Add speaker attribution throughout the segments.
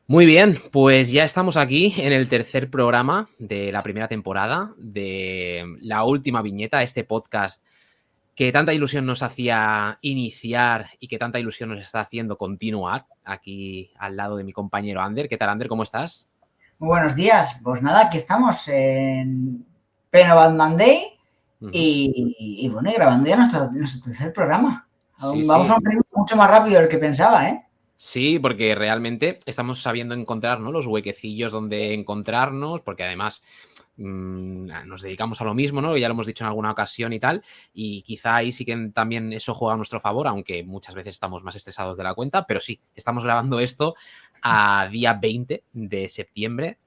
Speaker 1: Muy bien, pues ya estamos aquí en el tercer programa de la primera temporada de La Última Viñeta, este podcast que tanta ilusión nos hacía iniciar y que tanta ilusión nos está haciendo continuar aquí al lado de mi compañero Ander. ¿Qué tal, Ander? ¿Cómo estás?
Speaker 2: Muy buenos días. Pues nada, aquí estamos en pleno Batman Day
Speaker 1: Ujú.
Speaker 2: y bueno, y grabando ya nuestro tercer programa.
Speaker 1: Sí,
Speaker 2: Vamos a
Speaker 1: sí.
Speaker 2: un ritmo mucho más rápido del que pensaba, ¿eh?
Speaker 1: Sí, porque realmente estamos sabiendo encontrar, ¿no?, los huequecillos donde encontrarnos, porque además nos dedicamos a lo mismo, ¿no? Ya lo hemos dicho en alguna ocasión y tal, y quizá ahí sí que también eso juega a nuestro favor, aunque muchas veces estamos más estresados de la cuenta, pero sí, estamos grabando esto a día 20 de septiembre,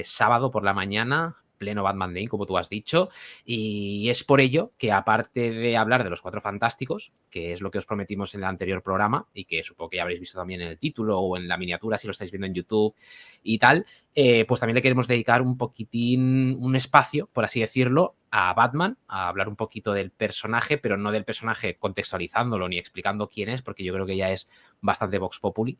Speaker 1: sábado por la mañana, pleno Batman Day, como tú has dicho, y es por ello que, aparte de hablar de los Cuatro Fantásticos, que es lo que os prometimos en el anterior programa y que supongo que ya habréis visto también en el título o en la miniatura si lo estáis viendo en YouTube y tal, pues también le queremos dedicar un poquitín, un espacio, por así decirlo, a Batman, a hablar un poquito del personaje, pero no del personaje contextualizándolo ni explicando quién es, porque yo creo que ya es bastante Vox Populi,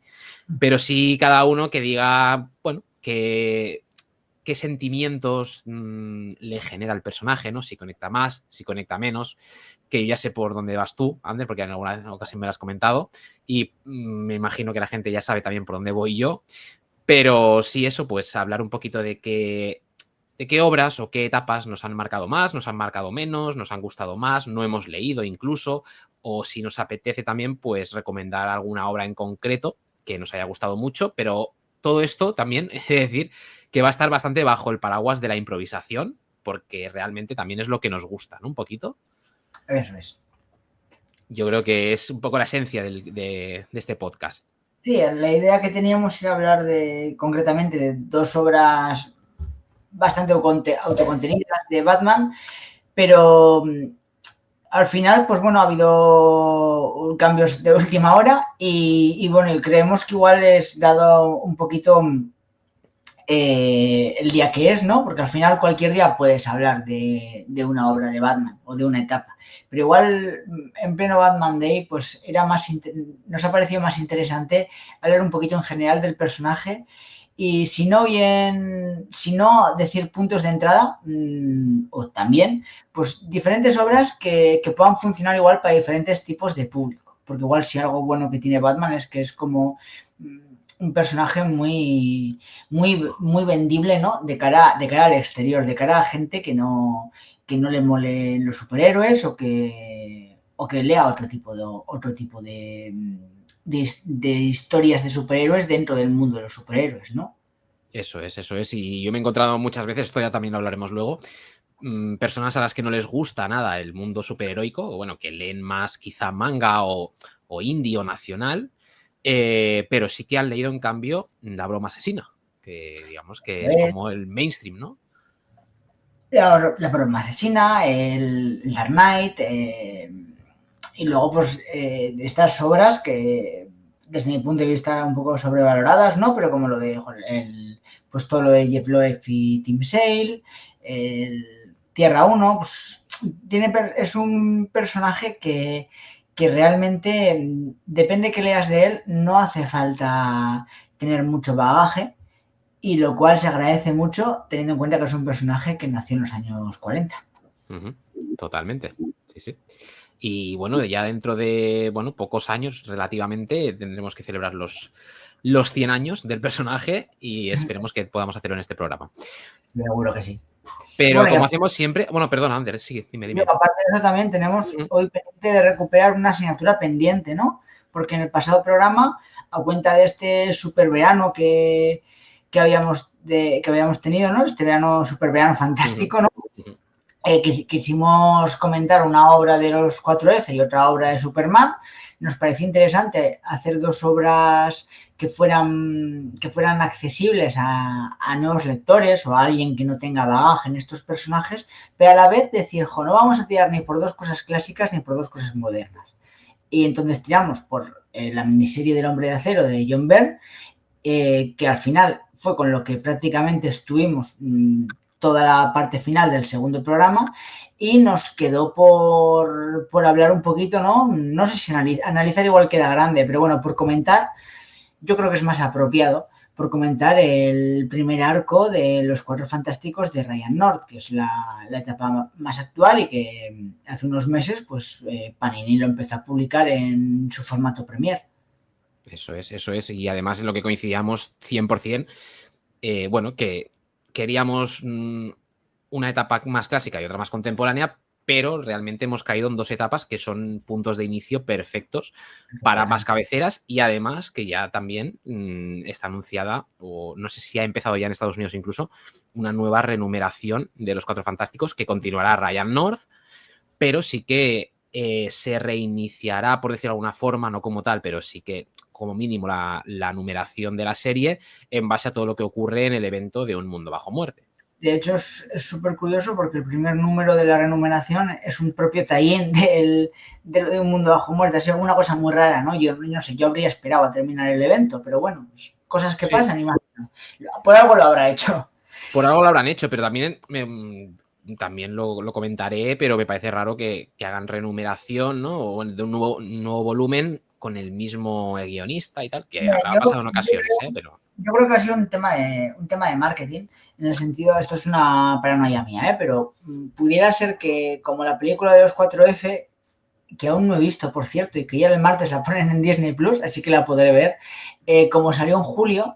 Speaker 1: pero sí cada uno que diga, bueno, qué sentimientos le genera el personaje, ¿no? Si conecta más, si conecta menos, que yo ya sé por dónde vas tú, Ander, porque en alguna ocasión me lo has comentado, y me imagino que la gente ya sabe también por dónde voy yo, pero sí eso, pues hablar un poquito de qué obras o qué etapas nos han marcado más, nos han marcado menos, nos han gustado más, no hemos leído incluso, o si nos apetece también, pues recomendar alguna obra en concreto que nos haya gustado mucho, pero todo esto también, he de decir, que va a estar bastante bajo el paraguas de la improvisación, porque realmente también es lo que nos gusta, ¿no? Un poquito.
Speaker 2: Eso es.
Speaker 1: Yo creo que es un poco la esencia de este podcast.
Speaker 2: Sí, la idea que teníamos era hablar concretamente de dos obras bastante autocontenidas de Batman, pero al final, pues bueno, ha habido cambios de última hora y bueno, y creemos que igual es dado un poquito el día que es, ¿no? Porque al final cualquier día puedes hablar de una obra de Batman o de una etapa. Pero igual en pleno Batman Day, pues era nos ha parecido más interesante hablar un poquito en general del personaje y si no decir puntos de entrada, o también, pues diferentes obras que puedan funcionar igual para diferentes tipos de público. Porque igual si algo bueno que tiene Batman es que es como un personaje muy vendible, ¿no? De cara al exterior, de cara a gente que no le molen los superhéroes o que lea otro tipo de historias de superhéroes dentro del mundo de los superhéroes, ¿no?
Speaker 1: Eso es, eso es. Y yo me he encontrado muchas veces, esto ya también lo hablaremos luego, personas a las que no les gusta nada el mundo superheroico, o bueno, que leen más quizá manga o indie o nacional, pero sí que han leído en cambio La Broma Asesina, que digamos que es como el mainstream, ¿no?
Speaker 2: La broma asesina, el Dark Knight, y luego pues estas obras que desde mi punto de vista un poco sobrevaloradas, ¿no? Pero como lo de pues todo lo de Jeff Loeb y Tim Sale, el Tierra Uno, pues es un personaje que realmente depende que leas de él, no hace falta tener mucho bagaje y lo cual se agradece mucho teniendo en cuenta que es un personaje que nació en los años 40.
Speaker 1: Ujú, totalmente, sí, sí. Y bueno, ya dentro de, bueno, pocos años relativamente tendremos que celebrar los 100 años del personaje y esperemos que podamos hacerlo en este programa.
Speaker 2: Seguro que sí. Y
Speaker 1: Pero
Speaker 2: bueno,
Speaker 1: como hacemos siempre, bueno, perdona, Ander, sí, dime, dime.
Speaker 2: aparte de eso también tenemos
Speaker 1: Ujú,
Speaker 2: hoy pendiente de recuperar una asignatura pendiente, ¿no? Porque en el pasado programa, a cuenta de este super verano que habíamos tenido, ¿no? Este verano, super verano
Speaker 1: ujú,
Speaker 2: fantástico, ¿no?
Speaker 1: ujú.
Speaker 2: Quisimos comentar una obra de los 4F y otra obra de Superman. Nos pareció interesante hacer dos obras que fueran accesibles a nuevos lectores o a alguien que no tenga bagaje en estos personajes, pero a la vez decir, jo, no vamos a tirar ni por dos cosas clásicas ni por dos cosas modernas. Y entonces tiramos por la miniserie del Hombre de Acero de John Byrne, que al final fue con lo que prácticamente estuvimos toda la parte final del segundo programa y nos quedó por hablar un poquito, ¿no? No sé si analizar igual queda grande, pero bueno, por comentar, yo creo que es más apropiado por comentar el primer arco de los Cuatro Fantásticos de Ryan North, que es la etapa más actual y que hace unos meses pues Panini lo empezó a publicar en su formato Premier.
Speaker 1: Eso es. Y además en lo que coincidíamos 100%, bueno, que queríamos una etapa más clásica y otra más contemporánea, pero realmente hemos caído en dos etapas que son puntos de inicio perfectos para ambas cabeceras y además que ya también está anunciada, o no sé si ha empezado ya en Estados Unidos incluso, una nueva renumeración de los Cuatro Fantásticos que continuará Ryan North, pero sí que se reiniciará, por decirlo de alguna forma, no como tal, pero sí que como mínimo la numeración de la serie en base a todo lo que ocurre en el evento de Un Mundo Bajo Muerte.
Speaker 2: De hecho, es súper curioso porque el primer número de la renumeración es un propio tie-in de Un Mundo Bajo Muerte. Ha sido una cosa muy rara, ¿no? Yo no sé, yo habría esperado a terminar el evento, pero bueno, pues, cosas que pasan y más. Por algo lo habrá hecho.
Speaker 1: Por algo lo habrán hecho, pero también también lo comentaré, pero me parece raro que hagan renumeración, ¿no? O de un nuevo volumen con el mismo guionista y tal, que
Speaker 2: Mira,
Speaker 1: habrá pasado en ocasiones, pero...
Speaker 2: Yo creo que ha sido un tema de marketing, en el sentido, esto es una paranoia mía, pero pudiera ser que como la película de los 4F, que aún no he visto, por cierto, y que ya el martes la ponen en Disney Plus, así que la podré ver, como salió en julio,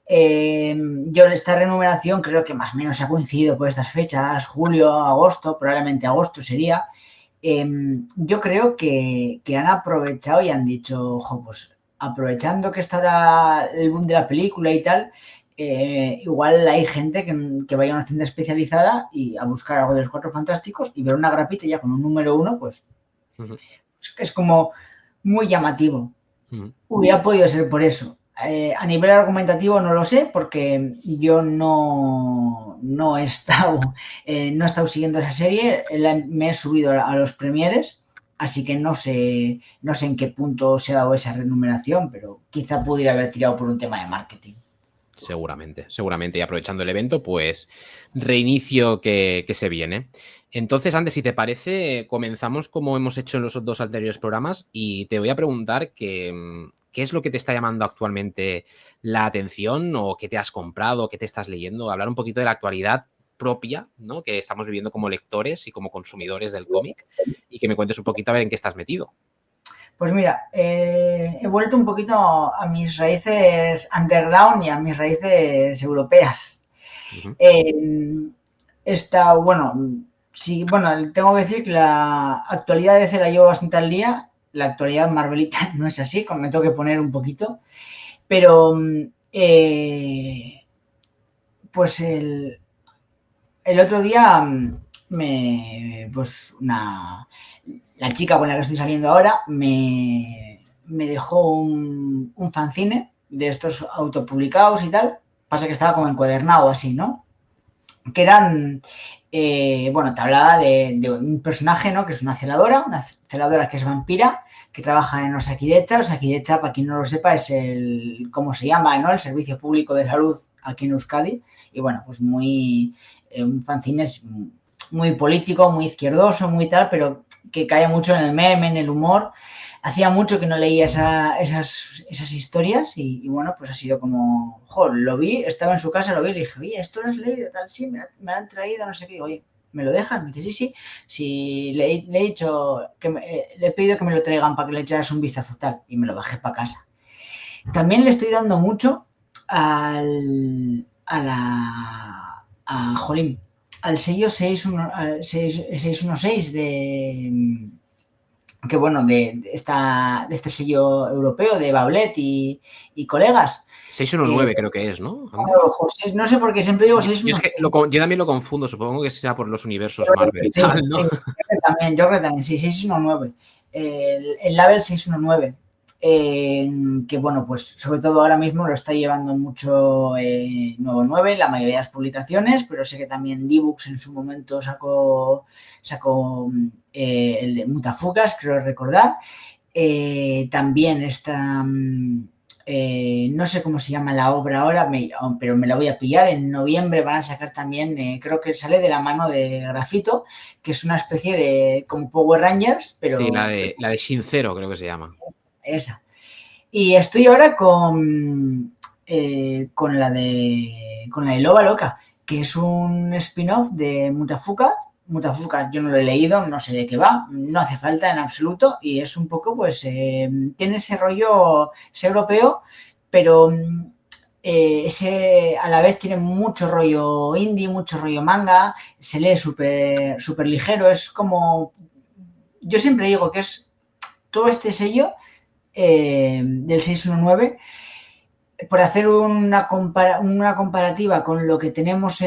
Speaker 2: yo esta renumeración creo que más o menos ha coincidido por estas fechas, julio, agosto, probablemente agosto sería. Yo creo que han aprovechado y han dicho, ojo, pues aprovechando que está ahora el boom de la película y tal, igual hay gente que vaya a una tienda especializada y a buscar algo de los Cuatro Fantásticos y ver una grapita ya con un número 1, pues es como muy llamativo. Hubiera podido ser por eso. A nivel argumentativo no lo sé porque yo no he estado siguiendo esa serie, me he subido a los premieres, así que no sé en qué punto se ha dado esa renumeración, pero quizá pudiera haber tirado por un tema de marketing.
Speaker 1: Seguramente. Y aprovechando el evento, pues reinicio que se viene. Entonces, Andes, si te parece, comenzamos como hemos hecho en los dos anteriores programas y te voy a preguntar qué es lo que te está llamando actualmente la atención o qué te has comprado, qué te estás leyendo, hablar un poquito de la actualidad propia, ¿no? Que estamos viviendo como lectores y como consumidores del cómic y que me cuentes un poquito a ver en qué estás metido.
Speaker 2: Pues mira, he vuelto un poquito a mis raíces underground y a mis raíces europeas. Bueno, sí, bueno, tengo que decir que la actualidad de DC la llevo bastante al día. La actualidad Marvelita no es así, me tengo que poner un poquito. Pero, pues el otro día pues la chica con la que estoy saliendo ahora me dejó un fanzine de estos autopublicados y tal. Pasa que estaba como encuadernado así, ¿no? Que eran, bueno, te hablaba de un personaje, ¿no? Que es una celadora que es vampira, que trabaja en Osakidecha. Osakidecha, para quien no lo sepa, es ¿cómo se llama, no? El Servicio Público de Salud aquí en Euskadi. Y bueno, pues un fanzine es muy político, muy izquierdoso, muy tal, pero que cae mucho en el meme, en el humor. Hacía mucho que no leía esas historias y bueno, pues ha sido como, joder, lo vi, estaba en su casa, lo vi y le dije, oye, ¿esto lo has leído? Tal, sí, me han traído, no sé qué, oye, ¿me lo dejan? Me dice, sí, le he dicho, le he pedido que me lo traigan para que le echaras un vistazo tal y me lo bajé para casa. También le estoy dando mucho jolín, al sello 616 que bueno, de este sello europeo de Bablet y colegas.
Speaker 1: 619 creo que es, ¿no?
Speaker 2: No sé por qué siempre digo
Speaker 1: Yo,
Speaker 2: 616.
Speaker 1: yo también lo confundo, supongo que será por los universos Marvel y tal, ¿no?
Speaker 2: Sí, yo creo que también, sí, 619. El label 619. Que bueno, pues sobre todo ahora mismo lo está llevando mucho Nuevo 9, la mayoría de las publicaciones, pero sé que también D-Books en su momento sacó el de Mutafugas, creo recordar. También está, no sé cómo se llama la obra ahora, pero me la voy a pillar. En noviembre van a sacar también, creo que sale de la mano de Grafito, que es una especie de como Power Rangers,
Speaker 1: Sí, la
Speaker 2: pero
Speaker 1: de Shin Zero creo que se llama.
Speaker 2: esa. Y estoy ahora con con la de Loba Loca, que es un spin-off de Mutafuka. Mutafuka yo no lo he leído, no sé de qué va, no hace falta en absoluto y es un poco, pues, tiene ese rollo, es europeo, pero ese a la vez tiene mucho rollo indie, mucho rollo manga, se lee súper super ligero, es como, yo siempre digo que es todo este sello del 619 por hacer una comparativa con lo que tenemos,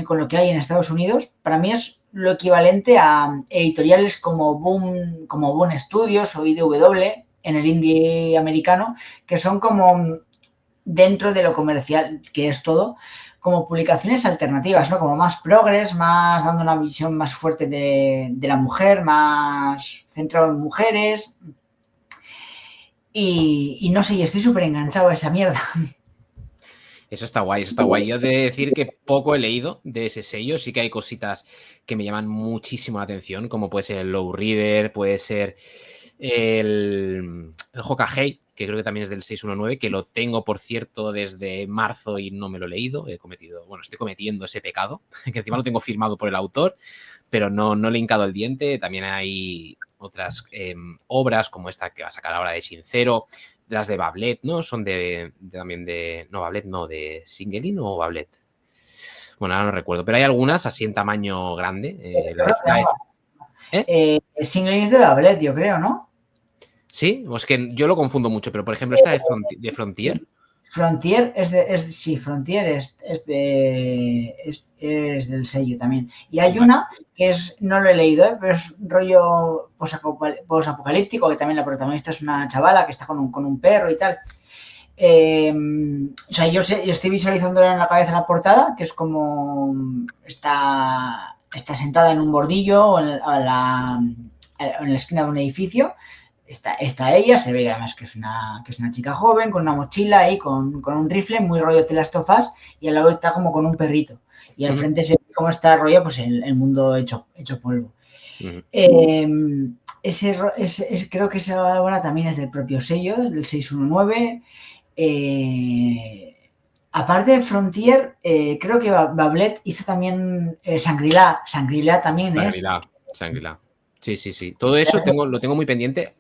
Speaker 2: con lo que hay en Estados Unidos, para mí es lo equivalente a editoriales como Boom Studios o IDW en el indie americano, que son como dentro de lo comercial, que es todo, como publicaciones alternativas, ¿no? Como más progres, más dando una visión más fuerte de la mujer, más centrado en mujeres. Y no sé, y estoy súper enganchado a esa mierda.
Speaker 1: Eso está guay, eso está guay. Yo he de decir que poco he leído de ese sello. Sí que hay cositas que me llaman muchísimo la atención, como puede ser el Low Reader, puede ser el Hokage, que creo que también es del 619, que lo tengo, por cierto, desde marzo y no me lo he leído. Estoy cometiendo ese pecado, que encima lo tengo firmado por el autor, pero no le he hincado el diente. También hay otras obras como esta que va a sacar ahora de Sincero, las de Bablet, ¿no? Son también de... No, Bablet no, de Singelin o Bablet. Bueno, ahora no recuerdo, pero hay algunas así en tamaño grande. ¿Eh?
Speaker 2: Single is de Bablet, yo creo, ¿no?
Speaker 1: Sí, o es que yo lo confundo mucho, pero por ejemplo esta de Frontier.
Speaker 2: Frontier sí, Frontier es del sello también. Y hay
Speaker 1: Vale.
Speaker 2: una que no lo he leído, pero es rollo posapocalíptico, que también la protagonista es una chavala que está con un perro y tal. O sea, yo estoy visualizándola en la cabeza la portada, que es como está sentada en un bordillo en la esquina de un edificio. Está ella, se ve además que es una chica joven, con una mochila y con un rifle, muy rollo de las tofas, y al lado está como con un perrito. Y al frente se ve cómo está rollo, pues el mundo hecho polvo. Eh, creo que esa obra también es del propio sello, del 619. Aparte de Frontier, creo que Bablet hizo también Shangri-La. Shangri-La también es.
Speaker 1: Shangri-La. Sí, sí, sí. Todo eso lo tengo muy pendiente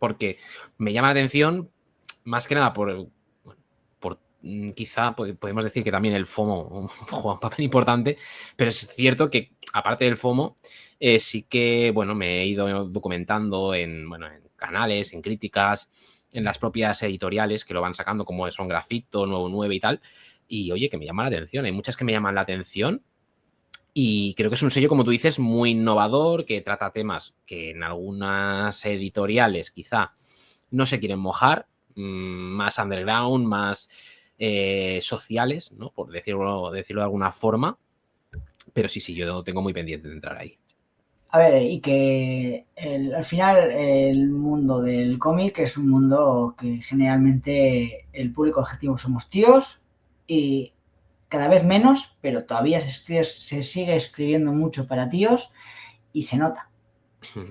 Speaker 1: porque me llama la atención más que nada por quizá podemos decir que también el FOMO juega un papel importante, pero es cierto que aparte del FOMO sí que, bueno, me he ido documentando en canales, en críticas, en las propias editoriales que lo van sacando, como son Grafito, Nuevo 9 y tal, y oye, que me llama la atención. Hay muchas que me llaman la atención y creo que es un sello, como tú dices, muy innovador, que trata temas que en algunas editoriales quizá no se quieren mojar, más underground, más sociales, ¿no? Por decirlo de alguna forma. Pero sí, yo tengo muy pendiente de entrar ahí.
Speaker 2: A ver, y que al final el mundo del cómic es un mundo que generalmente el público objetivo somos tíos y cada vez menos, pero todavía se sigue escribiendo mucho para tíos y se nota.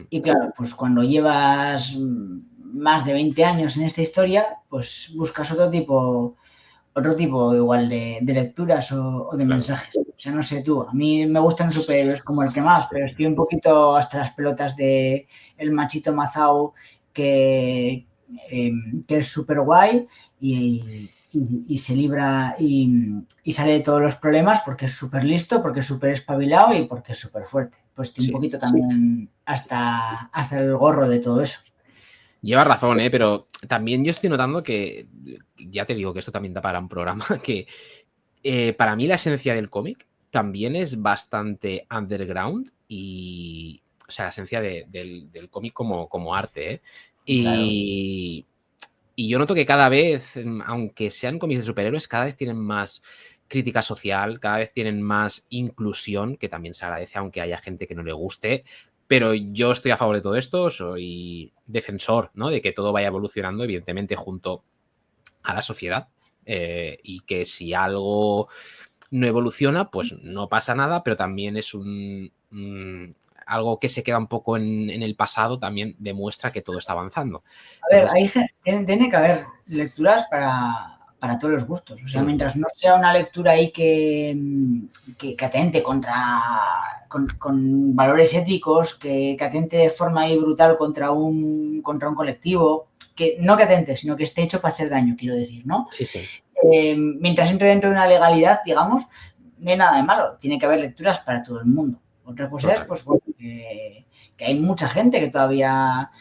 Speaker 2: Y claro, pues cuando llevas más de 20 años en esta historia, pues buscas otro tipo igual de lecturas o de
Speaker 1: Claro.
Speaker 2: mensajes. O sea, no sé tú, a mí me gustan superhéroes como el que más, pero estoy un poquito hasta las pelotas de el machito mazao que, eh, que es súper guay y se libra y sale de todos los problemas porque es súper listo, porque es súper espabilado y porque es súper fuerte. Pues estoy un
Speaker 1: Sí.
Speaker 2: poquito también hasta el gorro de todo eso.
Speaker 1: Lleva razón, pero también yo estoy notando que, ya te digo que esto también da para un programa, que para mí la esencia del cómic también es bastante underground y, o sea, la esencia del cómic como arte, ¿eh?
Speaker 2: Claro.
Speaker 1: Y yo noto que cada vez, aunque sean cómics de superhéroes, cada vez tienen más crítica social, cada vez tienen más inclusión, que también se agradece, aunque haya gente que no le guste. Pero yo estoy a favor de todo esto, soy defensor, ¿no? De que todo vaya evolucionando, evidentemente, junto a la sociedad. Y que si algo no evoluciona, pues no pasa nada, pero también es algo que se queda un poco en el pasado, también demuestra que todo está avanzando.
Speaker 2: A ver,
Speaker 1: Entonces,
Speaker 2: tiene que haber lecturas para todos los gustos. O sea, mientras no sea una lectura ahí que atente con valores éticos, que atente de forma ahí brutal contra un colectivo, no que atente, sino que esté hecho para hacer daño, quiero decir, ¿no?
Speaker 1: Sí, sí.
Speaker 2: Mientras entre dentro de una legalidad, digamos, no hay nada de malo. Tiene que haber lecturas para todo el mundo. Otra cosa es, pues, bueno, que hay mucha gente que todavía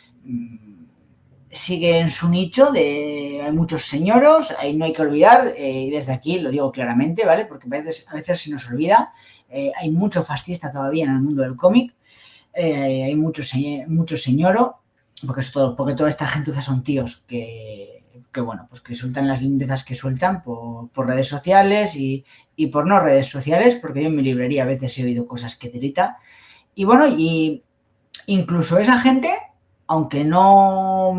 Speaker 2: sigue en su nicho hay muchos señoros, ahí no hay que olvidar, y desde aquí lo digo claramente, ¿vale? Porque a veces se nos olvida, hay mucho fascista todavía en el mundo del cómic, hay mucho señoro, porque toda esta gentuza son tíos bueno, pues que sueltan las lindezas que sueltan por redes sociales y por no redes sociales, porque yo en mi librería a veces he oído cosas que tirita. Y bueno, y incluso esa gente, aunque no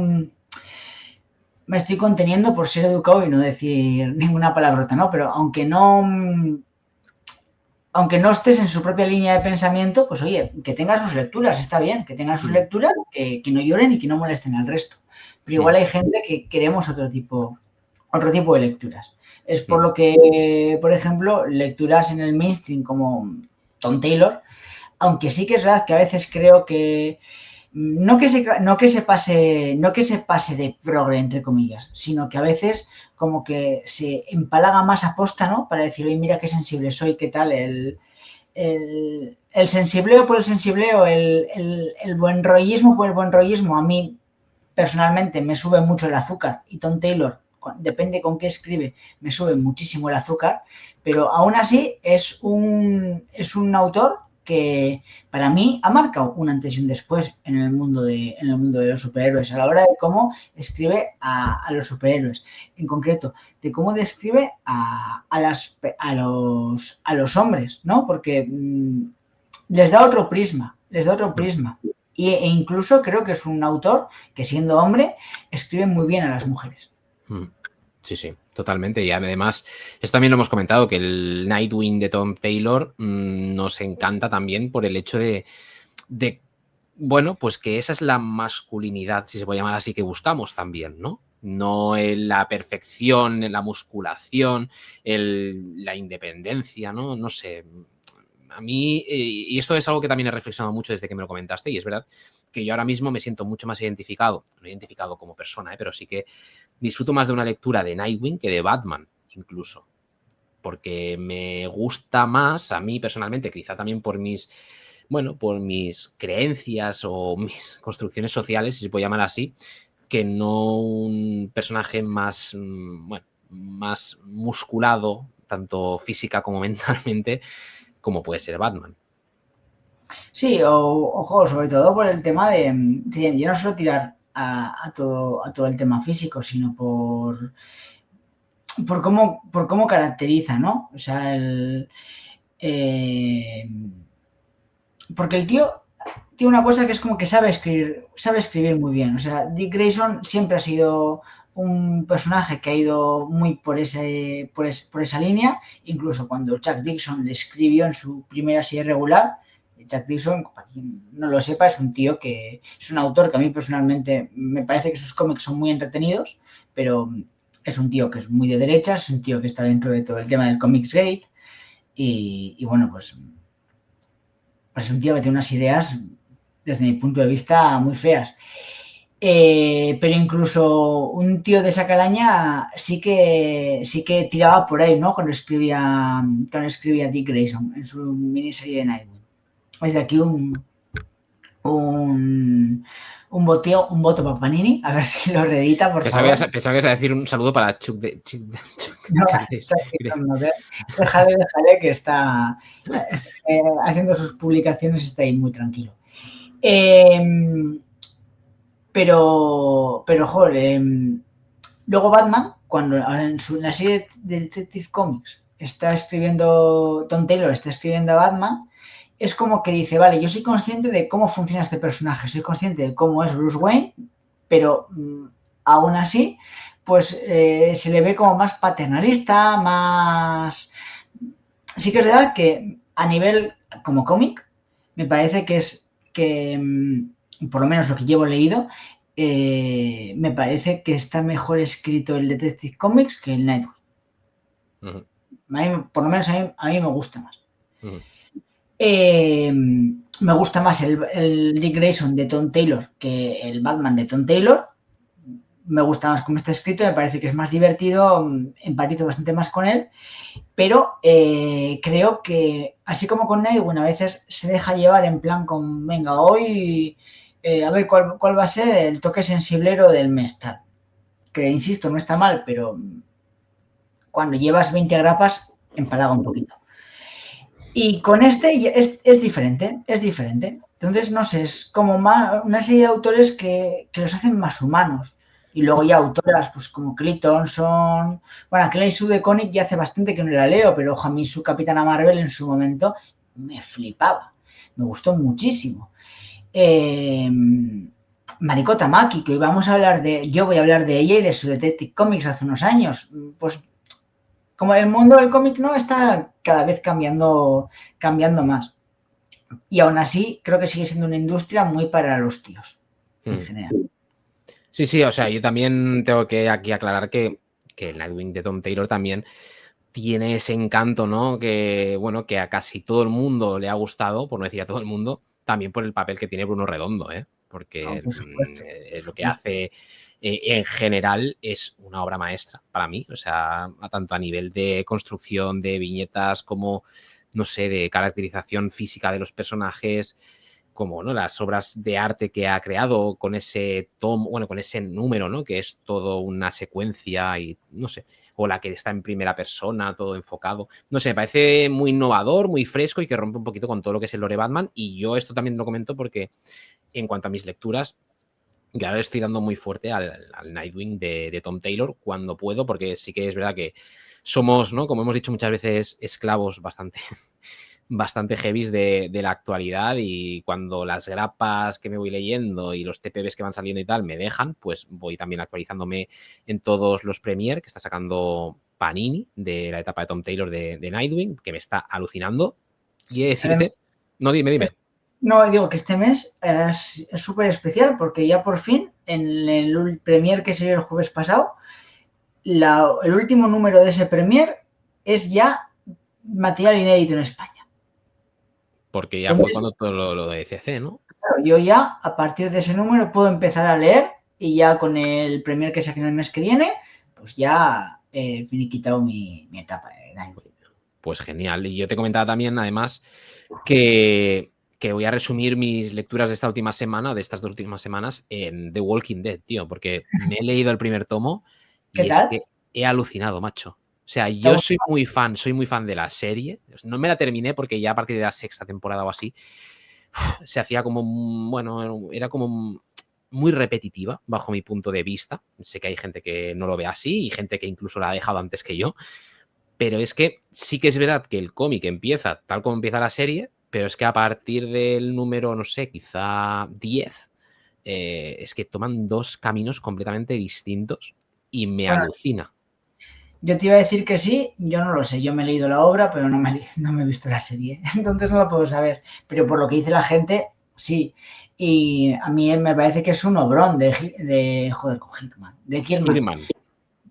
Speaker 2: me estoy conteniendo por ser educado y no decir ninguna palabrota, ¿no? Pero aunque no estés en su propia línea de pensamiento, pues oye, que tenga sus lecturas, está bien, que tenga sus lecturas, que no lloren y que no molesten al resto. Pero igual hay gente que queremos otro tipo de lecturas. Es por lo que, por ejemplo, lecturas en el mainstream como Tom Taylor, aunque sí que es verdad que a veces creo que no que se pase de progre, entre comillas, sino que a veces como que se empalaga más a posta, ¿no? Para decir, oye, mira qué sensible soy, qué tal, el sensibleo por el sensibleo, el buen rollismo por el buen rollismo, a mí personalmente me sube mucho el azúcar, y Tom Taylor, depende con qué escribe, me sube muchísimo el azúcar, pero aún así es un autor que para mí ha marcado un antes y un después en el mundo de los superhéroes, a la hora de cómo escribe a los superhéroes, en concreto, de cómo describe a los hombres, ¿no? Porque les da otro prisma, E incluso creo que es un autor que, siendo hombre, escribe muy bien a las mujeres.
Speaker 1: Sí, sí, totalmente. Y además, esto también lo hemos comentado, que el Nightwing de Tom Taylor nos encanta también por el hecho de, bueno, pues que esa es la masculinidad, si se puede llamar así, que buscamos también, ¿no? No en la perfección, en la musculación, la independencia, ¿no? No sé. A mí, y esto es algo que también he reflexionado mucho desde que me lo comentaste, y es verdad que yo ahora mismo me siento mucho más identificado, no identificado como persona, pero sí que disfruto más de una lectura de Nightwing que de Batman, incluso. Porque me gusta más, a mí personalmente, quizá también por mis creencias o mis construcciones sociales, si se puede llamar así, que no un personaje más, más musculado, tanto física como mentalmente, como puede ser Batman.
Speaker 2: Sí, ojo, sobre todo por el tema de, yo no solo tirar a todo el tema físico, sino por cómo caracteriza, ¿no? O sea, porque el tío tiene una cosa que es como que sabe escribir muy bien. O sea, Dick Grayson siempre ha sido un personaje que ha ido muy por esa línea, incluso cuando Chuck Dixon le escribió en su primera serie regular. Chuck Dixon, para quien no lo sepa, es un tío que es un autor que a mí personalmente me parece que sus cómics son muy entretenidos, pero es un tío que es muy de derechas, es un tío que está dentro de todo el tema del Comicsgate y bueno, pues es un tío que tiene unas ideas, desde mi punto de vista, muy feas. Pero incluso un tío de esa calaña sí que tiraba por ahí, ¿no? Cuando escribía Dick Grayson en su miniserie de Nightwing. Es de aquí un voto para Panini, a ver si lo reedita, por favor.
Speaker 1: Pensaba que ibas a decir un saludo para Chuck
Speaker 2: No, déjale que está haciendo sus publicaciones, está ahí muy tranquilo. Pero joder, luego Batman, cuando en la serie de Detective Comics Tom Taylor está escribiendo a Batman, es como que dice, vale, yo soy consciente de cómo funciona este personaje, soy consciente de cómo es Bruce Wayne, pero aún así, pues se le ve como más paternalista, más... Sí que es verdad que a nivel como cómic, me parece que por lo menos lo que llevo leído, me parece que está mejor escrito el Detective Comics que el Nightwing. Por lo menos a mí me gusta más. Me gusta más el Dick Grayson de Tom Taylor que el Batman de Tom Taylor. Me gusta más cómo está escrito, me parece que es más divertido, empatizo bastante más con él, pero creo que, así como con Nightwing, a veces se deja llevar en plan con, venga, hoy a ver cuál va a ser el toque sensiblero del mes, tal. Que insisto, no está mal, pero cuando llevas 20 grapas, empalaga un poquito. Y con este es diferente, es diferente. Entonces, no sé, es como más, una serie de autores que los hacen más humanos. Y luego ya autoras, pues como Clay Thompson. Bueno, Clay Sue de Connick ya hace bastante que no la leo, pero a mí su Capitana Marvel en su momento me flipaba. Me gustó muchísimo. Mariko Tamaki, que hoy vamos a hablar de. Yo voy a hablar de ella y de su Detective Comics hace unos años. Pues como el mundo del cómic no está cada vez cambiando más. Y aún así, creo que sigue siendo una industria muy para los tíos, en general.
Speaker 1: Sí, sí, o sea, yo también tengo que aquí aclarar que el Nightwing de Tom Taylor también tiene ese encanto, ¿no? Que, bueno, que a casi todo el mundo le ha gustado, por no decir a todo el mundo, también por el papel que tiene Bruno Redondo, ¿eh? Porque
Speaker 2: Por supuesto.
Speaker 1: lo que hace en general es una obra maestra para mí, o sea, tanto a nivel de construcción de viñetas como, no sé, de caracterización física de los personajes, como, ¿no?, las obras de arte que ha creado con ese tomo, bueno, con ese número, ¿no?, que es todo una secuencia y, no sé, o la que está en primera persona, todo enfocado. No sé, me parece muy innovador, muy fresco y que rompe un poquito con todo lo que es el lore Batman. Y yo esto también lo comento porque en cuanto a mis lecturas, yo ahora le estoy dando muy fuerte al Nightwing de Tom Taylor cuando puedo, porque sí que es verdad que somos, ¿no?, como hemos dicho muchas veces, esclavos bastante heavies de la actualidad, y cuando las grapas que me voy leyendo y los TPBs que van saliendo y tal me dejan, pues voy también actualizándome en todos los Premiere que está sacando Panini de la etapa de Tom Taylor de Nightwing, que me está alucinando. Y he de decirte... No, dime.
Speaker 2: No, digo que este mes es súper especial porque ya por fin, en el Premiere que se dio el jueves pasado, el último número de ese Premiere es ya material inédito en España.
Speaker 1: Porque ya fue
Speaker 2: Entonces,
Speaker 1: cuando todo lo de CC, ¿no?
Speaker 2: claro, yo ya, a partir de ese número, puedo empezar a leer y ya con el Premiere que saquen el mes que viene, pues ya finiquitado mi etapa de Nightwing.
Speaker 1: Pues genial. Y yo te comentaba también, además, que voy a resumir mis lecturas de esta última semana, o de estas 2 últimas semanas, en The Walking Dead, tío, porque me he leído el primer tomo
Speaker 2: ¿Qué
Speaker 1: y es
Speaker 2: tal?
Speaker 1: que he alucinado, macho. O sea,
Speaker 2: ¿Te ha
Speaker 1: yo
Speaker 2: gustado?
Speaker 1: soy muy fan de la serie. No me la terminé porque ya a partir de la 6ª temporada o así, se hacía como, bueno, era como muy repetitiva bajo mi punto de vista. Sé que hay gente que no lo ve así y gente que incluso la ha dejado antes que yo. Pero es que sí que es verdad que el cómic empieza tal como empieza la serie, pero es que a partir del número, no sé, quizá 10, es que toman 2 caminos completamente distintos y me
Speaker 2: Bueno,
Speaker 1: alucina.
Speaker 2: yo te iba a decir que sí, yo no lo sé, yo me he leído la obra, pero no me he visto la serie, entonces no lo puedo saber. Pero por lo que dice la gente, sí. Y a mí me parece que es un obrón joder, con Hickman, de Kierman.
Speaker 1: Kirman.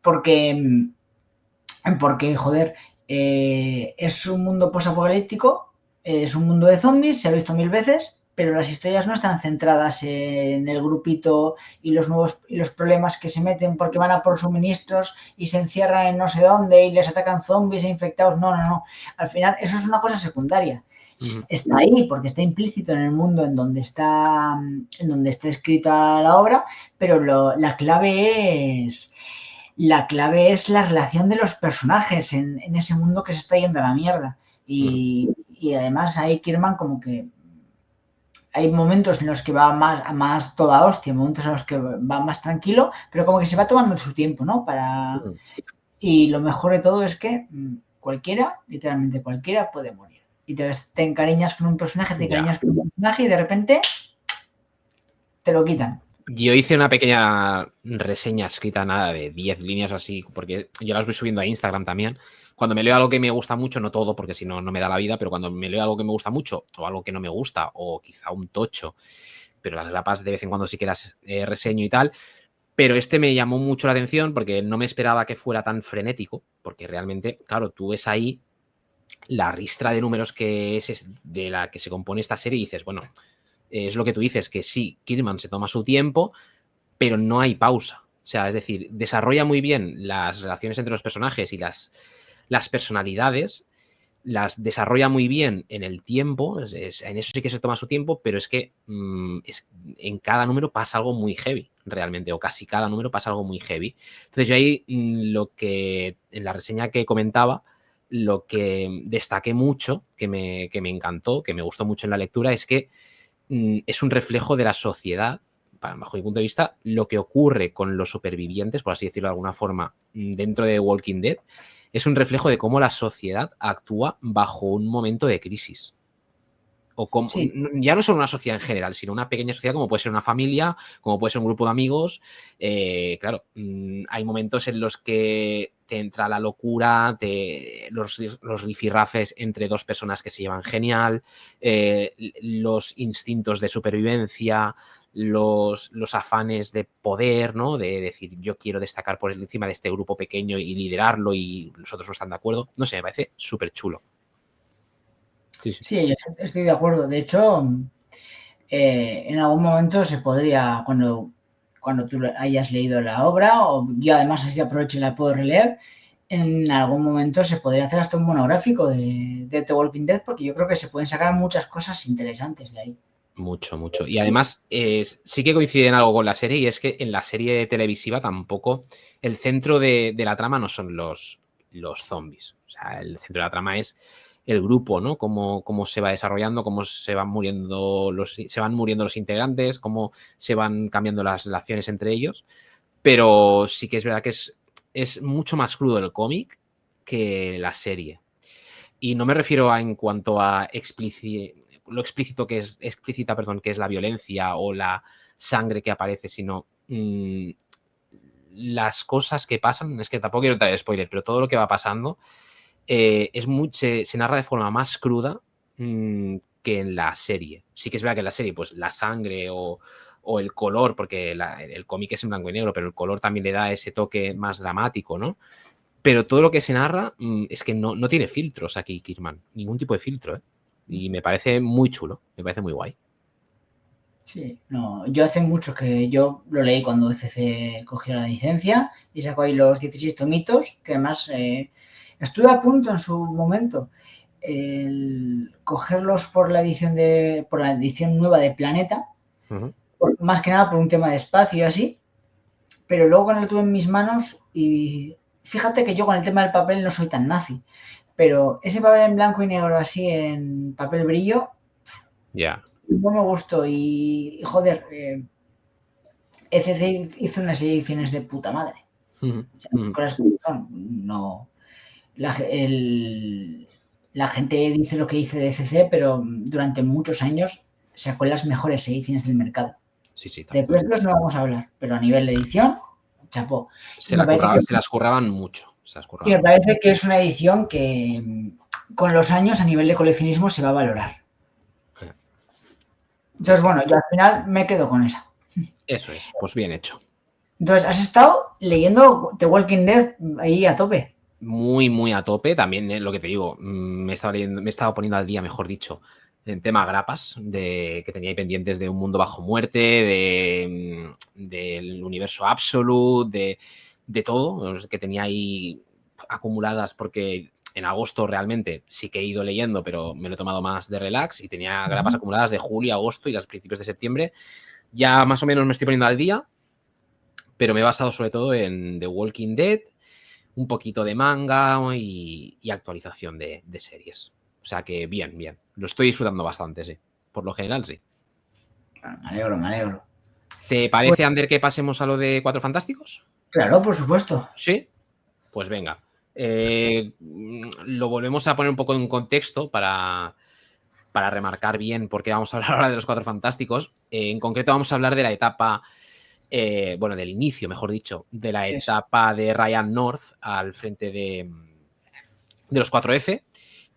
Speaker 2: Porque, joder, es un mundo posapocalíptico, es un mundo de zombies, se ha visto 1000 veces, pero las historias no están centradas en el grupito y los problemas que se meten porque van a por suministros y se encierran en no sé dónde y les atacan zombies e infectados. No, no, no. Al final, eso es una cosa secundaria. Está ahí porque está implícito en el mundo en donde está escrita la obra, pero la clave es la relación de los personajes en ese mundo que se está yendo a la mierda. Y además ahí Kierman como que hay momentos en los que va más toda hostia, momentos en los que va más tranquilo, pero como que se va tomando su tiempo, ¿no? Y lo mejor de todo es que cualquiera, literalmente cualquiera, puede morir. Y te encariñas con un personaje, te
Speaker 1: Ya.
Speaker 2: encariñas con un personaje y de repente te lo quitan.
Speaker 1: Yo hice una pequeña reseña escrita, nada, de 10 líneas así, porque yo las voy subiendo a Instagram también. Cuando me leo algo que me gusta mucho, no todo, porque si no, no me da la vida, pero cuando me leo algo que me gusta mucho, o algo que no me gusta, o quizá un tocho, pero las grapas de vez en cuando sí que las reseño y tal. Pero este me llamó mucho la atención porque no me esperaba que fuera tan frenético, porque realmente, claro, tú ves ahí la ristra de números que es de la que se compone esta serie y dices, bueno, es lo que tú dices, que sí, Kirkman se toma su tiempo, pero no hay pausa. O sea, es decir, desarrolla muy bien las relaciones entre los personajes y las personalidades, las desarrolla muy bien en el tiempo, en eso sí que se toma su tiempo, pero es que en cada número pasa algo muy heavy, realmente, o casi cada número pasa algo muy heavy. Entonces yo ahí lo que, en la reseña que comentaba, lo que destaqué mucho, que me encantó, que me gustó mucho en la lectura, es que es un reflejo de la sociedad, bajo mi punto de vista, lo que ocurre con los supervivientes, por así decirlo de alguna forma, dentro de Walking Dead, es un reflejo de cómo la sociedad actúa bajo un momento de crisis. O como,
Speaker 2: Sí.
Speaker 1: ya no solo una sociedad en general, sino una pequeña sociedad como puede ser una familia, como puede ser un grupo de amigos. Claro, hay momentos en los que te entra la locura, los rifirrafes entre dos personas que se llevan genial, los instintos de supervivencia, los afanes de poder, ¿no? De decir, yo quiero destacar por encima de este grupo pequeño y liderarlo y los otros no están de acuerdo. No sé, me parece súper chulo. Sí, sí.
Speaker 2: Sí, estoy de acuerdo. De hecho, en algún momento se podría, cuando tú hayas leído la obra, o yo además así aprovecho y la puedo releer, en algún momento se podría hacer hasta un monográfico de The Walking Dead, porque yo creo que se pueden sacar muchas cosas interesantes de ahí.
Speaker 1: Mucho, mucho. Y además, sí que coincide en algo con la serie, y es que en la serie televisiva tampoco el centro de la trama no son los zombies. O sea, el centro de la trama es el grupo, ¿no? Cómo se va desarrollando, cómo se van muriendo los integrantes, cómo se van cambiando las relaciones entre ellos. Pero sí que es verdad que es mucho más crudo el cómic que la serie. Y no me refiero a en cuanto a lo explícito que es explícita, perdón, que es la violencia o la sangre que aparece, sino las cosas que pasan. Es que tampoco quiero entrar en spoiler, pero todo lo que va pasando se narra de forma más cruda que en la serie. Sí que es verdad que en la serie, pues la sangre o el color, porque el cómic es en blanco y negro, pero el color también le da ese toque más dramático, ¿no? Pero todo lo que se narra es que no tiene filtros aquí, Kirkman. Ningún tipo de filtro, ¿eh? Y me parece muy chulo, me parece muy guay.
Speaker 2: Sí, no, yo hace mucho que yo lo leí cuando CC cogió la licencia y sacó ahí los 16 tomitos, que además estuve a punto en su momento el cogerlos por la edición nueva de Planeta,
Speaker 1: Ujú.
Speaker 2: más que nada por un tema de espacio y así, pero luego cuando lo tuve en mis manos y fíjate que yo con el tema del papel no soy tan nazi, pero ese papel en blanco y negro así en papel brillo
Speaker 1: Ya.
Speaker 2: no me gustó y joder, ECC hizo unas ediciones de puta madre.
Speaker 1: Ujú,
Speaker 2: O sea,
Speaker 1: ujú.
Speaker 2: cosas como son. No, la gente dice lo que dice de ECC, pero durante muchos años sacó las mejores ediciones del mercado.
Speaker 1: Sí, sí, tal
Speaker 2: De
Speaker 1: cual.
Speaker 2: precios no vamos a hablar, pero a nivel de edición, chapó.
Speaker 1: Se las curraban mucho. Se las
Speaker 2: Y
Speaker 1: curraban
Speaker 2: me
Speaker 1: mucho.
Speaker 2: parece que es una edición que con los años a nivel de coleccionismo se va a valorar.
Speaker 1: Sí,
Speaker 2: Entonces,
Speaker 1: sí.
Speaker 2: bueno, yo al final me quedo con esa.
Speaker 1: Eso es. Pues bien hecho.
Speaker 2: Entonces, has estado leyendo The Walking Dead ahí a tope.
Speaker 1: Muy, muy a tope. También lo que te digo, me he estado poniendo al día, mejor dicho, en tema grapas que tenía ahí pendientes de Un Mundo Bajo Muerte, del Universo Absolute, de todo, que tenía ahí acumuladas porque en agosto realmente sí que he ido leyendo, pero me lo he tomado más de relax y tenía grapas acumuladas de julio, agosto y los principios de septiembre. Ya más o menos me estoy poniendo al día, pero me he basado sobre todo en The Walking Dead, un poquito de manga y actualización de series. O sea que bien, bien. Lo estoy disfrutando bastante, sí. Por lo general, sí.
Speaker 2: Bueno, me alegro, me alegro.
Speaker 1: ¿Te
Speaker 2: Pues
Speaker 1: parece, Ander, que pasemos a lo de Cuatro Fantásticos?
Speaker 2: claro, por supuesto.
Speaker 1: Sí. Pues venga. Lo volvemos a poner un poco en contexto para remarcar bien por qué vamos a hablar ahora de los Cuatro Fantásticos. En concreto vamos a hablar de la etapa, bueno, del inicio, mejor dicho, de la
Speaker 2: Eso.
Speaker 1: etapa de Ryan North al frente de los 4F.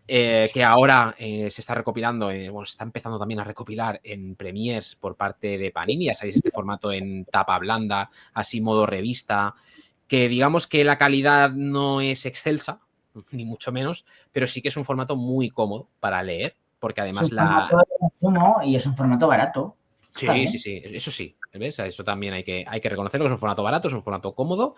Speaker 1: que ahora se está recopilando, bueno, se está empezando también a recopilar en premiers por parte de Panini. Ya sabéis, este formato en tapa blanda, así modo revista, que digamos que la calidad no es excelsa, ni mucho menos, pero sí que es un formato muy cómodo para leer, porque
Speaker 2: Es un
Speaker 1: además
Speaker 2: formato de consumo y es un formato barato. Está
Speaker 1: Sí,
Speaker 2: bien.
Speaker 1: sí, eso sí, ¿ves? Eso también hay que reconocerlo, que es un formato barato, es un formato cómodo.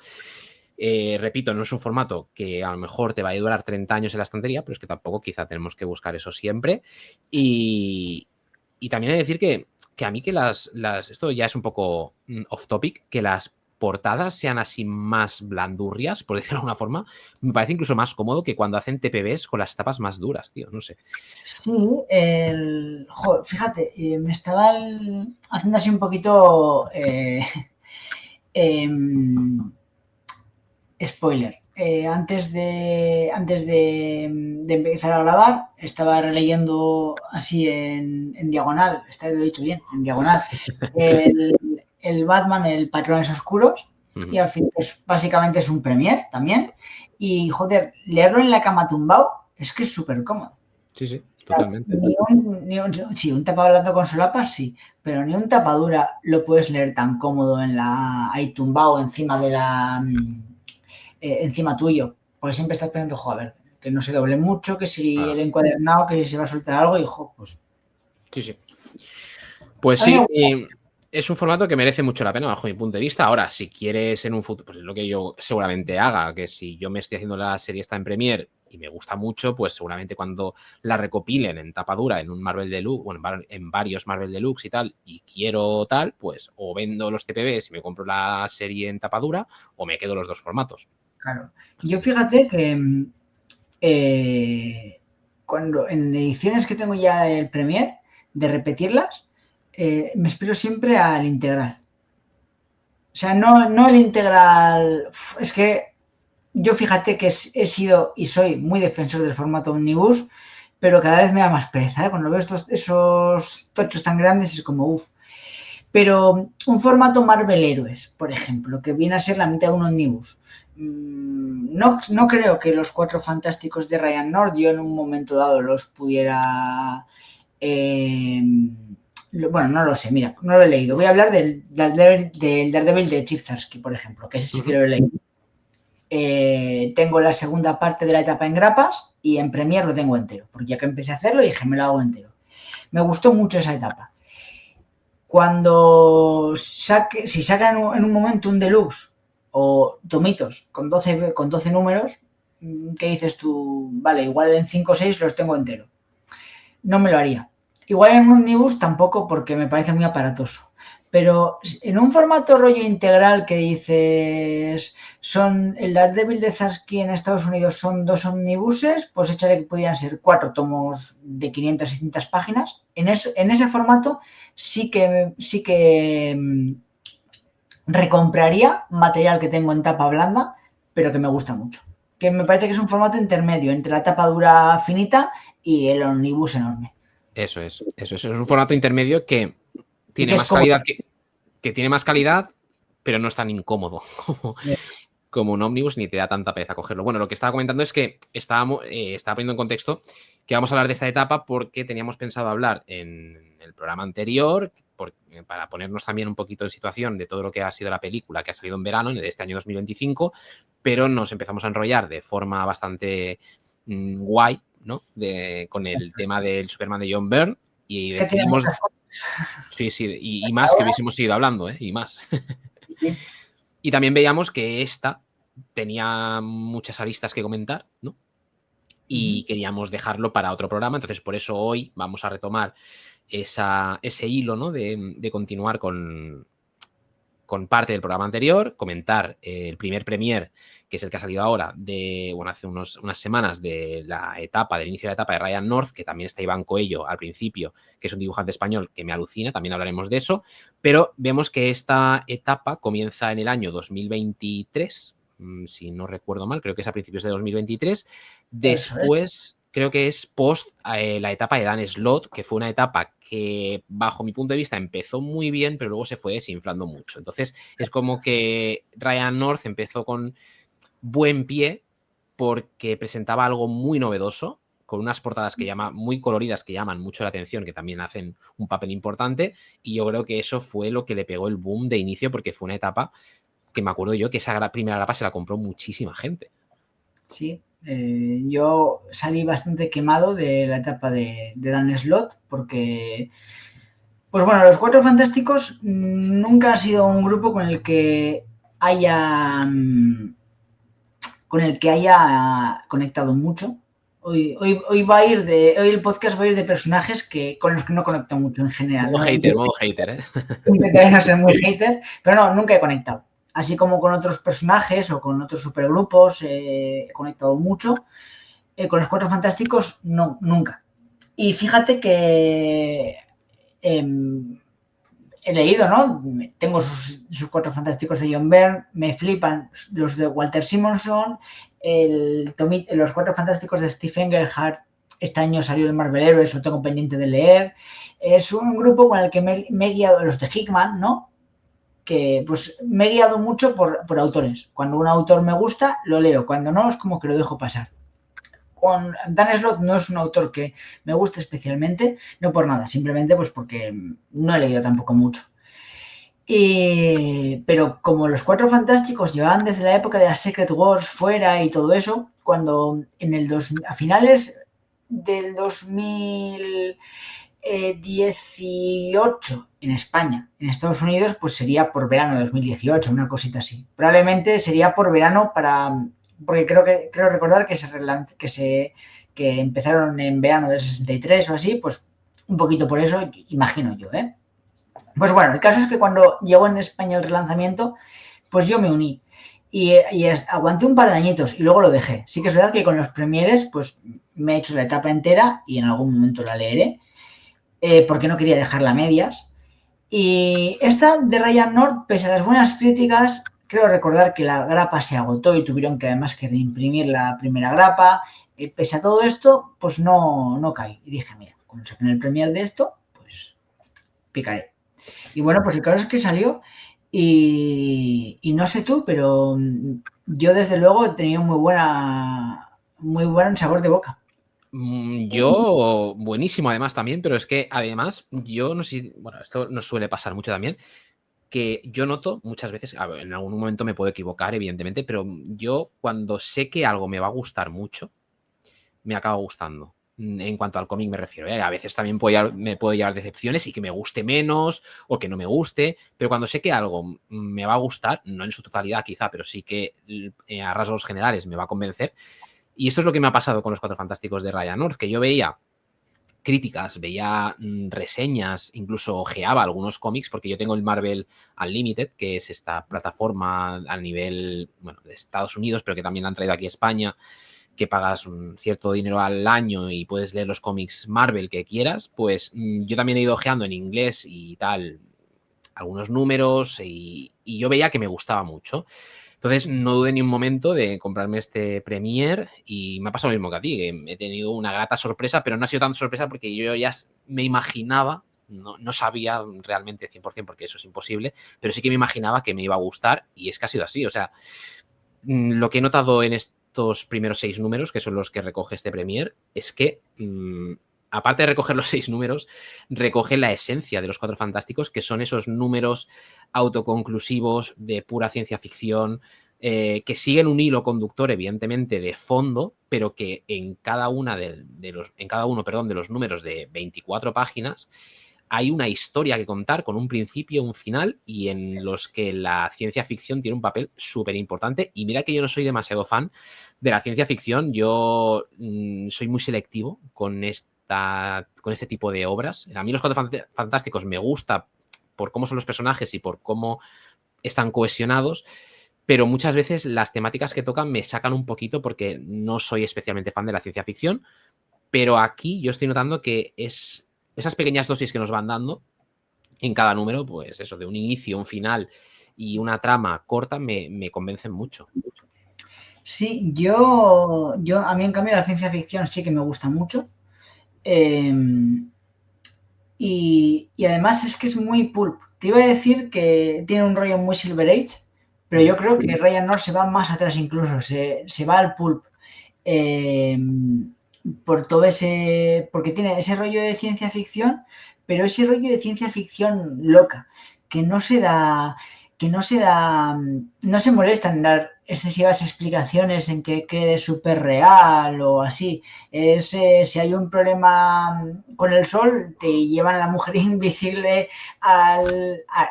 Speaker 1: Repito, no es un formato que a lo mejor te va a durar 30 años en la estantería, pero es que tampoco quizá tenemos que buscar eso siempre. Y también hay que decir que a mí que esto ya es un poco off topic, que las portadas sean así más blandurrias, por decirlo de alguna forma, me parece incluso más cómodo que cuando hacen TPBs con las tapas más duras, tío, no sé.
Speaker 2: Sí, fíjate, me estaba haciendo así un poquito em, spoiler. Antes de empezar a grabar, estaba releyendo así en diagonal, lo he dicho bien, en diagonal, el, el Batman, el Patrones Oscuros, y al fin, pues básicamente es un premier también. Y joder, leerlo en la cama tumbado es que es súper cómodo.
Speaker 1: Sí, sí, totalmente.
Speaker 2: Sí, un tapablando con solapas, sí, pero ni un tapadura lo puedes leer tan cómodo ahí tumbado encima encima tuyo, porque siempre estás pensando, joder, que no se doble mucho, que si
Speaker 1: Claro.
Speaker 2: el encuadernado, que si se va a soltar algo, y pues.
Speaker 1: Sí, sí. Pues
Speaker 2: A mí me
Speaker 1: sí,
Speaker 2: gusta.
Speaker 1: es un formato que merece mucho la pena bajo mi punto de vista. Ahora, si quieres en un futuro, pues es lo que yo seguramente haga, que si yo me estoy haciendo la serie esta en Premiere y me gusta mucho, pues seguramente cuando la recopilen en tapa dura, en un Marvel Deluxe, bueno, en varios Marvel Deluxe y tal, y quiero tal, pues o vendo los TPBs y me compro la serie en tapa dura, o me quedo los dos formatos.
Speaker 2: Claro.
Speaker 1: Así
Speaker 2: Yo
Speaker 1: que,
Speaker 2: fíjate que cuando en ediciones que tengo ya el Premiere, de repetirlas, me espero siempre al integral. O sea, no el integral. Es que yo fíjate que he sido y soy muy defensor del formato omnibus, pero cada vez me da más pereza, ¿eh? Cuando veo esos tochos tan grandes es como uff. Pero un formato Marvel Héroes, por ejemplo, que viene a ser la mitad de un omnibus. No creo que los Cuatro Fantásticos de Ryan North yo en un momento dado los pudiera... eh, bueno, no lo sé, mira, no lo he leído. Voy a hablar del Daredevil de Chip Zdarsky, por ejemplo, que ese sí que lo he leído. Tengo la segunda parte de la etapa en grapas y en Premiere lo tengo entero, porque ya que empecé a hacerlo dije, me lo hago entero. Me gustó mucho esa etapa. Si sacan en un momento un deluxe o tomitos con 12 números, ¿qué dices tú? Vale, igual en 5 o 6 los tengo entero. No me lo haría. Igual en un omnibus tampoco porque me parece muy aparatoso. Pero en un formato rollo integral que dices son el Daredevil de Zarsky en Estados Unidos son 2 omnibuses, pues échale que podían ser 4 tomos de 500 y 600 páginas. En ese formato sí que recompraría material que tengo en tapa blanda, pero que me gusta mucho. Que me parece que es un formato intermedio entre la tapa dura finita y el omnibus enorme.
Speaker 1: eso es. Es un formato intermedio que
Speaker 2: Y
Speaker 1: tiene
Speaker 2: que es
Speaker 1: más
Speaker 2: como...
Speaker 1: calidad que tiene más calidad, pero no es tan incómodo como un ómnibus, ni te da tanta pereza cogerlo. Bueno, lo que estaba comentando es que estaba poniendo en contexto que vamos a hablar de esta etapa porque teníamos pensado hablar en el programa anterior para ponernos también un poquito en situación de todo lo que ha sido la película que ha salido en verano, de este año 2025, pero nos empezamos a enrollar de forma bastante guay, ¿no? Con el tema del Superman de John Byrne y
Speaker 2: Es que tiene
Speaker 1: decidimos,
Speaker 2: muchas cosas.
Speaker 1: sí, sí, y más que hubiésemos ido hablando, ¿eh? Y más.
Speaker 2: Sí.
Speaker 1: Y también veíamos que esta tenía muchas aristas que comentar, ¿no? Y queríamos dejarlo para otro programa, entonces por eso hoy vamos a retomar ese hilo, ¿no? De continuar con parte del programa anterior, comentar el primer premier, que es el que ha salido ahora, hace unas semanas, del inicio de la etapa de Ryan North, que también está Iván Coello al principio, que es un dibujante español que me alucina, también hablaremos de eso, pero vemos que esta etapa comienza en el año 2023, si no recuerdo mal, creo que es a principios de 2023,
Speaker 2: Eso es.
Speaker 1: después creo que es post la etapa de Dan Slott, que fue una etapa que bajo mi punto de vista empezó muy bien, pero luego se fue desinflando mucho. Entonces es como que Ryan North empezó con buen pie porque presentaba algo muy novedoso, con unas portadas que muy coloridas, que llaman mucho la atención, que también hacen un papel importante, y yo creo que eso fue lo que le pegó el boom de inicio, porque fue una etapa que me acuerdo yo que esa primera grapa se la compró muchísima gente.
Speaker 2: Sí, yo salí bastante quemado de la etapa de Dan Slott porque, pues bueno, los Cuatro Fantásticos nunca han sido un grupo con el que haya conectado mucho. Hoy va a ir hoy el podcast va a ir de personajes con los que no conecto mucho en general.
Speaker 1: Modo hater, ¿eh?
Speaker 2: Intentaré no ser muy hater, pero no, nunca he conectado. Así como con otros personajes o con otros supergrupos he conectado mucho. Con los Cuatro Fantásticos, no, nunca. Y fíjate que he leído, ¿no? Tengo sus Cuatro Fantásticos de John Byrne, me flipan los de Walter Simonson, los Cuatro Fantásticos de Steve Englehart. Este año salió el Marvel Heroes, lo tengo pendiente de leer. Es un grupo con el que me he guiado, los de Hickman, ¿no? Que pues me he guiado mucho por autores. Cuando un autor me gusta, lo leo. Cuando no, es como que lo dejo pasar. Con Dan Slott no es un autor que me guste especialmente, no por nada, simplemente pues porque no he leído tampoco mucho. Pero como los Cuatro Fantásticos llevaban desde la época de las Secret Wars fuera y todo eso, cuando a finales del 2018 en España, en Estados Unidos, pues sería por verano de 2018, una cosita así. Probablemente sería por verano porque creo recordar que empezaron en verano del 63 o así, pues un poquito por eso, imagino yo, ¿eh? Pues bueno, el caso es que cuando llegó en España el relanzamiento, pues yo me uní y aguanté un par de añitos y luego lo dejé. Sí que es verdad que con los premieres, pues me he hecho la etapa entera y en algún momento la leeré, porque no quería dejarla a medias. Y esta de Ryan North, pese a las buenas críticas, creo recordar que la grapa se agotó y tuvieron que además que reimprimir la primera grapa. Pese a todo esto, pues no caí. Y dije, mira, cuando saquen el premier de esto, pues picaré. Y bueno, pues el caso es que salió y no sé tú, pero yo desde luego he tenido muy buen sabor de boca.
Speaker 1: Yo, buenísimo además también, pero es que además yo no sé, bueno, esto nos suele pasar mucho también, que yo noto muchas veces, a ver, en algún momento me puedo equivocar, evidentemente, pero yo cuando sé que algo me va a gustar mucho, me acaba gustando. En cuanto al cómic me refiero, ¿eh? A veces también me puedo llevar decepciones y que me guste menos o que no me guste, pero cuando sé que algo me va a gustar, no en su totalidad quizá, pero sí que a rasgos generales me va a convencer. Y esto es lo que me ha pasado con los Cuatro Fantásticos de Ryan North, que yo veía críticas, veía reseñas, incluso ojeaba algunos cómics, porque yo tengo el Marvel Unlimited, que es esta plataforma a nivel, bueno, de Estados Unidos, pero que también la han traído aquí a España, que pagas un cierto dinero al año y puedes leer los cómics Marvel que quieras. Pues yo también he ido ojeando en inglés y tal algunos números y yo veía que me gustaba mucho. Entonces no dudé ni un momento de comprarme este Premier y me ha pasado lo mismo que a ti, que he tenido una grata sorpresa, pero no ha sido tan sorpresa porque yo ya me imaginaba, no sabía realmente 100% porque eso es imposible, pero sí que me imaginaba que me iba a gustar y es que ha sido así. O sea, lo que he notado en estos primeros 6 números, que son los que recoge este Premier, es que aparte de recoger los 6 números, recoge la esencia de los Cuatro Fantásticos, que son esos números autoconclusivos de pura ciencia ficción, que siguen un hilo conductor, evidentemente, de fondo, pero que en cada uno de los números de 24 páginas hay una historia que contar con un principio, un final, y en los que la ciencia ficción tiene un papel súper importante. Y mira que yo no soy demasiado fan de la ciencia ficción, yo soy muy selectivo con este tipo de obras. A mí los Cuatro Fantásticos me gusta por cómo son los personajes y por cómo están cohesionados, pero muchas veces las temáticas que tocan me sacan un poquito porque no soy especialmente fan de la ciencia ficción, pero aquí yo estoy notando que esas pequeñas dosis que nos van dando en cada número, pues eso, de un inicio, un final y una trama corta, me convencen mucho.
Speaker 2: Sí, a mí en cambio la ciencia ficción sí que me gusta mucho. Y además es que es muy pulp. Te iba a decir que tiene un rollo muy Silver Age, pero yo creo que Ryan North se va más atrás incluso, se va al pulp. por todo ese, porque tiene ese rollo de ciencia ficción, pero ese rollo de ciencia ficción loca, que no se da, no se molesta en dar excesivas explicaciones en que quede súper real o así. Si hay un problema con el sol, te llevan a la mujer invisible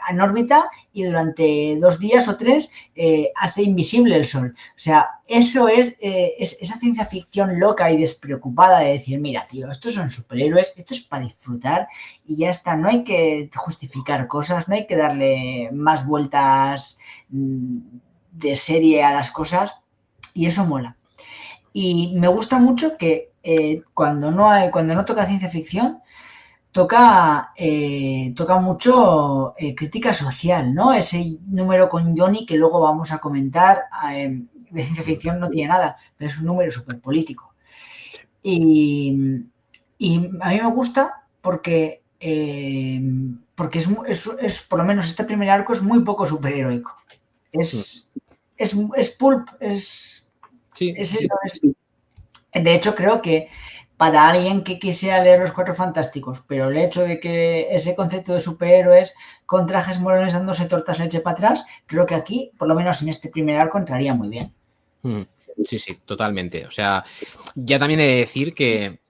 Speaker 2: en órbita y durante 2 días o 3 hace invisible el sol. O sea, eso es esa ciencia ficción loca y despreocupada de decir, mira, tío, estos son superhéroes, esto es para disfrutar y ya está, no hay que justificar cosas, no hay que darle más vueltas de serie a las cosas y eso mola. Y me gusta mucho que cuando no toca ciencia ficción, toca mucho crítica social, ¿no? Ese número con Johnny que luego vamos a comentar de ciencia ficción no tiene nada, pero es un número súper político. Y a mí me gusta porque es, por lo menos este primer arco es muy poco superheroico. Es pulp,
Speaker 1: Sí.
Speaker 2: de hecho, creo que para alguien que quisiera leer Los Cuatro Fantásticos, pero el hecho de que ese concepto de superhéroes con trajes molones dándose tortas leche para atrás, creo que aquí, por lo menos en este primer arco, entraría muy bien.
Speaker 1: Sí, sí, totalmente. O sea, ya también he de decir que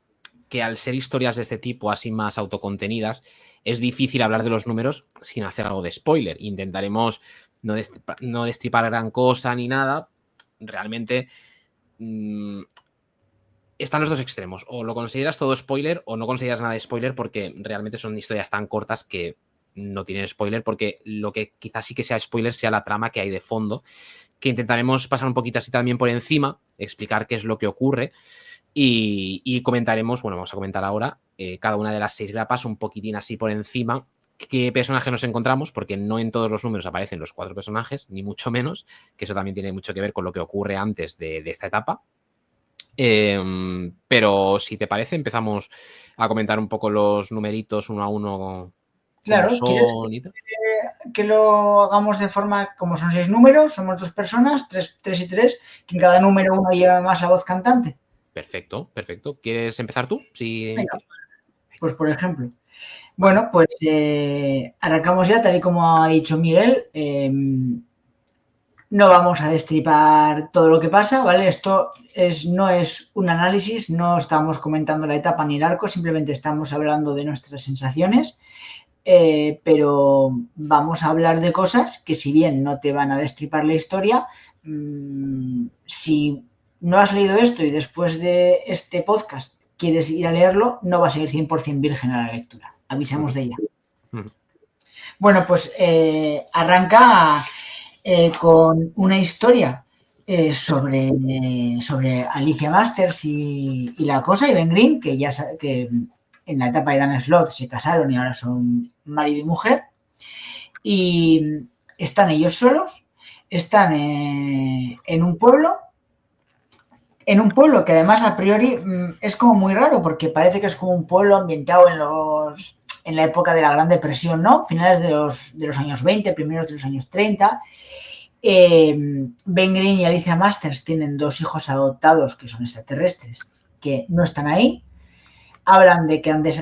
Speaker 1: al ser historias de este tipo, así más autocontenidas, es difícil hablar de los números sin hacer algo de spoiler. Intentaremos no destripar gran cosa ni nada. Realmente están los dos extremos. O lo consideras todo spoiler o no consideras nada de spoiler porque realmente son historias tan cortas que no tienen spoiler, porque lo que quizás sí que sea spoiler sea la trama que hay de fondo, que intentaremos pasar un poquito así también por encima, explicar qué es lo que ocurre y comentaremos, bueno, vamos a comentar ahora cada una de las 6 grapas un poquitín así por encima, qué personaje nos encontramos, porque no en todos los números aparecen los 4 personajes, ni mucho menos, que eso también tiene mucho que ver con lo que ocurre antes de esta etapa. Pero si te parece, empezamos a comentar un poco los numeritos uno a uno.
Speaker 2: Claro, ¿quieres que lo hagamos de forma, como son 6 números, somos 2 personas, 3 y 3, que en cada número uno lleva más la voz cantante?
Speaker 1: Perfecto, perfecto. ¿Quieres empezar tú?
Speaker 2: Venga, pues por ejemplo. Bueno, pues arrancamos ya, tal y como ha dicho Miguel. No vamos a destripar todo lo que pasa, ¿vale? Esto no es un análisis, no estamos comentando la etapa ni el arco, simplemente estamos hablando de nuestras sensaciones. Pero vamos a hablar de cosas que, si bien no te van a destripar la historia, si no has leído esto y después de este podcast quieres ir a leerlo, no va a ser 100% virgen a la lectura. Avisamos de ella. Bueno, pues arranca con una historia sobre Alicia Masters y la cosa, y Ben Green, que ya que en la etapa de Dan Slott se casaron y ahora son marido y mujer, y están ellos solos, están en un pueblo que además a priori es como muy raro, porque parece que es como un pueblo ambientado en la época de la Gran Depresión, ¿no? Finales de los años 20, primeros de los años 30. Ben Green y Alicia Masters tienen 2 hijos adoptados que son extraterrestres, que no están ahí.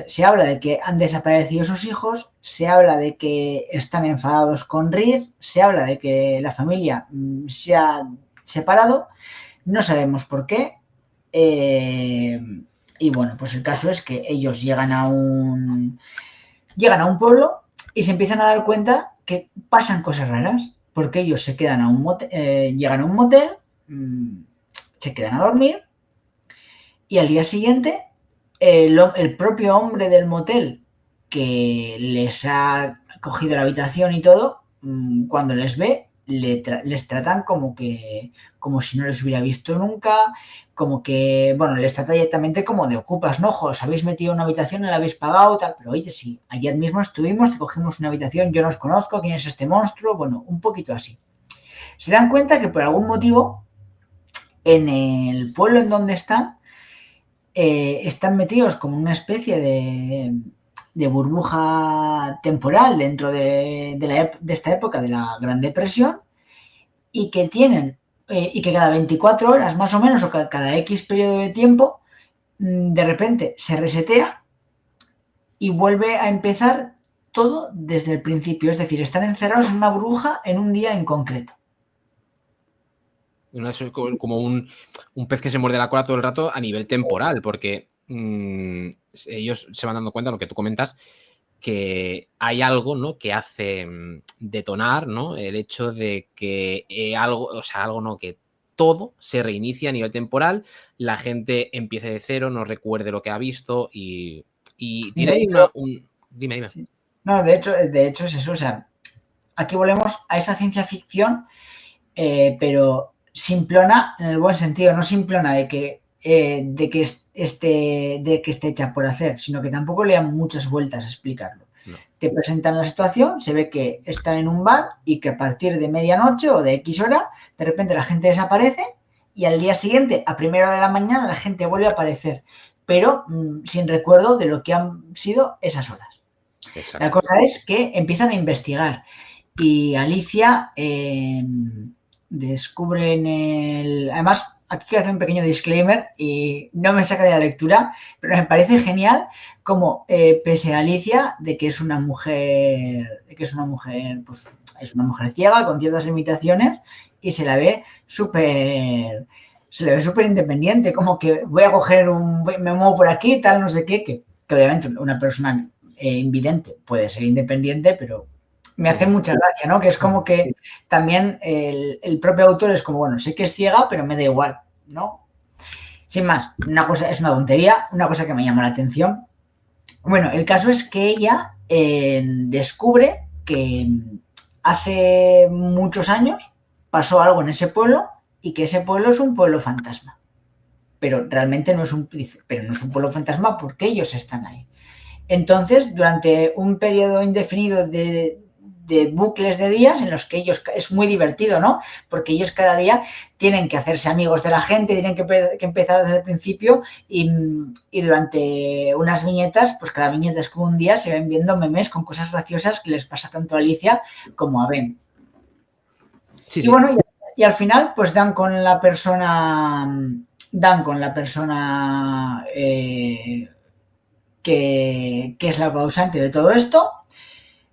Speaker 2: Se habla de que han desaparecido sus hijos, se habla de que están enfadados con Reed, se habla de que la familia se ha separado, no sabemos por qué. Y bueno, pues el caso es que ellos llegan a un pueblo y se empiezan a dar cuenta que pasan cosas raras, porque ellos se quedan a un motel, llegan a un motel, se quedan a dormir y al día siguiente el propio hombre del motel que les ha cogido la habitación y todo, cuando les ve, les tratan como si no les hubiera visto nunca, como que, bueno, les trata directamente como de ocupas, ¿no? Os habéis metido en una habitación, no la habéis pagado, tal, pero oye, sí, ayer mismo estuvimos, te cogimos una habitación, yo no os conozco, ¿quién es este monstruo? Bueno, un poquito así. Se dan cuenta que por algún motivo, en el pueblo en donde están metidos como una especie de burbuja temporal dentro de esta época de la Gran Depresión, y que cada 24 horas más o menos, o cada X periodo de tiempo, de repente se resetea y vuelve a empezar todo desde el principio. Es decir, están encerrados en una burbuja en un día en concreto.
Speaker 1: Es como un pez que se muerde la cola todo el rato a nivel temporal, porque ellos se van dando cuenta, lo que tú comentas, que hay algo, ¿no?, que hace detonar, ¿no?, el hecho de que que todo se reinicia a nivel temporal, la gente empiece de cero, no recuerde lo que ha visto y tiene
Speaker 2: De
Speaker 1: ahí
Speaker 2: hecho,
Speaker 1: Dime.
Speaker 2: sí. No, de hecho es eso. O sea, aquí volvemos a esa ciencia ficción, pero simplona en el buen sentido, no simplona de que esté hecha por hacer, sino que tampoco le dan muchas vueltas a explicarlo.
Speaker 1: No.
Speaker 2: Te presentan la situación, se ve que están en un bar y que a partir de medianoche o de X hora, de repente la gente desaparece y al día siguiente, a primera hora de la mañana, la gente vuelve a aparecer, pero sin recuerdo de lo que han sido esas horas. La
Speaker 1: Exacto.
Speaker 2: cosa es que empiezan a investigar y Alicia descubre en el... Además, aquí quiero hacer un pequeño disclaimer y no me saca de la lectura, pero me parece genial como pese a Alicia de que es una mujer, pues es una mujer ciega con ciertas limitaciones y se la ve súper independiente, como que voy a coger me muevo por aquí, tal, no sé qué, que obviamente una persona invidente puede ser independiente, pero me hace mucha gracia, ¿no? Que es como que también el propio autor es como, bueno, sé que es ciega, pero me da igual, ¿no? Sin más, una cosa es una tontería, una cosa que me llama la atención. Bueno, el caso es que ella descubre que hace muchos años pasó algo en ese pueblo y que ese pueblo es un pueblo fantasma. Pero realmente no es un pueblo fantasma porque ellos están ahí. Entonces, durante un periodo indefinido de bucles de días en los que ellos, es muy divertido, ¿no? Porque ellos cada día tienen que hacerse amigos de la gente, tienen que empezar desde el principio y durante unas viñetas, pues cada viñeta es como un día, se ven viendo memes con cosas graciosas que les pasa tanto a Alicia como a Ben.
Speaker 1: Sí,
Speaker 2: Y
Speaker 1: sí.
Speaker 2: bueno, y al final, pues dan con la persona que es la causante de todo esto.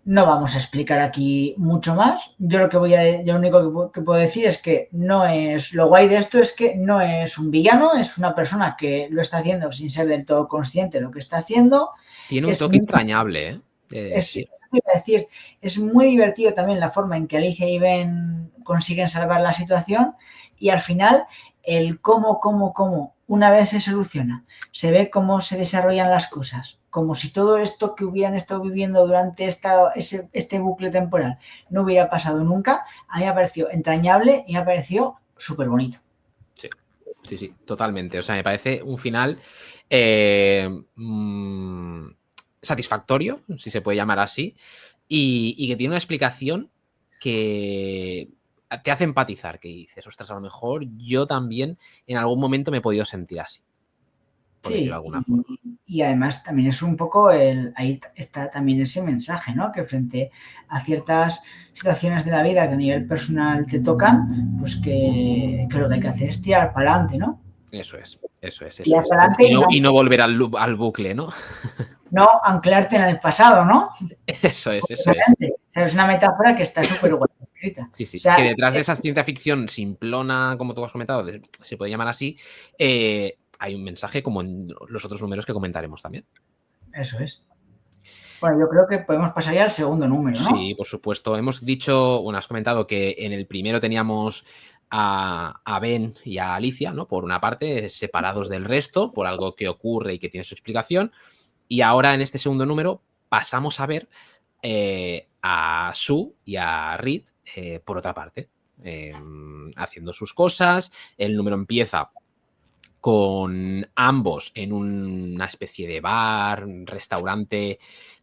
Speaker 2: No vamos a explicar aquí mucho más. Yo lo único que puedo decir es que no es, lo guay de esto es que no es un villano, es una persona que lo está haciendo sin ser del todo consciente de lo que está haciendo.
Speaker 1: Tiene un
Speaker 2: Es,
Speaker 1: toque entrañable, ¿eh? De
Speaker 2: es,
Speaker 1: decir.
Speaker 2: es muy divertido también la forma en que Alicia y Ben consiguen salvar la situación y al final el cómo, una vez se soluciona, se ve cómo se desarrollan las cosas, como si todo esto que hubieran estado viviendo durante este bucle temporal no hubiera pasado nunca, a mí me ha parecido entrañable y me ha parecido súper bonito.
Speaker 1: Sí, sí, sí, totalmente. O sea, me parece un final satisfactorio, si se puede llamar así, y que tiene una explicación que te hace empatizar, que dices, ostras, a lo mejor yo también en algún momento me he podido sentir así, por decirlo de
Speaker 2: Sí,
Speaker 1: alguna forma.
Speaker 2: y además también es un poco ahí está también ese mensaje, ¿no? Que frente a ciertas situaciones de la vida que a nivel personal te tocan, pues que lo que hay que hacer es tirar para adelante, ¿no?
Speaker 1: Eso es, eso es, eso
Speaker 2: Tirar
Speaker 1: es.
Speaker 2: para adelante
Speaker 1: Y no volver al bucle, ¿no?
Speaker 2: no anclarte en el pasado, ¿no?
Speaker 1: Eso es, eso es.
Speaker 2: Obviamente. O sea, es una metáfora que está súper guay escrita.
Speaker 1: Sí,
Speaker 2: O
Speaker 1: sí.
Speaker 2: sea,
Speaker 1: Que detrás de esa ciencia ficción simplona, como tú has comentado, se puede llamar así, hay un mensaje como en los otros números que comentaremos también.
Speaker 2: eso es. Bueno, yo creo que podemos pasar ya al segundo número,
Speaker 1: Sí,
Speaker 2: ¿no?
Speaker 1: por supuesto. Hemos dicho, bueno, has comentado que en el primero teníamos a Ben y a Alicia, ¿no? Por una parte, separados del resto, por algo que ocurre y que tiene su explicación. Y ahora en este segundo número pasamos a ver a Sue y a Reed por otra parte, haciendo sus cosas. El número empieza con ambos en una especie de bar, restaurante,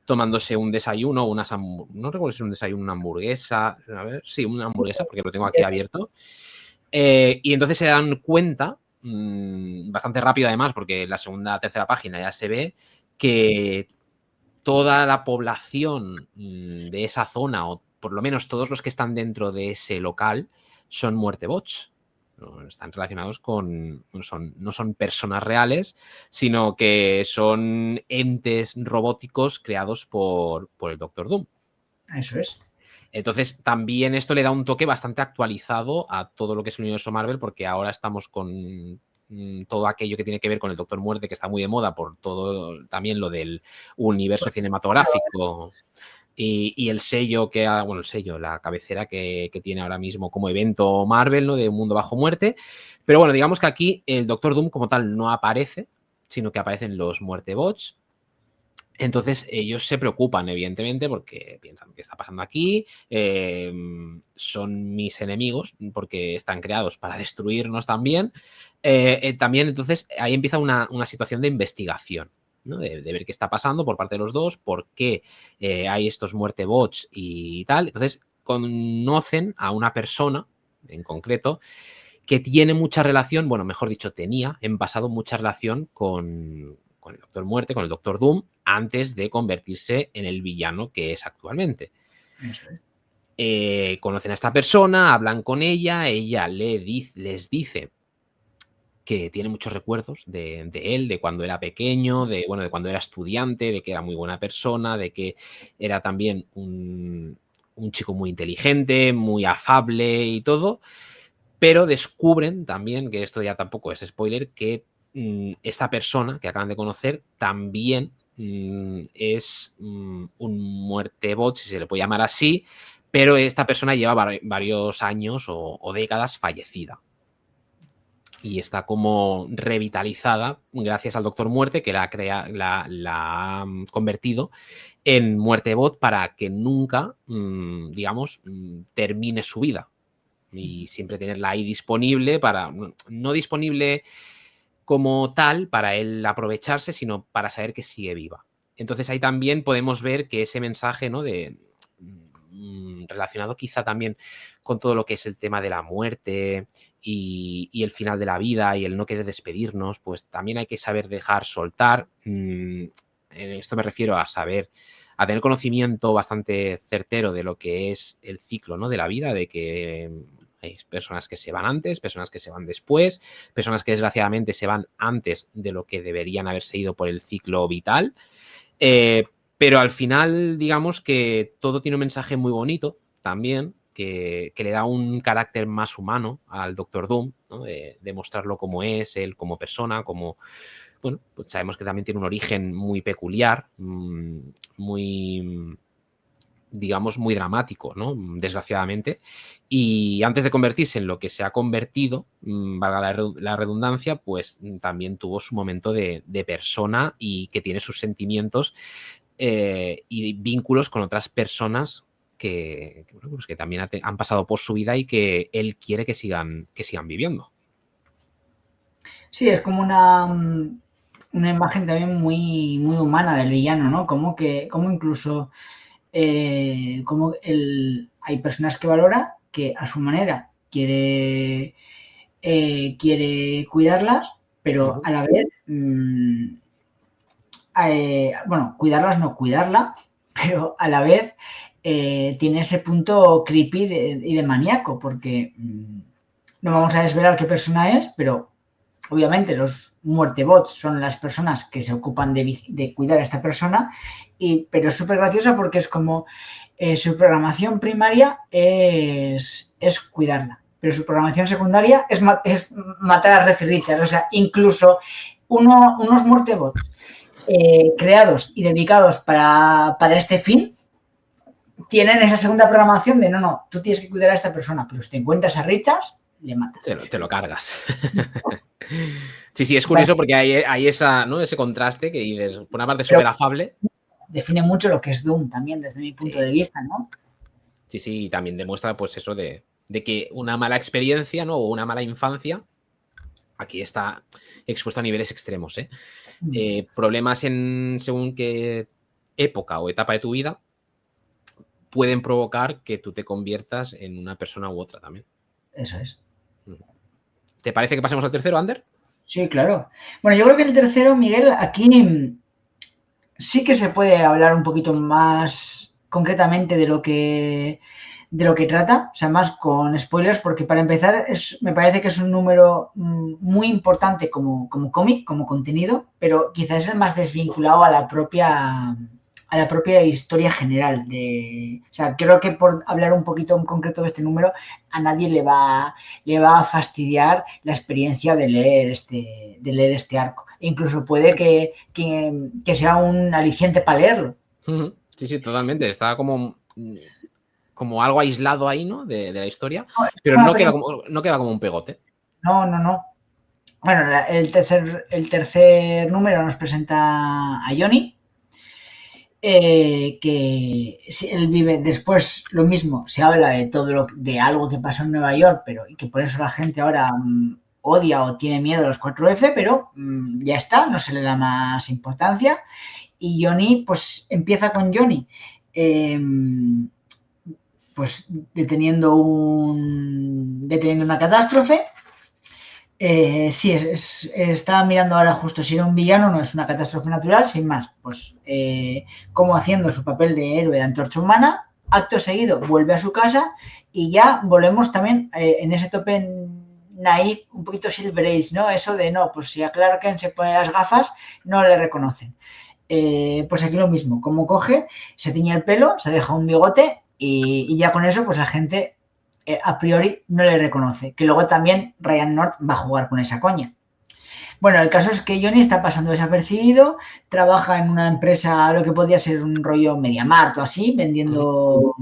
Speaker 1: tomándose un desayuno, no recuerdo si es un desayuno, una hamburguesa, a ver, sí, una hamburguesa, porque lo tengo aquí abierto. Y entonces se dan cuenta, bastante rápido además, porque en la segunda, tercera página ya se ve que toda la población de esa zona, o por lo menos todos los que están dentro de ese local, son muertebots. están relacionados con, no son personas reales, sino que son entes robóticos creados por el Doctor Doom.
Speaker 2: Eso es.
Speaker 1: Entonces, también esto le da un toque bastante actualizado a todo lo que es el universo Marvel, porque ahora estamos con todo aquello que tiene que ver con el Doctor Muerte, que está muy de moda por todo también lo del universo cinematográfico y el sello el sello, la cabecera que tiene ahora mismo como evento Marvel, ¿no? De Un Mundo Bajo Muerte. Pero bueno, digamos que aquí el Doctor Doom como tal no aparece, sino que aparecen los Muertebots. Entonces ellos se preocupan, evidentemente, porque piensan, ¿qué está pasando aquí? Son mis enemigos, porque están creados para destruirnos también. También, entonces, ahí empieza una situación de investigación, ¿no? De ver qué está pasando por parte de los dos, por qué hay estos muertebots y tal. Entonces, conocen a una persona, en concreto, que tiene mucha relación, bueno, mejor dicho, tenía en pasado mucha relación con el Doctor Muerte, con el Doctor Doom, antes de convertirse en el villano que es actualmente.
Speaker 2: Eso es.
Speaker 1: Conocen a esta persona, hablan con ella les dice que tiene muchos recuerdos de él, de cuando era pequeño, de cuando era estudiante, de que era muy buena persona, de que era también un chico muy inteligente, muy afable y todo, pero descubren también, que esto ya tampoco es spoiler, que esta persona que acaban de conocer también es un muertebot, si se le puede llamar así, pero esta persona lleva varios años o décadas fallecida. Y está como revitalizada gracias al Doctor Muerte, que la ha convertido en muertebot para que nunca, digamos, termine su vida. Y siempre tenerla ahí disponible no disponible como tal para él aprovecharse, sino para saber que sigue viva. Entonces ahí también podemos ver que ese mensaje, ¿no? Relacionado quizá también con todo lo que es el tema de la muerte y el final de la vida y el no querer despedirnos, pues también hay que saber dejar soltar. En esto me refiero a tener conocimiento bastante certero de lo que es el ciclo, ¿no? De la vida, de que hay personas que se van antes, personas que se van después, personas que desgraciadamente se van antes de lo que deberían haberse ido por el ciclo vital. Pero al final, digamos que todo tiene un mensaje muy bonito también, que le da un carácter más humano al Doctor Doom, ¿no? De mostrarlo como es, él como persona, como... Bueno, pues sabemos que también tiene un origen muy peculiar, muy, digamos, muy dramático, ¿no? Desgraciadamente. Y antes de convertirse en lo que se ha convertido, valga la redundancia, pues también tuvo su momento de persona y que tiene sus sentimientos y vínculos con otras personas pues que también han pasado por su vida y que él quiere que sigan viviendo.
Speaker 2: Sí, es como una imagen también muy, muy humana del villano, ¿no? Como incluso hay personas que valora que a su manera quiere cuidarlas, pero a la vez, bueno, cuidarlas no cuidarla, pero a la vez tiene ese punto creepy y de maníaco, porque no vamos a desvelar qué persona es, pero obviamente los muertebots son las personas que se ocupan de cuidar a esta persona, pero es súper graciosa porque es como su programación primaria es cuidarla, pero su programación secundaria es matar a Red Richards. O sea, incluso unos muertebots creados y dedicados para este fin tienen esa segunda programación de no, tú tienes que cuidar a esta persona, pero si te encuentras a Richards, le matas.
Speaker 1: Te lo cargas. Sí, es curioso porque hay ese contraste que dices, por una parte súper afable.
Speaker 2: Define mucho lo que es Doom también, desde mi punto de vista, ¿no?
Speaker 1: Sí, y también demuestra pues eso de que una mala experiencia, ¿no? O una mala infancia, aquí está expuesto a niveles extremos, ¿eh? Problemas en según qué época o etapa de tu vida pueden provocar que tú te conviertas en una persona u otra también.
Speaker 2: Eso es.
Speaker 1: ¿Te parece que pasemos al tercero, Ander?
Speaker 2: Sí, claro. Bueno, yo creo que el tercero, Miguel, aquí sí que se puede hablar un poquito más concretamente de de lo que trata, o sea, más con spoilers, porque para empezar me parece que es un número muy importante como cómic, como contenido, pero quizás es el más desvinculado a la propia historia general. O sea, creo que por hablar un poquito en concreto de este número, a nadie le va a fastidiar la experiencia de leer este arco. E incluso puede que sea un aliciente para leerlo.
Speaker 1: Sí, sí, totalmente. Está como algo aislado ahí, ¿no? De la historia,
Speaker 2: No,
Speaker 1: pero no queda como un pegote.
Speaker 2: no. Bueno, el tercer número nos presenta a Johnny, que él vive después lo mismo, se habla de de algo que pasó en Nueva York, pero y que por eso la gente ahora odia o tiene miedo a los 4F, pero ya está, no se le da más importancia. Y Johnny, pues empieza con Johnny, eh, pues deteniendo una catástrofe. Sí, estaba mirando ahora justo si era un villano, no es una catástrofe natural, sin más. Pues como haciendo su papel de héroe de Antorcha Humana, acto seguido vuelve a su casa y ya volvemos también en ese tope naif, un poquito Silver Age, ¿no? Eso de no, pues si a Clark Kent se pone las gafas, no le reconocen. Pues aquí lo mismo, como coge, se tiñe el pelo, se deja un bigote y ya con eso, pues la gente a priori no le reconoce. Que luego también Ryan North va a jugar con esa coña. Bueno, el caso es que Johnny está pasando desapercibido, trabaja en una empresa, lo que podría ser un rollo MediaMarkt o así, vendiendo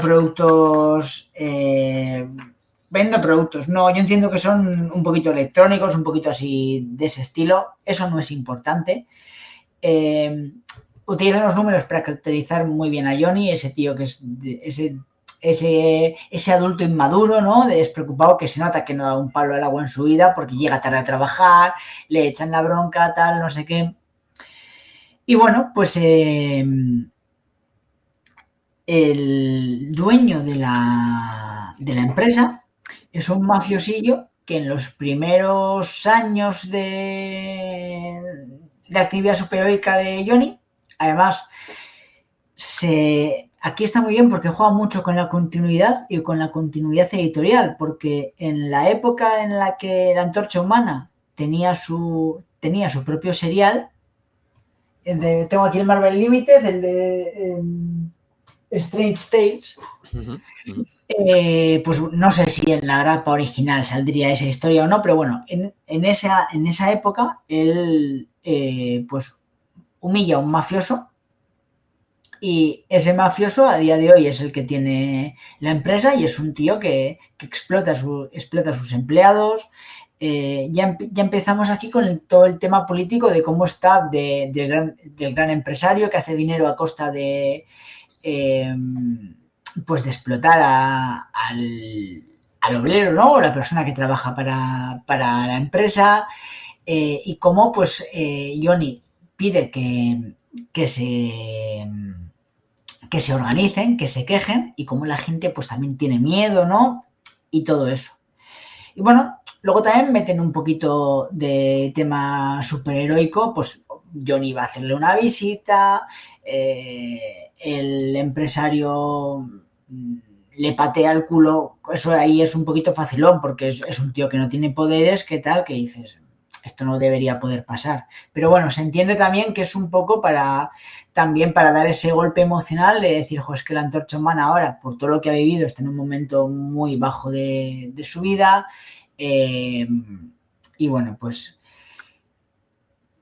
Speaker 2: productos. Vendo productos. No, yo entiendo que son un poquito electrónicos, un poquito así de ese estilo. Eso no es importante. Utiliza los números para caracterizar muy bien a Johnny, ese tío que es ese adulto inmaduro, ¿no? Despreocupado, que se nota que no da un palo al agua en su vida porque llega tarde a trabajar, le echan la bronca, tal, no sé qué. Y bueno, pues el dueño de la empresa es un mafiosillo que en los primeros años de actividad superheroica de Johnny, además, aquí está muy bien porque juega mucho con la continuidad y con la continuidad editorial, porque en la época en la que la Antorcha Humana tenía su propio serial, tengo aquí el Marvel Limited, el de Strange Tales. Pues no sé si en la grapa original saldría esa historia o no, pero bueno, en esa época él pues humilla a un mafioso y ese mafioso a día de hoy es el que tiene la empresa y es un tío que explota a sus empleados. Ya empezamos aquí con todo el tema político de cómo está del gran empresario que hace dinero a costa eh, pues de explotar al obrero, ¿no? O la persona que trabaja para la empresa. Y cómo, pues, Johnny pide que se organicen, que se quejen, y cómo la gente, pues, también tiene miedo, ¿no? Y todo eso. Y bueno, luego también meten un poquito de tema superheroico, pues Johnny va a hacerle una visita, el empresario le patea el culo, eso ahí es un poquito facilón, porque es un tío que no tiene poderes, ¿qué tal? Que dices, esto no debería poder pasar. Pero bueno, se entiende también que es un poco también para dar ese golpe emocional de decir, jo, es que la Antorcha Humana ahora, por todo lo que ha vivido, está en un momento muy bajo de su vida. Y bueno, pues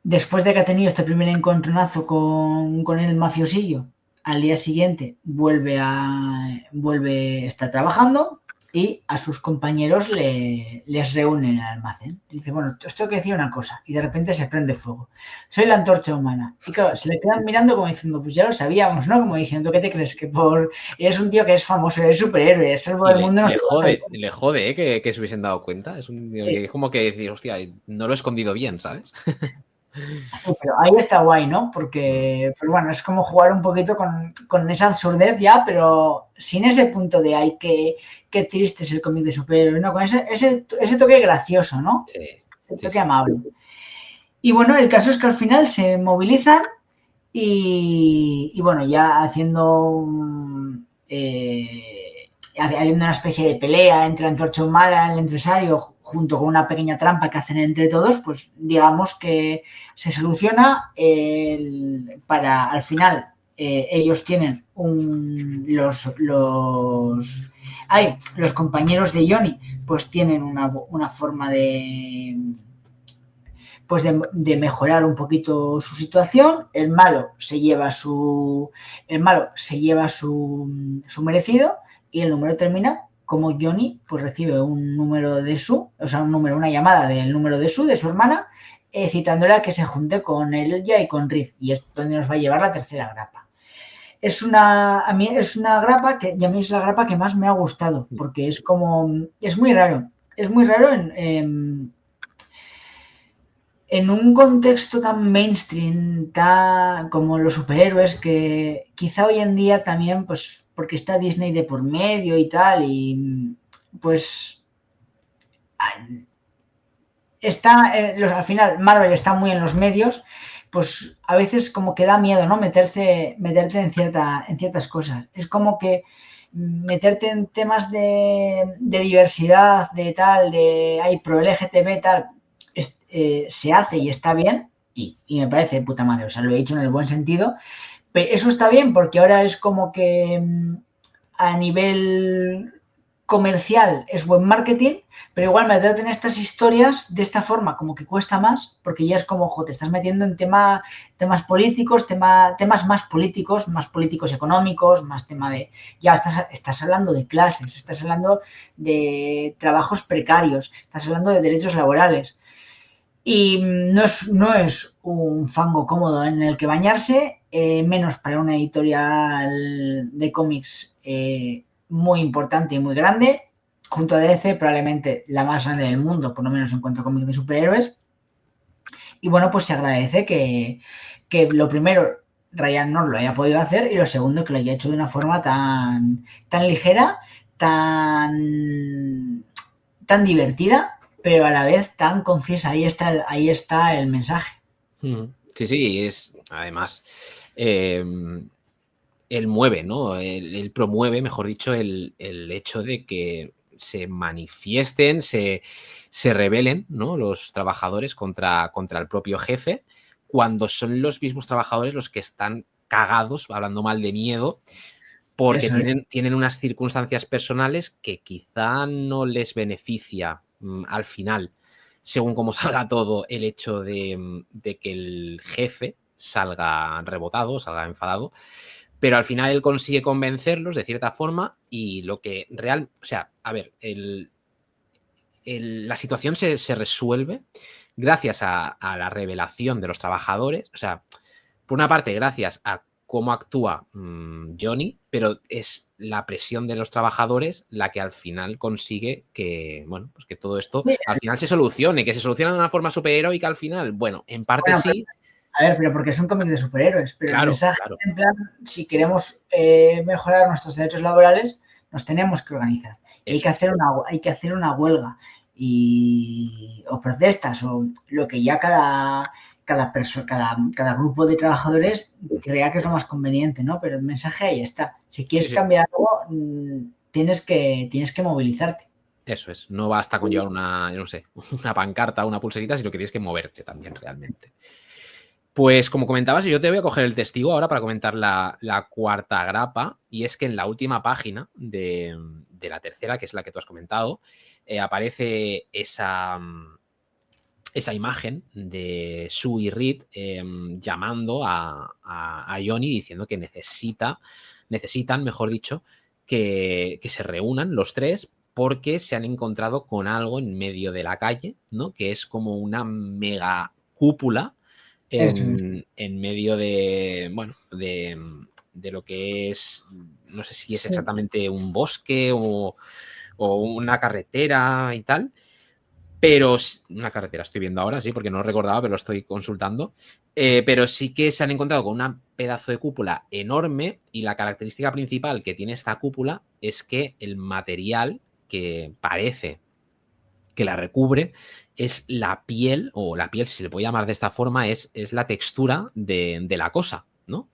Speaker 2: después de que ha tenido este primer encontronazo con el mafiosillo, al día siguiente está trabajando y a sus compañeros les reúnen en el almacén. Y dice, bueno, os tengo que decir una cosa. Y de repente se prende fuego. Soy la Antorcha Humana. Y claro, se le quedan mirando como diciendo, pues ya lo sabíamos, ¿no? Como diciendo, ¿qué te crees? Eres un tío que es famoso, eres superhéroe, es salvo
Speaker 1: Y
Speaker 2: del mundo. No
Speaker 1: le jode, que se hubiesen dado cuenta. Es un tío que es como que decir, hostia, no lo he escondido bien, ¿sabes?
Speaker 2: Sí, pero ahí está guay, ¿no? Porque, pero bueno, es como jugar un poquito con esa absurdez ya, pero sin ese punto de ay, qué triste es el cómic de superhéroe, ¿no? Con ese toque gracioso, ¿no?
Speaker 1: Sí,
Speaker 2: Ese
Speaker 1: sí,
Speaker 2: toque
Speaker 1: sí.
Speaker 2: amable. Y bueno, el caso es que al final se movilizan y bueno, ya haciendo habiendo una especie de pelea entre la Antorcha Humana, el empresario, junto con una pequeña trampa que hacen entre todos, pues digamos que se soluciona para al final ellos tienen los compañeros de Johnny pues tienen una forma de mejorar un poquito su situación. El malo se lleva su merecido y el número termina como Johnny pues recibe un número de una llamada del número de su hermana, citándola a que se junte con ella y con Riz, y es donde nos va a llevar la tercera grapa. A mí es una grapa que, y a mí es la grapa que más me ha gustado, porque es muy raro en un contexto tan mainstream, como los superhéroes, que quizá hoy en día también, pues, porque está Disney de por medio y tal, y pues al final Marvel está muy en los medios, pues a veces como que da miedo, ¿no? Meterte en ciertas cosas. Es como que meterte en temas de diversidad, de tal, hay pro LGTB, tal, se hace y está bien, y me parece de puta madre, o sea, lo he dicho en el buen sentido, pero eso está bien porque ahora es como que a nivel comercial es buen marketing, pero igual meterte en estas historias de esta forma como que cuesta más, porque ya es como, te estás metiendo en temas políticos, temas más políticos económicos, más tema de, ya estás hablando de clases, estás hablando de trabajos precarios, estás hablando de derechos laborales. Y no es un fango cómodo en el que bañarse, menos para una editorial de cómics muy importante y muy grande, junto a DC, probablemente la más grande del mundo, por lo menos en cuanto a cómics de superhéroes. Y bueno, pues se agradece que lo primero, Ryan no lo haya podido hacer, y lo segundo, que lo haya hecho de una forma tan ligera, tan divertida, pero a la vez tan confiesa. Ahí está el mensaje.
Speaker 1: Sí, sí, es además él mueve, ¿no? Él promueve, mejor dicho, el hecho de que se manifiesten, se rebelen, ¿no? Los trabajadores contra el propio jefe, cuando son los mismos trabajadores los que están cagados, hablando mal de miedo, porque tienen unas circunstancias personales que quizá no les beneficia al final, según cómo salga todo, el hecho de que el jefe salga rebotado, salga enfadado, pero al final él consigue convencerlos de cierta forma, y lo que o sea, a ver, la situación se resuelve gracias a la revelación de los trabajadores, o sea, por una parte gracias a cómo actúa Johnny, pero es la presión de los trabajadores la que al final consigue que, bueno, pues que todo esto al final se solucione, que se solucione de una forma superheroica al final. Bueno, en parte sí.
Speaker 2: A ver, pero porque es un cómic de superhéroes, pero
Speaker 1: claro,
Speaker 2: el mensaje
Speaker 1: claro.
Speaker 2: en plan, si queremos mejorar nuestros derechos laborales, nos tenemos que organizar. Hay que hacer una huelga o protestas o lo que ya cada grupo de trabajadores crea que es lo más conveniente, ¿no? Pero el mensaje ahí está. Si quieres cambiar algo, tienes que movilizarte.
Speaker 1: Eso es, no basta con llevar una pancarta, una pulserita, sino que tienes que moverte también realmente. Pues como comentabas, yo te voy a coger el testigo ahora para comentar la cuarta grapa, y es que en la última página de la tercera, que es la que tú has comentado, aparece esa imagen de Sue y Reed llamando a Johnny diciendo que necesitan, mejor dicho, que se reúnan los tres porque se han encontrado con algo en medio de la calle, ¿no? Que es como una mega cúpula en medio de, bueno, de lo que es, no sé si es exactamente un bosque o una carretera y tal, pero una carretera estoy viendo ahora, sí, porque no lo recordaba, pero lo estoy consultando, pero sí que se han encontrado con un pedazo de cúpula enorme, y la característica principal que tiene esta cúpula es que el material que parece que la recubre es la piel, o la piel, si se le puede llamar de esta forma, es la textura de la cosa, ¿no?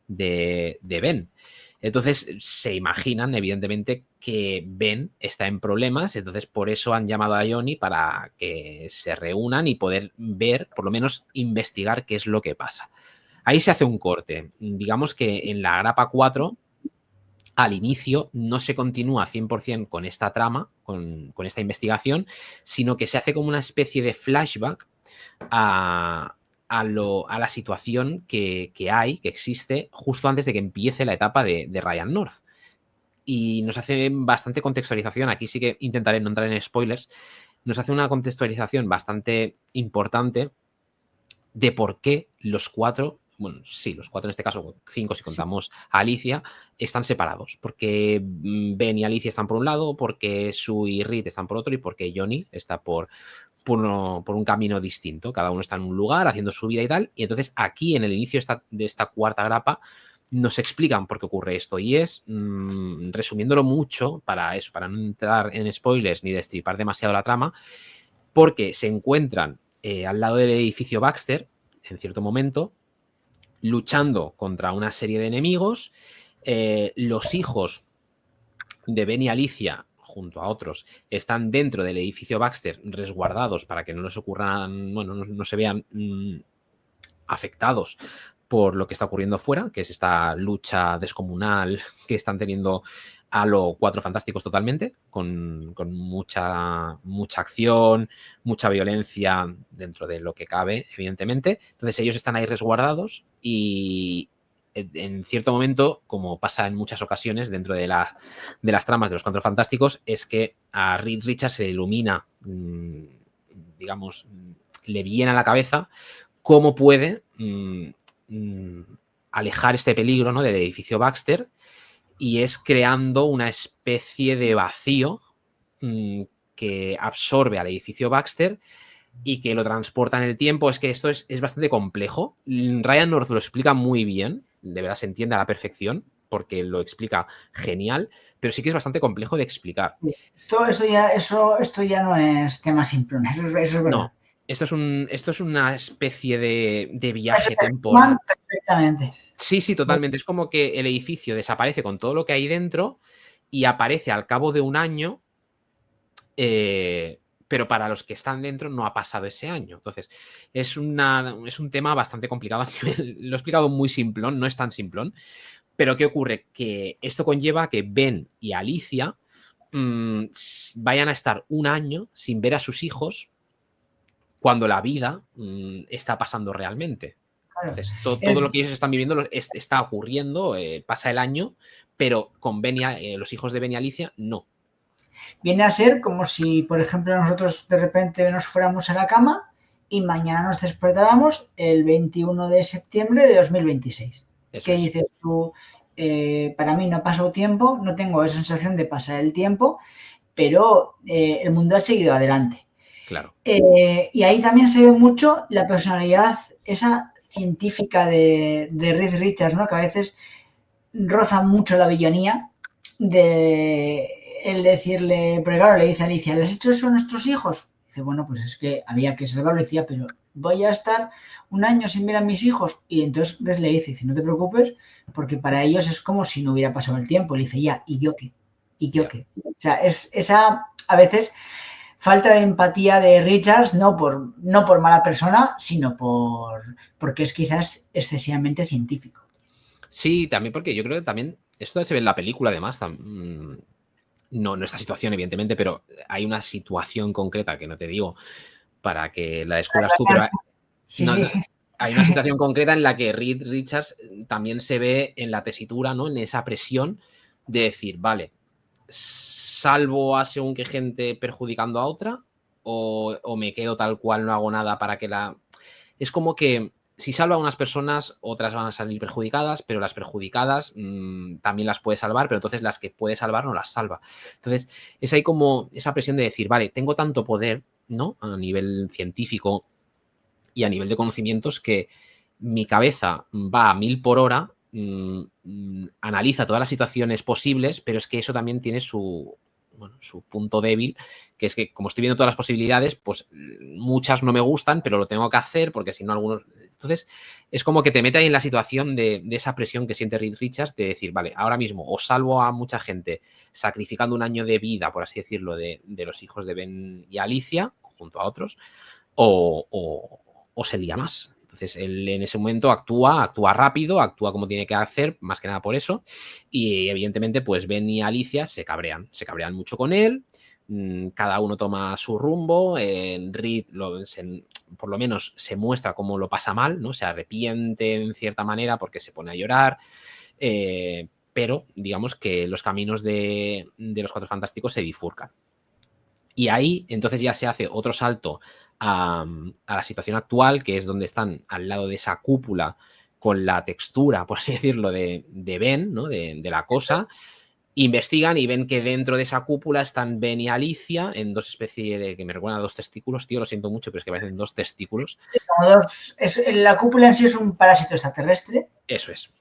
Speaker 1: De Ben. Entonces se imaginan, evidentemente, que Ben está en problemas, entonces por eso han llamado a Johnny para que se reúnan y poder ver, por lo menos investigar qué es lo que pasa. Ahí se hace un corte. Digamos que en la grapa 4, al inicio, no se continúa 100% con esta trama, con esta investigación, sino que se hace como una especie de flashback a la situación que existe justo antes de que empiece la etapa de Ryan North. Y nos hace bastante contextualización. Aquí sí que intentaré no entrar en spoilers. Nos hace una contextualización bastante importante de por qué los 4, bueno, sí, los 4 en este caso, 5 si contamos a Alicia, están separados. Porque Ben y Alicia están por un lado, porque Sue y Reed están por otro y porque Johnny está por un camino distinto. Cada uno está en un lugar haciendo su vida y tal. Y entonces aquí en el inicio de esta cuarta grapa nos explican por qué ocurre esto. Y es, resumiéndolo mucho, para eso, para no entrar en spoilers ni destripar demasiado la trama, porque se encuentran al lado del edificio Baxter, en cierto momento, luchando contra una serie de enemigos. Los hijos de Ben y Alicia, junto a otros, están dentro del edificio Baxter resguardados para que no les ocurran, bueno, no se vean afectados por lo que está ocurriendo fuera, que es esta lucha descomunal que están teniendo a lo Cuatro Fantásticos totalmente, con mucha acción, mucha violencia dentro de lo que cabe, evidentemente. Entonces ellos están ahí resguardados y en cierto momento, como pasa en muchas ocasiones dentro de las tramas de los Cuatro Fantásticos, es que a Reed Richards se le ilumina, digamos, le viene a la cabeza cómo puede alejar este peligro, ¿no?, del edificio Baxter, y es creando una especie de vacío que absorbe al edificio Baxter y que lo transporta en el tiempo. Es que esto es bastante complejo. Ryan North lo explica muy bien, de verdad se entiende a la perfección, porque lo explica genial, pero sí que es bastante complejo de explicar.
Speaker 2: Esto ya no es tema simplón, eso es verdad.
Speaker 1: No, esto es una especie de viaje temporal.
Speaker 2: Perfectamente.
Speaker 1: Sí, totalmente. Es como que el edificio desaparece con todo lo que hay dentro y aparece al cabo de un año, pero para los que están dentro no ha pasado ese año. Entonces, es un tema bastante complicado. Lo he explicado muy simplón, no es tan simplón. Pero ¿qué ocurre? Que esto conlleva que Ben y Alicia vayan a estar un año sin ver a sus hijos cuando la vida está pasando realmente. Entonces, todo lo que ellos están viviendo está ocurriendo, pasa el año, pero con los hijos de Ben y Alicia, no.
Speaker 2: Viene a ser como si, por ejemplo, nosotros de repente nos fuéramos a la cama y mañana nos despertáramos el 21 de septiembre de 2026.
Speaker 1: Eso
Speaker 2: ¿Qué
Speaker 1: es.
Speaker 2: dices tú? Para mí no ha pasado tiempo, no tengo esa sensación de pasar el tiempo, pero el mundo ha seguido adelante.
Speaker 1: Claro.
Speaker 2: Y ahí también se ve mucho la personalidad esa científica de Reed Richards, ¿no? Que a veces roza mucho la villanía de el decirle, pero claro, le dice a Alicia, ¿les has hecho eso a nuestros hijos? Dice, bueno, pues es que había que salvarlo. Decía, pero voy a estar un año sin ver a mis hijos. Y entonces le dice, no te preocupes, porque para ellos es como si no hubiera pasado el tiempo. Le dice, ya, ¿y yo qué? ¿Y yo qué? O sea, es esa, a veces, falta de empatía de Richards, no por mala persona, sino porque es quizás excesivamente científico.
Speaker 1: Sí, también porque yo creo que también, esto se ve en la película además, no esta situación evidentemente, pero hay una situación concreta que no te digo para que la descubras tú, pero
Speaker 2: sí, sí.
Speaker 1: Hay una situación concreta en la que Reed Richards también se ve en la tesitura, ¿no?, en esa presión de decir, vale, salvo a según qué gente perjudicando a otra o me quedo tal cual, no hago nada para que la... Es como que si salva a unas personas, otras van a salir perjudicadas, pero las perjudicadas también las puede salvar, pero entonces las que puede salvar no las salva. Entonces es ahí como esa presión de decir, vale, tengo tanto poder, ¿no?, a nivel científico y a nivel de conocimientos que mi cabeza va a 1000 por hora, analiza todas las situaciones posibles, pero es que eso también tiene su bueno, su punto débil, que es que como estoy viendo todas las posibilidades, pues muchas no me gustan, pero lo tengo que hacer porque si no algunos... Entonces es como que te mete ahí en la situación de esa presión que siente Reed Richards de decir, vale, ahora mismo o salvo a mucha gente sacrificando un año de vida, por así decirlo, de los hijos de Ben y Alicia, junto a otros, o se lía más. Entonces, él en ese momento actúa rápido, actúa como tiene que hacer, más que nada por eso. Y evidentemente, pues Ben y Alicia se cabrean mucho con él. Cada uno toma su rumbo. Reed, por lo menos, se muestra cómo lo pasa mal, ¿no? Se arrepiente en cierta manera porque se pone a llorar. Pero digamos que los caminos de los Cuatro Fantásticos se bifurcan. Y ahí entonces ya se hace otro salto a la situación actual, que es donde están al lado de esa cúpula con la textura, por así decirlo, de Ben, ¿no? de la cosa. Investigan y ven que dentro de esa cúpula están Ben y Alicia en dos especies de... que me recuerdan a dos testículos, tío, lo siento mucho, pero es que parecen dos testículos.
Speaker 2: Sí, como dos, la cúpula en sí es un parásito extraterrestre.
Speaker 1: Eso es.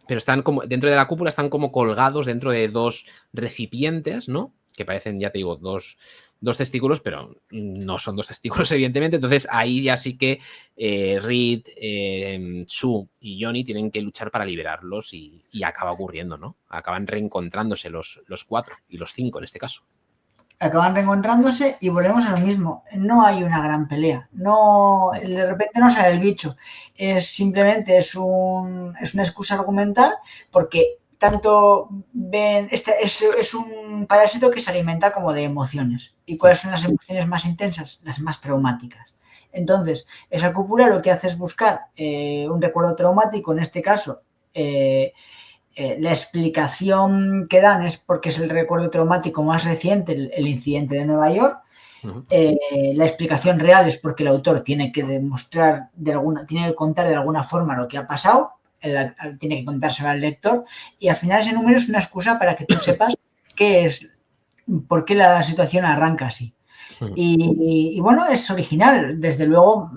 Speaker 1: Pero están como... dentro de la cúpula están como colgados dentro de dos recipientes, ¿no? Que parecen, ya te digo, dos testículos, pero no son dos testículos, evidentemente. Entonces ahí ya sí que Reed, Sue y Johnny tienen que luchar para liberarlos y acaba ocurriendo, ¿no? Acaban reencontrándose los cuatro y los cinco en este caso.
Speaker 2: Acaban reencontrándose y volvemos a lo mismo. No hay una gran pelea. No, de repente no sale el bicho. Simplemente es una excusa argumental porque tanto ven, es un parásito que se alimenta como de emociones. ¿Y cuáles son las emociones más intensas? Las más traumáticas. Entonces, esa cúpula lo que hace es buscar un recuerdo traumático, en este caso, la explicación que dan es porque es el recuerdo traumático más reciente, el incidente de Nueva York. La explicación real es porque el autor tiene que demostrar tiene que contar de alguna forma lo que ha pasado, tiene que contárselo al lector y al final ese número es una excusa para que tú sepas por qué la situación arranca así. Y bueno, es original, desde luego.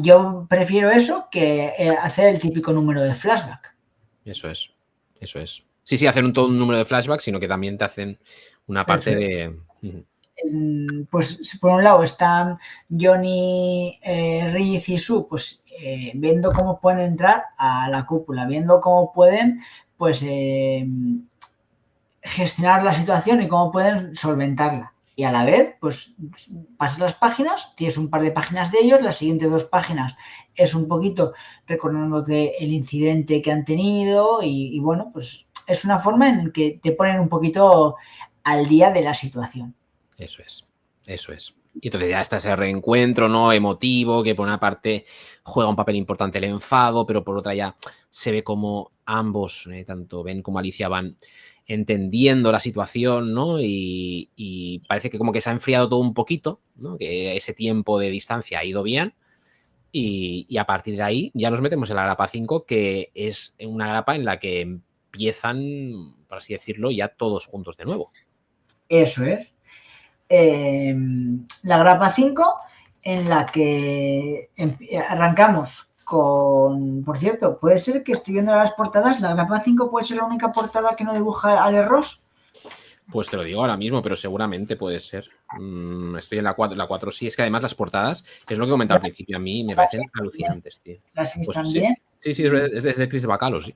Speaker 2: Yo prefiero eso que hacer el típico número de flashback.
Speaker 1: Eso es. Sí, hacen todo un número de flashback, sino que también te hacen una parte de...
Speaker 2: Pues por un lado están Johnny, Reed y Sue, pues viendo cómo pueden entrar a la cúpula, viendo cómo pueden, pues gestionar la situación y cómo pueden solventarla. Y a la vez, pues pasas las páginas, tienes un par de páginas de ellos, las siguientes dos páginas es un poquito recordándote el incidente que han tenido y bueno, pues es una forma en que te ponen un poquito al día de la situación.
Speaker 1: Eso es. Y entonces ya está ese reencuentro, ¿no? Emotivo, que por una parte juega un papel importante el enfado, pero por otra ya se ve como ambos, tanto Ben como Alicia, van entendiendo la situación, ¿no? Y parece que como que se ha enfriado todo un poquito, ¿no? Que ese tiempo de distancia ha ido bien. Y a partir de ahí ya nos metemos en la grapa 5, que es una grapa en la que empiezan, por así decirlo, ya todos juntos de nuevo.
Speaker 2: Eso es. La grapa 5, en la que arrancamos con... Por cierto, puede ser que estoy viendo las portadas, la grapa 5 puede ser la única portada que no dibuja Alex Ross.
Speaker 1: Pues te lo digo ahora mismo, pero seguramente puede ser. Estoy en la 4. La 4 sí, es que además las portadas, es lo que comentaba al principio, a mí me parecen alucinantes, tío.
Speaker 2: ¿Las 6
Speaker 1: Pues
Speaker 2: también?
Speaker 1: Sí, es de Chris Bacalo, sí.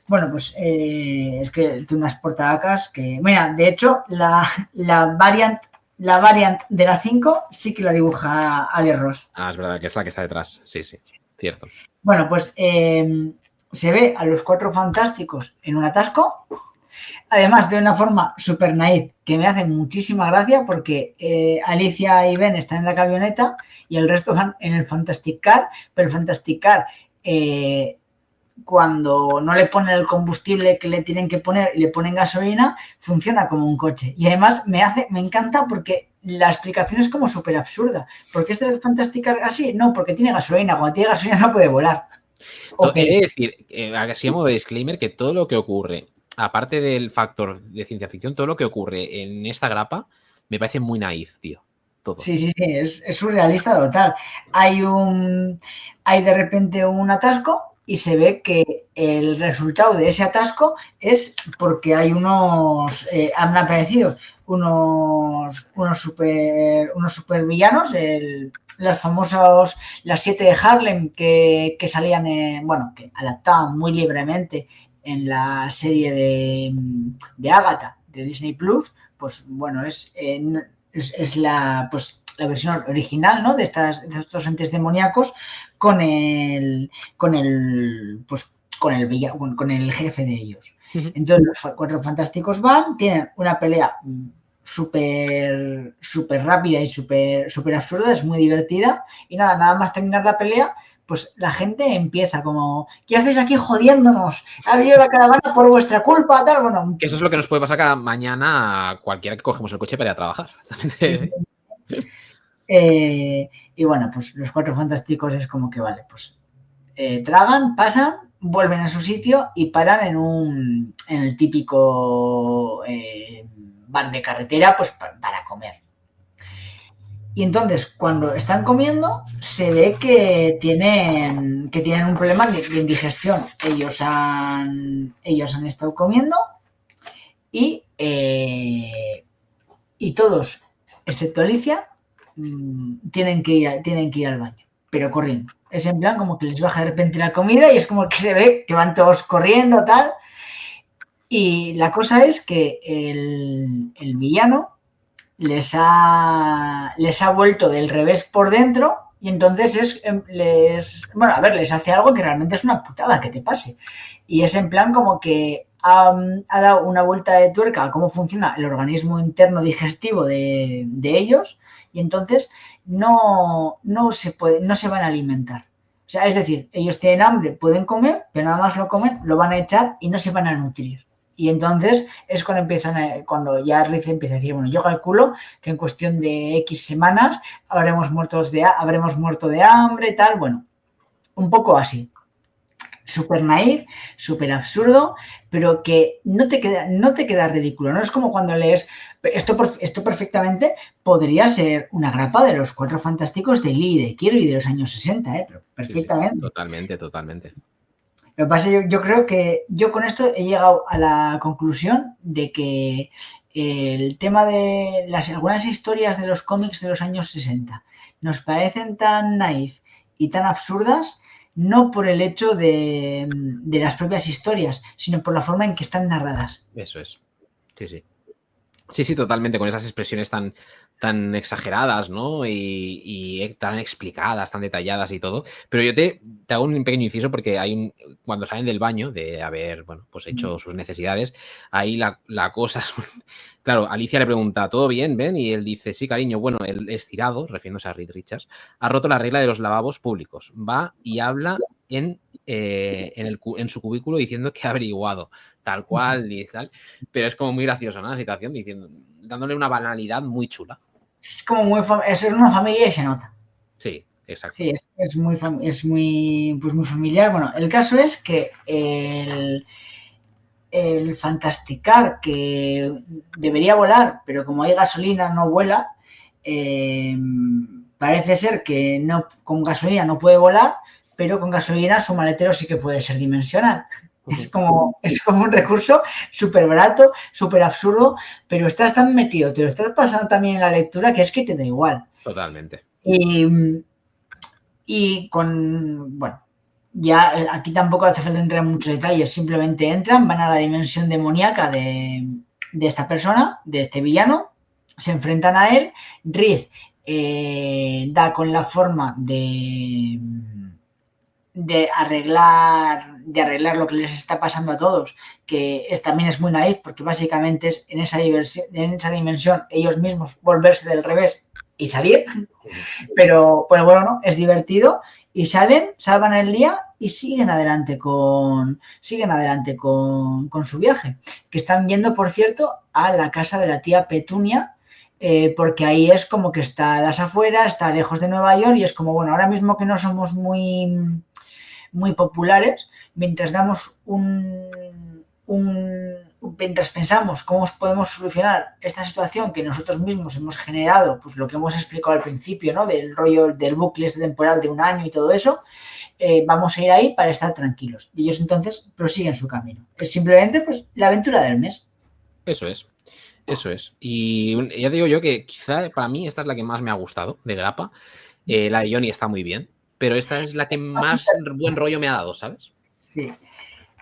Speaker 2: Bueno, pues es que tiene unas portadacas que... Mira, de hecho, la variant de la 5 sí que la dibuja Alex Ross.
Speaker 1: Ah, es verdad, que es la que está detrás. Sí, cierto.
Speaker 2: Bueno, pues se ve a los Cuatro Fantásticos en un atasco, además de una forma súper naif, que me hace muchísima gracia porque Alicia y Ben están en la camioneta y el resto van en el Fantastic Car, pero el Fantastic Car... cuando no le ponen el combustible que le tienen que poner y le ponen gasolina, funciona como un coche. Y además me encanta porque la explicación es como súper absurda. ¿Por qué es el Fantastic Car así? No, porque tiene gasolina. Cuando tiene gasolina no puede volar.
Speaker 1: He de decir, así a modo de disclaimer, que todo lo que ocurre, aparte del factor de ciencia ficción, todo lo que ocurre en esta grapa me parece muy naif, tío. Todo.
Speaker 2: Sí, es surrealista total. Hay de repente un atasco y se ve que el resultado de ese atasco es porque hay han aparecido unos super villanos, los famosos, las 7 de Harlem que salían, bueno, que adaptaban muy libremente en la serie de Agatha de Disney Plus, pues bueno, es la versión original, ¿no? De estos entes demoníacos con con el jefe de ellos. Entonces los Cuatro Fantásticos van, tienen una pelea súper rápida y súper absurda, es muy divertida, y nada más terminar la pelea, pues la gente empieza como, ¿qué hacéis aquí jodiéndonos? Ha habido la caravana por vuestra culpa, tal, bueno.
Speaker 1: Que eso es lo que nos puede pasar cada mañana a cualquiera que cogemos el coche para ir a trabajar.
Speaker 2: Sí. Y bueno, pues los Cuatro Fantásticos es como que vale, pues tragan, pasan, vuelven a su sitio y paran en el típico bar de carretera, pues para comer. Y entonces, cuando están comiendo, se ve que tienen un problema de indigestión. Ellos han estado comiendo y, y todos, excepto Alicia, tienen que ir al baño, pero corriendo. Es en plan como que les baja de repente la comida y es como que se ve que van todos corriendo, tal. Y la cosa es que el villano les ha vuelto del revés por dentro y entonces les hace algo que realmente es una putada que te pase. Y es en plan como que ha dado una vuelta de tuerca a cómo funciona el organismo interno digestivo de ellos y entonces no se van a alimentar. O sea, es decir, ellos tienen hambre, pueden comer, pero nada más lo comen, lo van a echar y no se van a nutrir. Y entonces es cuando ya Riz empieza a decir, bueno, yo calculo que en cuestión de X semanas habremos muerto de hambre, tal, bueno, un poco así. Súper naif, súper absurdo, pero que no te queda ridículo. No es como cuando lees, esto perfectamente podría ser una grapa de los Cuatro Fantásticos de Lee y de Kirby de los años 60, pero perfectamente.
Speaker 1: Sí, totalmente, totalmente.
Speaker 2: Lo que pasa es que yo creo que yo con esto he llegado a la conclusión de que el tema de algunas historias de los cómics de los años 60 nos parecen tan naif y tan absurdas, no por el hecho de las propias historias, sino por la forma en que están narradas.
Speaker 1: Eso es. Sí, sí. Sí, totalmente, con esas expresiones tan exageradas, ¿no? Y tan explicadas, tan detalladas y todo. Pero yo te hago un pequeño inciso porque cuando salen del baño, de haber, bueno, pues hecho sus necesidades, ahí la cosa es... Claro, Alicia le pregunta, ¿todo bien, Ben? Y él dice, sí, cariño, bueno, el estirado, refiriéndose a Reed Richards, ha roto la regla de los lavabos públicos. Va y habla en su cubículo diciendo que ha averiguado, tal cual y tal, pero es como muy graciosa, ¿no? La situación, dándole una banalidad muy chula.
Speaker 2: Es como es una familia y se nota.
Speaker 1: Sí, exacto.
Speaker 2: Sí, es muy familiar. Bueno, el caso es que el fantasticar que debería volar, pero como hay gasolina no vuela, parece ser que con gasolina no puede volar, pero con gasolina su maletero sí que puede ser dimensional. Es como un recurso súper barato, súper absurdo, pero estás tan metido, te lo estás pasando también en la lectura que es que te da igual.
Speaker 1: Totalmente.
Speaker 2: Y bueno, ya aquí tampoco hace falta entrar en muchos detalles, simplemente entran, van a la dimensión demoníaca de esta persona, de este villano, se enfrentan a él, Riz da con la forma de arreglar lo que les está pasando a todos, que también es muy naif, porque básicamente es en esa dimensión ellos mismos volverse del revés y salir, pero bueno, no, es divertido y salvan el día y siguen adelante con su viaje, que están yendo, por cierto, a la casa de la tía Petunia, porque ahí es como que está a las afueras, está lejos de Nueva York y es como, bueno, ahora mismo que no somos muy populares, mientras damos un mientras pensamos cómo podemos solucionar esta situación que nosotros mismos hemos generado, pues lo que hemos explicado al principio, ¿no? Del rollo del bucle este temporal de un año y todo eso, vamos a ir ahí para estar tranquilos. Y ellos entonces prosiguen su camino. Es simplemente pues la aventura del mes.
Speaker 1: Eso es. Eso es. Y ya digo yo que quizá para mí esta es la que más me ha gustado de Grappa. La de Johnny está muy bien, pero esta es la que más buen rollo me ha dado, ¿sabes?
Speaker 2: Sí.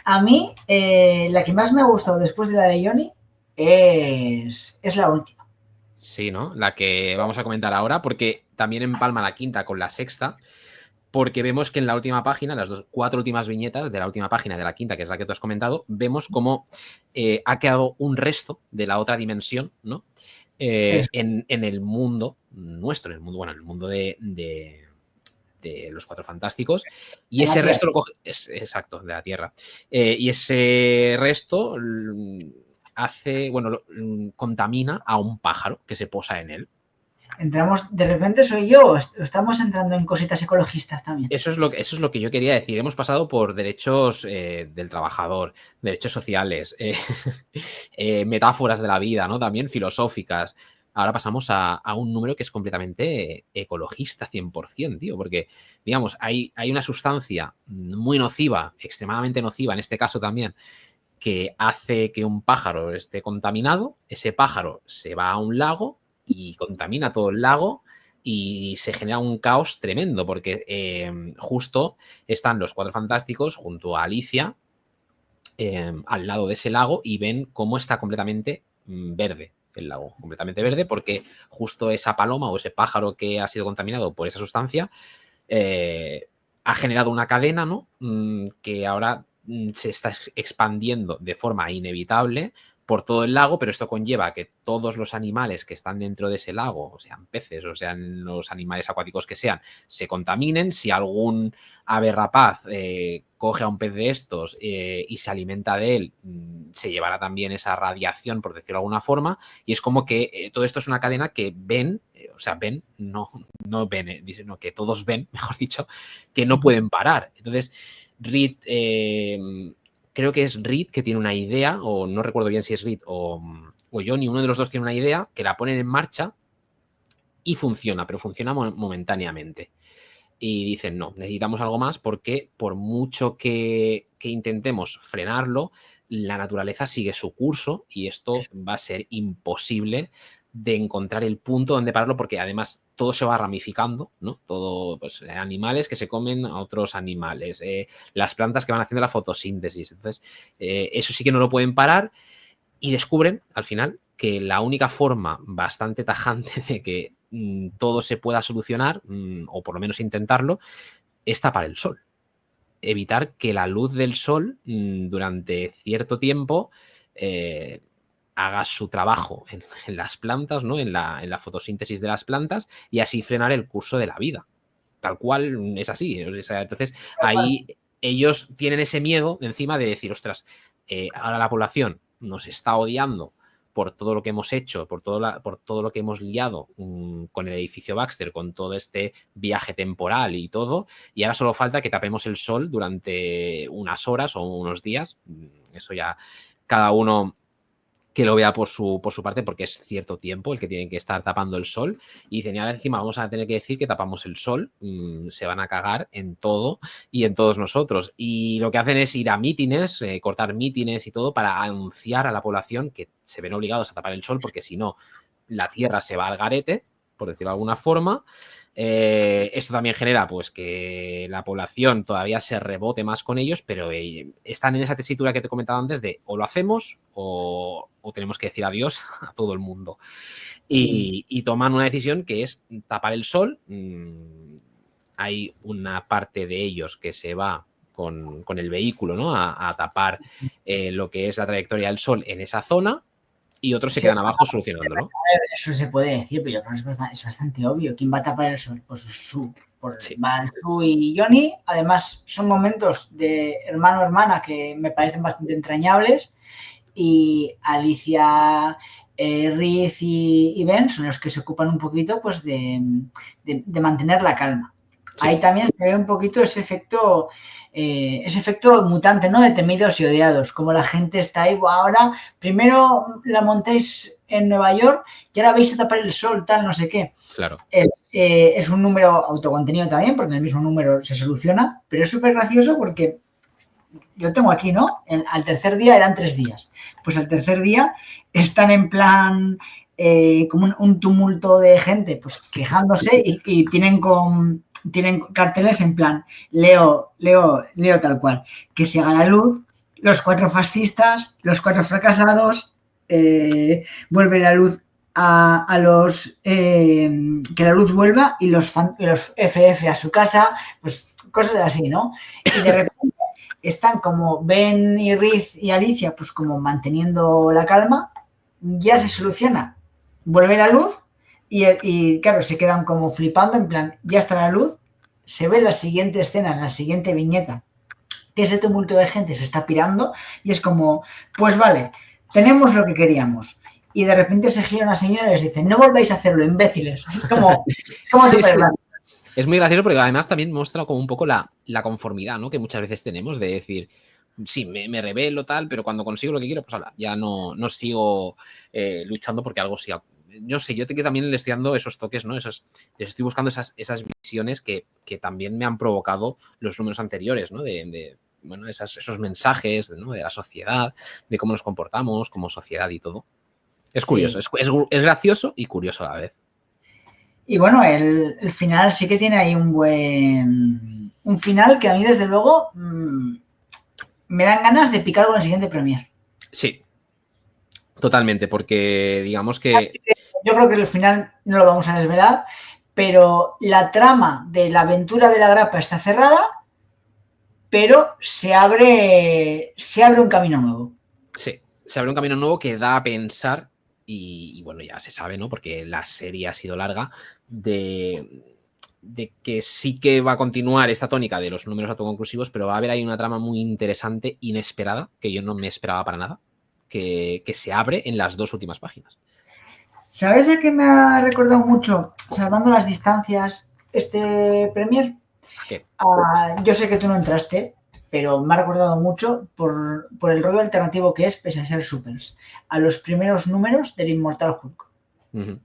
Speaker 2: A mí, la que más me ha gustado después de la de Johnny es la última.
Speaker 1: Sí, ¿no? La que vamos a comentar ahora, porque también empalma la quinta con la sexta, porque vemos que en la última página, las 4 últimas viñetas de la última página de la quinta, que es la que tú has comentado, vemos cómo ha quedado un resto de la otra dimensión, ¿no? En el mundo nuestro, en el mundo, bueno, en el mundo de los Cuatro Fantásticos, y ese resto lo coge, exacto, de la Tierra, y ese resto hace, bueno, contamina a un pájaro que se posa en él.
Speaker 2: Entramos, de repente soy yo, o estamos entrando en cositas ecologistas también.
Speaker 1: Eso es lo que yo quería decir. Hemos pasado por derechos del trabajador, derechos sociales, metáforas de la vida, ¿no? También filosóficas. Ahora pasamos a un número que es completamente ecologista 100%, tío, porque, digamos, hay una sustancia muy nociva, extremadamente nociva, en este caso también, que hace que un pájaro esté contaminado, ese pájaro se va a un lago y contamina todo el lago y se genera un caos tremendo, porque justo están los Cuatro Fantásticos junto a Alicia al lado de ese lago y ven cómo está completamente verde el lago, completamente verde, porque justo esa paloma o ese pájaro que ha sido contaminado por esa sustancia ha generado una cadena, ¿no? Que ahora se está expandiendo de forma inevitable por todo el lago, pero esto conlleva que todos los animales que están dentro de ese lago, o sean peces, o sean los animales acuáticos que sean, se contaminen. Si algún ave rapaz coge a un pez de estos y se alimenta de él, se llevará también esa radiación, por decirlo de alguna forma, y es como que todo esto es una cadena que ven, o sea, ven, no ven, sino que todos ven, mejor dicho, que no pueden parar. Entonces, Reed, creo que es Reed que tiene una idea, o no recuerdo bien si es Reed o Johnny, uno de los dos tiene una idea, que la ponen en marcha y funciona, pero funciona momentáneamente. Y dicen, no, necesitamos algo más porque por mucho que intentemos frenarlo, la naturaleza sigue su curso y esto va a ser imposible de encontrar el punto donde pararlo, porque además todo se va ramificando, ¿no? Todo, pues, animales que se comen a otros animales, las plantas que van haciendo la fotosíntesis. Entonces, eso sí que no lo pueden parar y descubren al final que la única forma bastante tajante de que todo se pueda solucionar, o por lo menos intentarlo, es tapar el sol. Evitar que la luz del sol durante cierto tiempo haga su trabajo en las plantas, ¿no? En la fotosíntesis de las plantas, y así frenar el curso de la vida. Tal cual es así. O sea, entonces, ahí ellos tienen ese miedo encima de decir, ostras, ahora la población nos está odiando por todo lo que hemos hecho, por todo lo que hemos liado con el edificio Baxter, con todo este viaje temporal y todo, y ahora solo falta que tapemos el sol durante unas horas o unos días. Eso ya cada uno que lo vea por su parte, porque es cierto tiempo el que tienen que estar tapando el sol, y dicen, y ahora encima vamos a tener que decir que tapamos el sol, se van a cagar en todo y en todos nosotros. Y lo que hacen es ir a mítines, cortar mítines y todo, para anunciar a la población que se ven obligados a tapar el sol, porque si no, la Tierra se va al garete, por decirlo de alguna forma. Esto también genera pues que la población todavía se rebote más con ellos, pero están en esa tesitura que te he comentado antes de o lo hacemos o tenemos que decir adiós a todo el mundo. Y toman una decisión que es tapar el sol. Hay una parte de ellos que se va con el vehículo, ¿no? A tapar lo que es la trayectoria del sol en esa zona, y otros se quedan abajo solucionándolo.
Speaker 2: Eso se puede decir, pero yo creo que es bastante obvio. ¿Quién va a tapar el sol? Pues Sue.
Speaker 1: Sí.
Speaker 2: Van Sue y Johnny. Además, son momentos de hermano-hermana que me parecen bastante entrañables. Y Alicia, Riz y Ben son los que se ocupan un poquito pues de mantener la calma. Ahí también se ve un poquito ese efecto mutante, ¿no? De temidos y odiados, como la gente está ahí, ahora primero la montéis en Nueva York y ahora vais a tapar el sol, tal, no sé qué.
Speaker 1: Claro.
Speaker 2: Es un número autocontenido también, porque en el mismo número se soluciona, pero es súper gracioso porque yo tengo aquí, ¿no? Al tercer día eran 3 días. Pues al tercer día están en plan como un tumulto de gente, pues quejándose y tienen carteles en plan, leo tal cual, que se haga la luz, los 4 fascistas, los 4 fracasados, vuelve la luz a los que la luz vuelva y los FF a su casa, pues cosas así, ¿no? Y de repente están como Ben y Riz y Alicia, pues como manteniendo la calma, ya se soluciona, vuelve la luz y claro, se quedan como flipando, en plan, ya está la luz, se ve la siguiente escena, la siguiente viñeta, que ese tumulto de gente se está pirando y es como, pues vale, tenemos lo que queríamos. Y de repente se gira una señora y les dice, no volváis a hacerlo, imbéciles. Es como
Speaker 1: Sí,
Speaker 2: súper
Speaker 1: sí.
Speaker 2: grande.
Speaker 1: Es muy gracioso porque además también muestra como un poco la conformidad, ¿no? Que muchas veces tenemos de decir, sí, me rebelo tal, pero cuando consigo lo que quiero, pues ahora, ya no sigo luchando porque algo siga. Yo sé, yo que también le estoy dando esos toques, ¿no? Les estoy buscando esas visiones que también me han provocado los números anteriores, ¿no? Bueno, esos mensajes, ¿no? De la sociedad, de cómo nos comportamos como sociedad y todo. Es curioso,
Speaker 2: Sí.
Speaker 1: es gracioso y curioso a la vez.
Speaker 2: Y bueno, el final sí que tiene ahí un final que a mí desde luego me dan ganas de picar con el siguiente Premier.
Speaker 1: Sí, totalmente, porque digamos que
Speaker 2: Yo creo que el final no lo vamos a desvelar, pero la trama de la aventura de la grapa está cerrada, pero se abre un camino nuevo.
Speaker 1: sí, se abre un camino nuevo que da a pensar, y bueno, ya se sabe, ¿no? Porque la serie ha sido larga, de que sí que va a continuar esta tónica de los números autoconclusivos, pero va a haber ahí una trama muy interesante, inesperada, que yo no me esperaba para nada, que se abre en las 2 últimas páginas.
Speaker 2: ¿Sabes a qué me ha recordado mucho, salvando las distancias, este Premier?
Speaker 1: ¿A qué?
Speaker 2: Yo sé que tú no entraste, pero me ha recordado mucho por el rollo alternativo que es, pese a ser supers, a los primeros números del Inmortal Hulk.
Speaker 1: Uh-huh.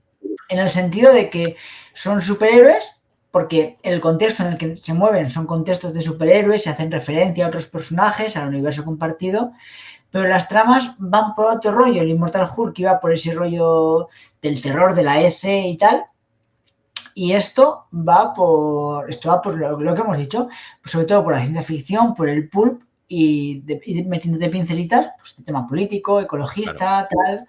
Speaker 2: En el sentido de que son superhéroes, porque el contexto en el que se mueven son contextos de superhéroes, se hacen referencia a otros personajes, al universo compartido, pero las tramas van por otro rollo. El Inmortal Hulk iba por ese rollo del terror de la EC y tal, y esto va por lo que hemos dicho, sobre todo por la ciencia ficción, por el pulp y metiéndote pincelitas, pues de tema político,
Speaker 1: Claro.
Speaker 2: ecologista, tal.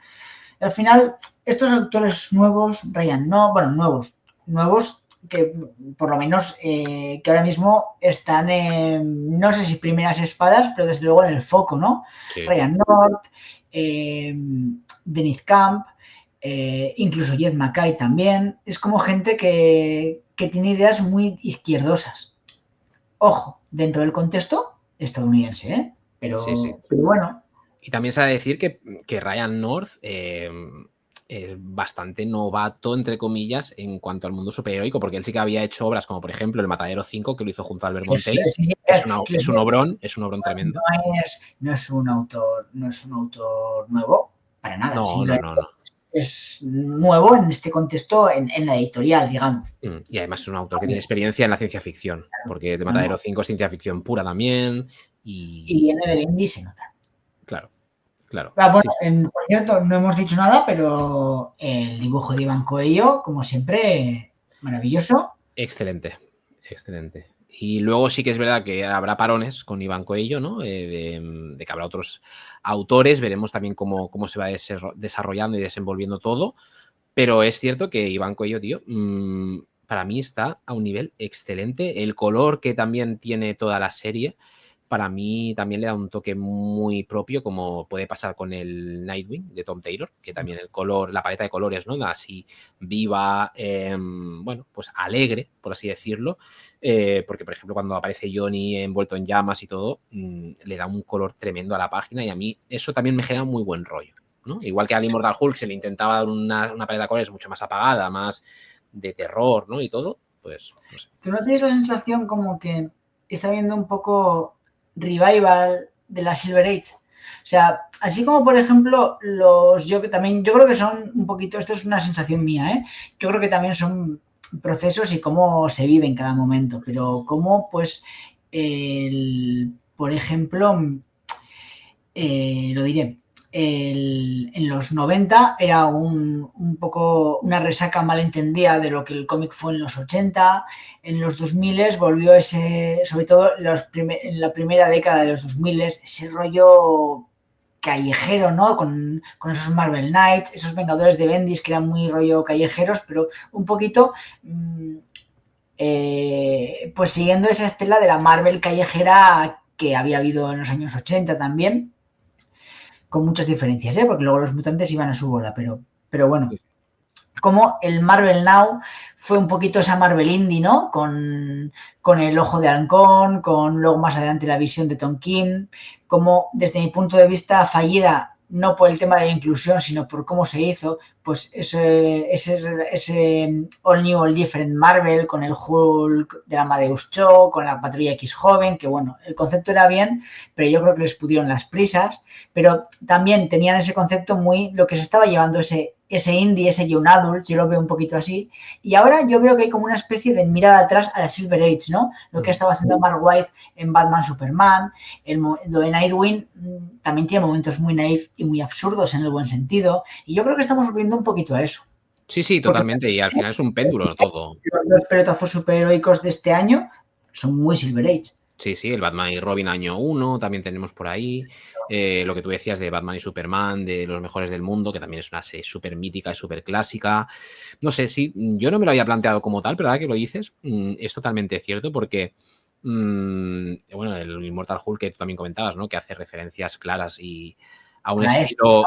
Speaker 2: Al final, estos autores nuevos, Ryan, no, bueno, nuevos que por lo menos que ahora mismo están en, no sé si primeras espadas, pero desde luego en el foco, ¿no?
Speaker 1: Sí, sí.
Speaker 2: Ryan North, Dennis Camp, incluso Jed McKay también. Es como gente que tiene ideas muy izquierdosas. Ojo, dentro del contexto estadounidense, ¿eh?
Speaker 1: Sí, sí.
Speaker 2: Pero bueno.
Speaker 1: Y también se ha de decir que Ryan North es bastante novato, entre comillas, en cuanto al mundo superheroico, porque él sí que había hecho obras como, por ejemplo, El Matadero 5, que lo hizo junto a Albert Monteis. Es un obrón tremendo.
Speaker 2: No es un autor, no es un autor nuevo, para nada.
Speaker 1: No, no, no,
Speaker 2: Simplemente
Speaker 1: no.
Speaker 2: es nuevo en este contexto, en la editorial, digamos.
Speaker 1: Y además es un autor que tiene experiencia en la ciencia ficción, porque de
Speaker 2: No, no.
Speaker 1: Matadero 5 es ciencia ficción pura también.
Speaker 2: Y
Speaker 1: Y
Speaker 2: viene del indie, se nota.
Speaker 1: claro, claro.
Speaker 2: Bueno,
Speaker 1: Sí, sí.
Speaker 2: por cierto, no hemos dicho nada, pero el dibujo de Iván Coello, como siempre, maravilloso.
Speaker 1: Excelente, excelente. Y luego sí que es verdad que habrá parones con Iván Coello, ¿no? De que habrá otros autores, veremos también cómo se va desarrollando y desenvolviendo todo, pero es cierto que Iván Coello, tío, para mí está a un nivel excelente. El color que también tiene toda la serie, para mí también le da un toque muy propio, como puede pasar con el Nightwing de Tom Taylor, que también el color, la paleta de colores, ¿no? Así viva, bueno, pues alegre, por así decirlo, porque, por ejemplo, cuando aparece Johnny envuelto en llamas y todo, le da un color tremendo a la página y a mí eso también me genera muy buen rollo, ¿no? Igual que al Immortal Hulk se le intentaba dar una paleta de colores mucho más apagada, más de terror, ¿no? Y todo, pues no sé.
Speaker 2: ¿Tú no tienes la sensación como que está habiendo un poco revival de la Silver Age? O sea, así como por ejemplo yo creo que son un poquito, esto es una sensación mía, ¿eh? Yo creo que también son procesos y cómo se vive en cada momento, pero cómo pues, por ejemplo, lo diré, en los 90 era un poco una resaca malentendida de lo que el cómic fue en los 80. En los 2000 volvió ese, sobre todo en la primera década de los 2000, ese rollo callejero, ¿no? Con esos Marvel Knights, esos Vengadores de Bendis que eran muy rollo callejeros, pero un poquito pues siguiendo esa estela de la Marvel callejera que había habido en los años 80 también, con muchas diferencias, ¿eh? Porque luego los mutantes iban a su bola, pero bueno,
Speaker 1: Sí.
Speaker 2: como el Marvel Now fue un poquito esa Marvel Indie, ¿no? Con el Ojo de Halcón, con luego más adelante la visión de Tom King, como desde mi punto de vista fallida, no por el tema de la inclusión, sino por cómo se hizo, pues ese All New, All Different Marvel, con el Hulk de Amadeus Cho, con la Patrulla X joven, que bueno, el concepto era bien, pero yo creo que les pudieron las prisas, pero también tenían ese concepto muy, lo que se estaba llevando ese indie, ese young adult, yo lo veo un poquito así. Y ahora yo veo que hay como una especie de mirada atrás a la Silver Age, ¿no? Lo que ha estado haciendo Mark Waid en Batman Superman, lo de Nightwing también tiene momentos muy naif y muy absurdos en el buen sentido. Y yo creo que estamos volviendo un poquito a eso.
Speaker 1: Sí, sí,
Speaker 2: Porque
Speaker 1: totalmente. Y al final es un péndulo todo.
Speaker 2: los dos pelotazos superheroicos de este año son muy Silver Age.
Speaker 1: Sí, sí, el Batman y Robin año 1 también tenemos por ahí. Lo que tú decías de Batman y Superman, de los mejores del mundo, que también es una serie súper mítica y súper clásica. No sé, sí, yo no me lo había planteado como tal, pero ahora que lo dices, es totalmente cierto porque, bueno, el Immortal Hulk que tú también comentabas, ¿no? Que hace referencias claras y a un
Speaker 2: Una F, ¿no?
Speaker 1: estilo,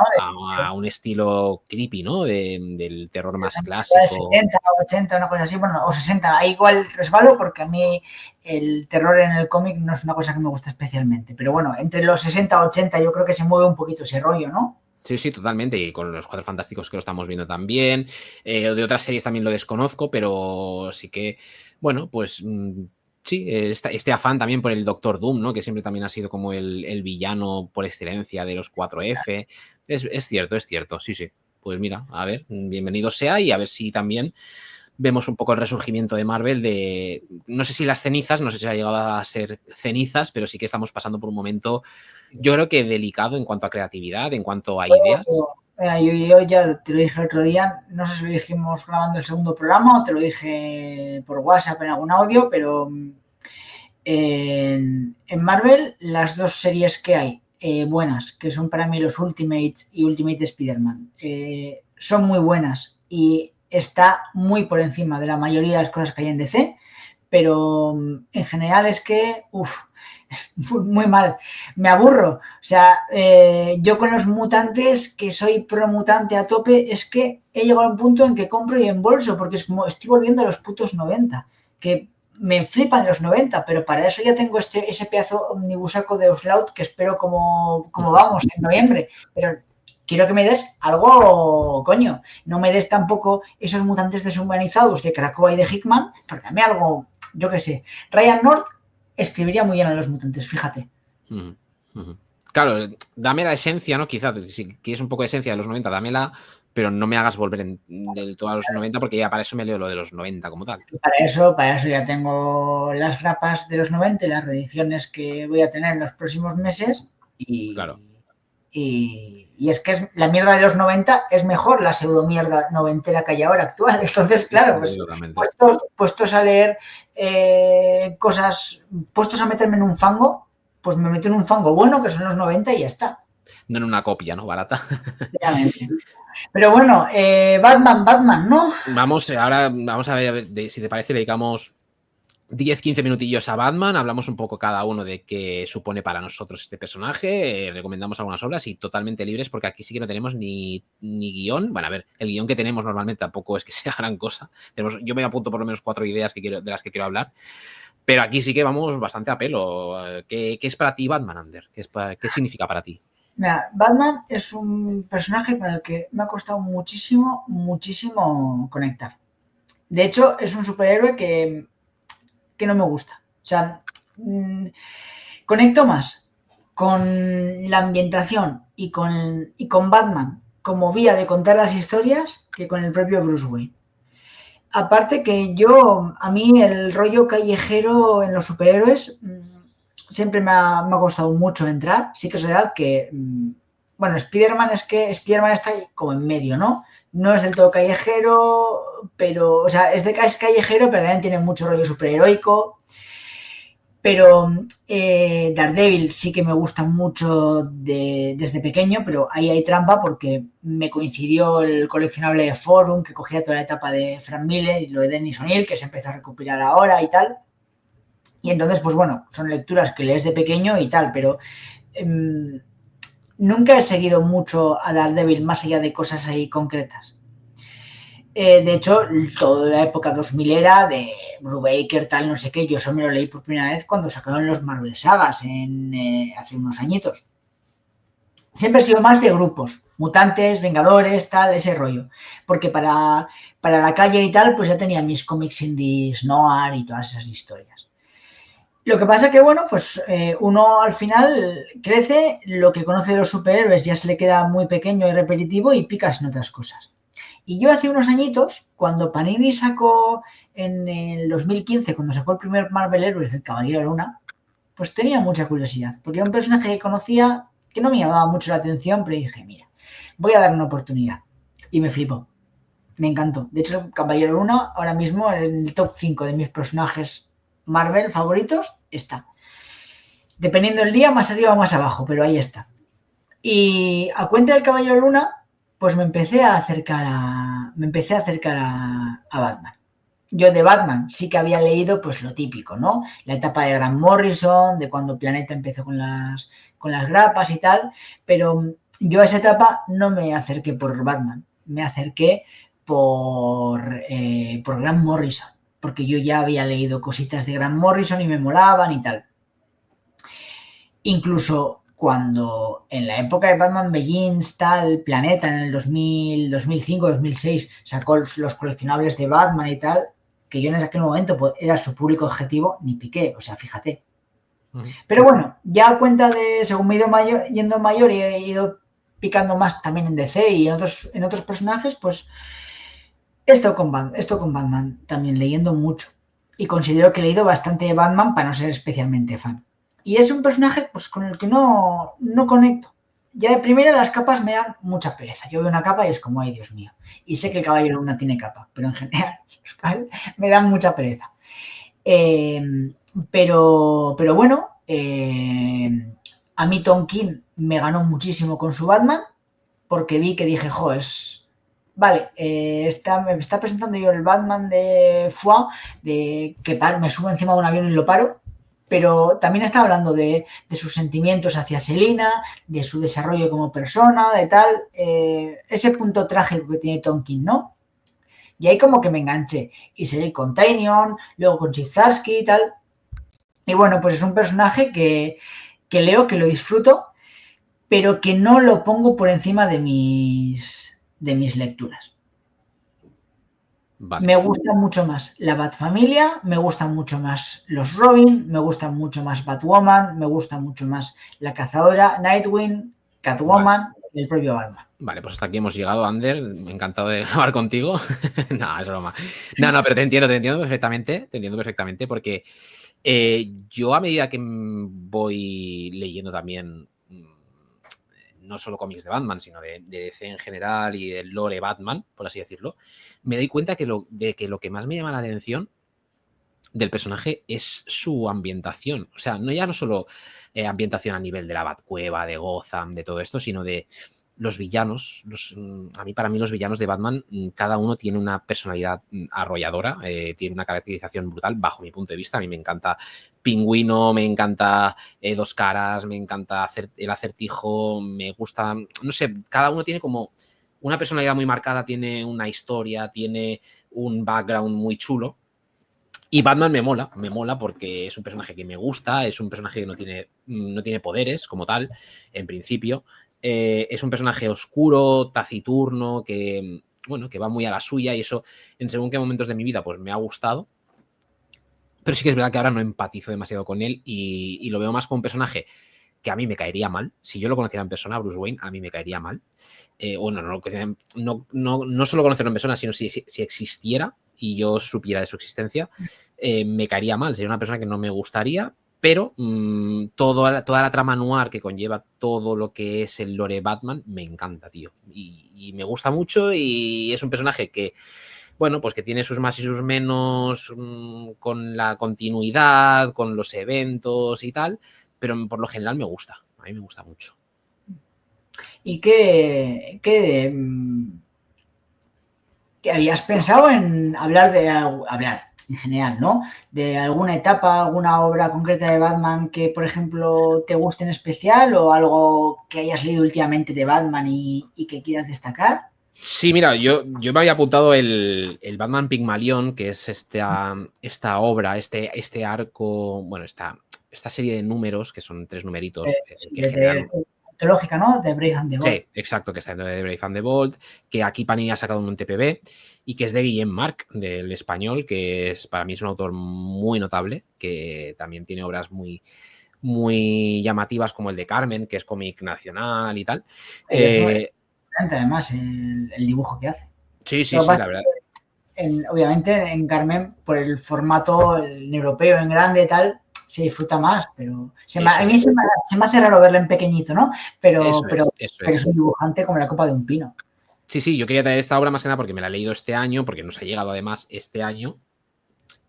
Speaker 1: a un estilo creepy, ¿no? Del terror más
Speaker 2: De
Speaker 1: clásico.
Speaker 2: 70 o 80, una cosa así, bueno, o 60, ahí igual resbalo porque a mí el terror en el cómic no es una cosa que me gusta especialmente, pero bueno, entre los 60 y 80 yo creo que se mueve un poquito ese rollo, ¿no?
Speaker 1: Sí, sí, totalmente. Y con los Cuatro Fantásticos que lo estamos viendo también. De otras series también lo desconozco, pero sí que, bueno, pues sí, este afán también por el Doctor Doom, ¿no? Que siempre también ha sido como el villano por excelencia de los 4F. Es cierto, es cierto. Sí, sí. Pues mira, a ver, bienvenido sea y a ver si también vemos un poco el resurgimiento de Marvel de, no sé si las cenizas, no sé si ha llegado a ser cenizas, pero sí que estamos pasando por un momento, yo creo que delicado en cuanto a creatividad, en cuanto a ideas.
Speaker 2: Yo ya te lo dije el otro día, no sé si lo dijimos grabando el segundo programa o te lo dije por WhatsApp en algún audio, pero en Marvel las dos series que hay buenas, que son para mí los Ultimates y Ultimate Spider-Man, son muy buenas y está muy por encima de la mayoría de las cosas que hay en DC, pero en general es que, muy mal, me aburro. O sea, yo con los mutantes, que soy pro mutante a tope, es que he llegado a un punto en que compro y embolso, porque es como estoy volviendo a los putos 90, que me flipan los 90, pero para eso ya tengo ese pedazo omnibusaco de Oslaut que espero como vamos en noviembre. Pero quiero que me des algo, coño. No me des tampoco esos mutantes deshumanizados de Krakoa y de Hickman, pero dame algo, yo qué sé. Ryan North escribiría muy bien a los mutantes, fíjate.
Speaker 1: Ujú, ujú. Claro, dame la esencia, ¿no? Quizás, si quieres un poco de esencia de los 90, dámela, pero no me hagas volver del todo a los 90 porque ya para eso me leo lo de los 90 como tal.
Speaker 2: Para eso ya tengo las grapas de los 90 y las reediciones que voy a tener en los próximos meses.
Speaker 1: Claro.
Speaker 2: Y es que la mierda de los 90 es mejor la pseudo mierda noventera que hay ahora actual. Entonces,
Speaker 1: Sí,
Speaker 2: claro,
Speaker 1: sí,
Speaker 2: pues
Speaker 1: totalmente.
Speaker 2: puestos a leer cosas, puestos a meterme en un fango, pues me meto en un fango bueno, que son los 90 y ya está.
Speaker 1: No en una copia, ¿no? Barata.
Speaker 2: Realmente. Pero bueno, Batman, ¿no?
Speaker 1: Ahora vamos a ver, si te parece, le dedicamos 10-15 minutillos a Batman, hablamos un poco cada uno de qué supone para nosotros este personaje, recomendamos algunas obras y totalmente libres porque aquí sí que no tenemos ni guión. Bueno, a ver, el guión que tenemos normalmente tampoco es que sea gran cosa. Yo me apunto por lo menos 4 ideas de las que quiero hablar, pero aquí sí que vamos bastante a pelo. ¿Qué es para ti Batman, Ander? ¿Qué significa para ti?
Speaker 2: Mira, Batman es un personaje con el que me ha costado muchísimo, muchísimo conectar. De hecho, es un superhéroe que no me gusta. O sea, conecto más con la ambientación y con Batman como vía de contar las historias que con el propio Bruce Wayne. Aparte que a mí el rollo callejero en los superhéroes siempre me ha costado mucho entrar. Sí que es verdad que, bueno, Spider-Man Spider-Man está como en medio, ¿no? No es del todo callejero, pero, o sea, es callejero, pero también tiene mucho rollo superheroico. Pero Daredevil sí que me gusta mucho desde pequeño, pero ahí hay trampa porque me coincidió el coleccionable de Forum que cogía toda la etapa de Frank Miller y lo de Dennis O'Neil, que se empezó a recopilar ahora y tal. Y entonces, pues bueno, son lecturas que lees de pequeño y tal, pero eh, nunca he seguido mucho a Daredevil más allá de cosas ahí concretas. De hecho, toda la época 2000 era de Brubaker, tal, no sé qué. Yo eso me lo leí por primera vez cuando sacaron los Marvel Sagas hace unos añitos. Siempre he sido más de grupos, mutantes, vengadores, tal, ese rollo. Porque para la calle y tal, pues ya tenía mis cómics indies, noir y todas esas historias. Lo que pasa que, bueno, pues uno al final crece, lo que conoce de los superhéroes ya se le queda muy pequeño y repetitivo y picas en otras cosas. Y yo hace unos añitos, cuando Panini sacó en el 2015, cuando sacó el primer Marvel Heroes del Caballero Luna, pues tenía mucha curiosidad, porque era un personaje que conocía que no me llamaba mucho la atención, pero dije, mira, voy a dar una oportunidad. Y me flipó, me encantó. De hecho, Caballero Luna, ahora mismo en el top 5 de mis personajes Marvel favoritos, está. Dependiendo del día, más arriba o más abajo, pero ahí está. Y a cuenta del Caballero Luna, pues me empecé a acercar a Batman. Yo de Batman sí que había leído pues lo típico, ¿no? La etapa de Grant Morrison, de cuando Planeta empezó con las grapas y tal, pero yo a esa etapa no me acerqué por Batman, me acerqué por Grant Morrison, porque yo ya había leído cositas de Grant Morrison y me molaban y tal. Incluso cuando en la época de Batman Begins, tal, Planeta en el 2000, 2005, 2006, sacó los coleccionables de Batman y tal, que yo en aquel momento pues, era su público objetivo, ni piqué, o sea, fíjate. Pero bueno, ya a cuenta de, según me he ido yendo mayor y he ido picando más también en DC y en otros personajes, pues esto con Batman también leyendo mucho. Y considero que he leído bastante Batman para no ser especialmente fan. Y es un personaje pues, con el que no conecto. Ya de primera las capas me dan mucha pereza. Yo veo una capa y es como, ay Dios mío. Y sé que el Caballero Luna tiene capa, pero en general me dan mucha pereza. Eh, pero bueno, a mí Tom King me ganó muchísimo con su Batman porque vi que dije, jo, vale, me está presentando yo el Batman de Foix, de que me subo encima de un avión y lo paro, pero también está hablando de sus sentimientos hacia Selina, de su desarrollo como persona, de tal, ese punto trágico que tiene Tonkin, ¿no? Y ahí como que me enganché. Y seguí con Tynion, luego con Chizzarsky y tal. Y bueno, pues es un personaje que leo, que lo disfruto, pero que no lo pongo por encima de mis lecturas.
Speaker 1: Vale.
Speaker 2: Me gusta mucho más la Batfamilia, me gustan mucho más los Robin, me gusta mucho más Batwoman, me gusta mucho más la Cazadora, Nightwing,
Speaker 1: Vale.
Speaker 2: Catwoman y el propio Batman.
Speaker 1: Vale, pues hasta aquí hemos llegado, Ander. Encantado de grabar contigo. No, es broma. No, pero te entiendo perfectamente. Te entiendo perfectamente porque yo a medida que voy leyendo también, no solo cómics de Batman, sino de DC en general y del lore Batman, por así decirlo, me doy cuenta de que lo que más me llama la atención del personaje es su ambientación. O sea, no solo ambientación a nivel de la Batcueva, de Gotham, de todo esto, sino de los villanos. Para mí los villanos de Batman, cada uno tiene una personalidad arrolladora, tiene una caracterización brutal, bajo mi punto de vista. A mí me encanta Pingüino, me encanta Dos Caras, me encanta el Acertijo, me gusta, no sé, cada uno tiene como una personalidad muy marcada, tiene una historia, tiene un background muy chulo. Y Batman me mola porque es un personaje que me gusta, es un personaje que no tiene poderes como tal, en principio. Es un personaje oscuro, taciturno, que bueno, que va muy a la suya y eso en según qué momentos de mi vida pues me ha gustado. Pero sí que es verdad que ahora no empatizo demasiado con él y lo veo más como un personaje que a mí me caería mal. Si yo lo conociera en persona, Bruce Wayne, a mí me caería mal. Bueno, no solo conocerlo en persona, sino si existiera y yo supiera de su existencia, me caería mal. Sería una persona que no me gustaría, pero toda la trama noir que conlleva todo lo que es el lore Batman me encanta, tío. Y me gusta mucho y es un personaje que, bueno, pues que tiene sus más y sus menos con la continuidad, con los eventos y tal, pero por lo general me gusta. A mí me gusta mucho.
Speaker 2: ¿Y qué habías pensado en hablar en general, ¿no? De alguna etapa, alguna obra concreta de Batman que, por ejemplo, te guste en especial o algo que hayas leído últimamente de Batman y que quieras destacar?
Speaker 1: Sí, mira, yo me había apuntado el Batman Pygmalion, que es esta obra, este arco, bueno, esta serie de números, que son 3 numeritos
Speaker 2: Sí,
Speaker 1: que
Speaker 2: de
Speaker 1: generan.
Speaker 2: antológica, ¿no? De Brave and the Bold.
Speaker 1: Sí, exacto, que está dentro de Brave and the Bold, que aquí Panini ha sacado un TPB y que es de Guillem March, del español, que para mí es un autor muy notable, que también tiene obras muy, muy llamativas como el de Carmen, que es cómic nacional y tal.
Speaker 2: Es muy interesante, además, el dibujo que hace.
Speaker 1: Sí, sí,
Speaker 2: Lo que
Speaker 1: sí,
Speaker 2: pasa
Speaker 1: la verdad.
Speaker 2: obviamente en Carmen, por el formato el europeo en grande y tal, se disfruta más, pero a
Speaker 1: Eso
Speaker 2: mí
Speaker 1: es,
Speaker 2: se me hace raro verla en pequeñito, ¿no?
Speaker 1: eso es, eso
Speaker 2: Pero es
Speaker 1: es.
Speaker 2: un dibujante como la copa de un pino.
Speaker 1: Sí, sí, yo quería traer esta obra más que nada porque me la he leído este año, porque nos ha llegado además este año.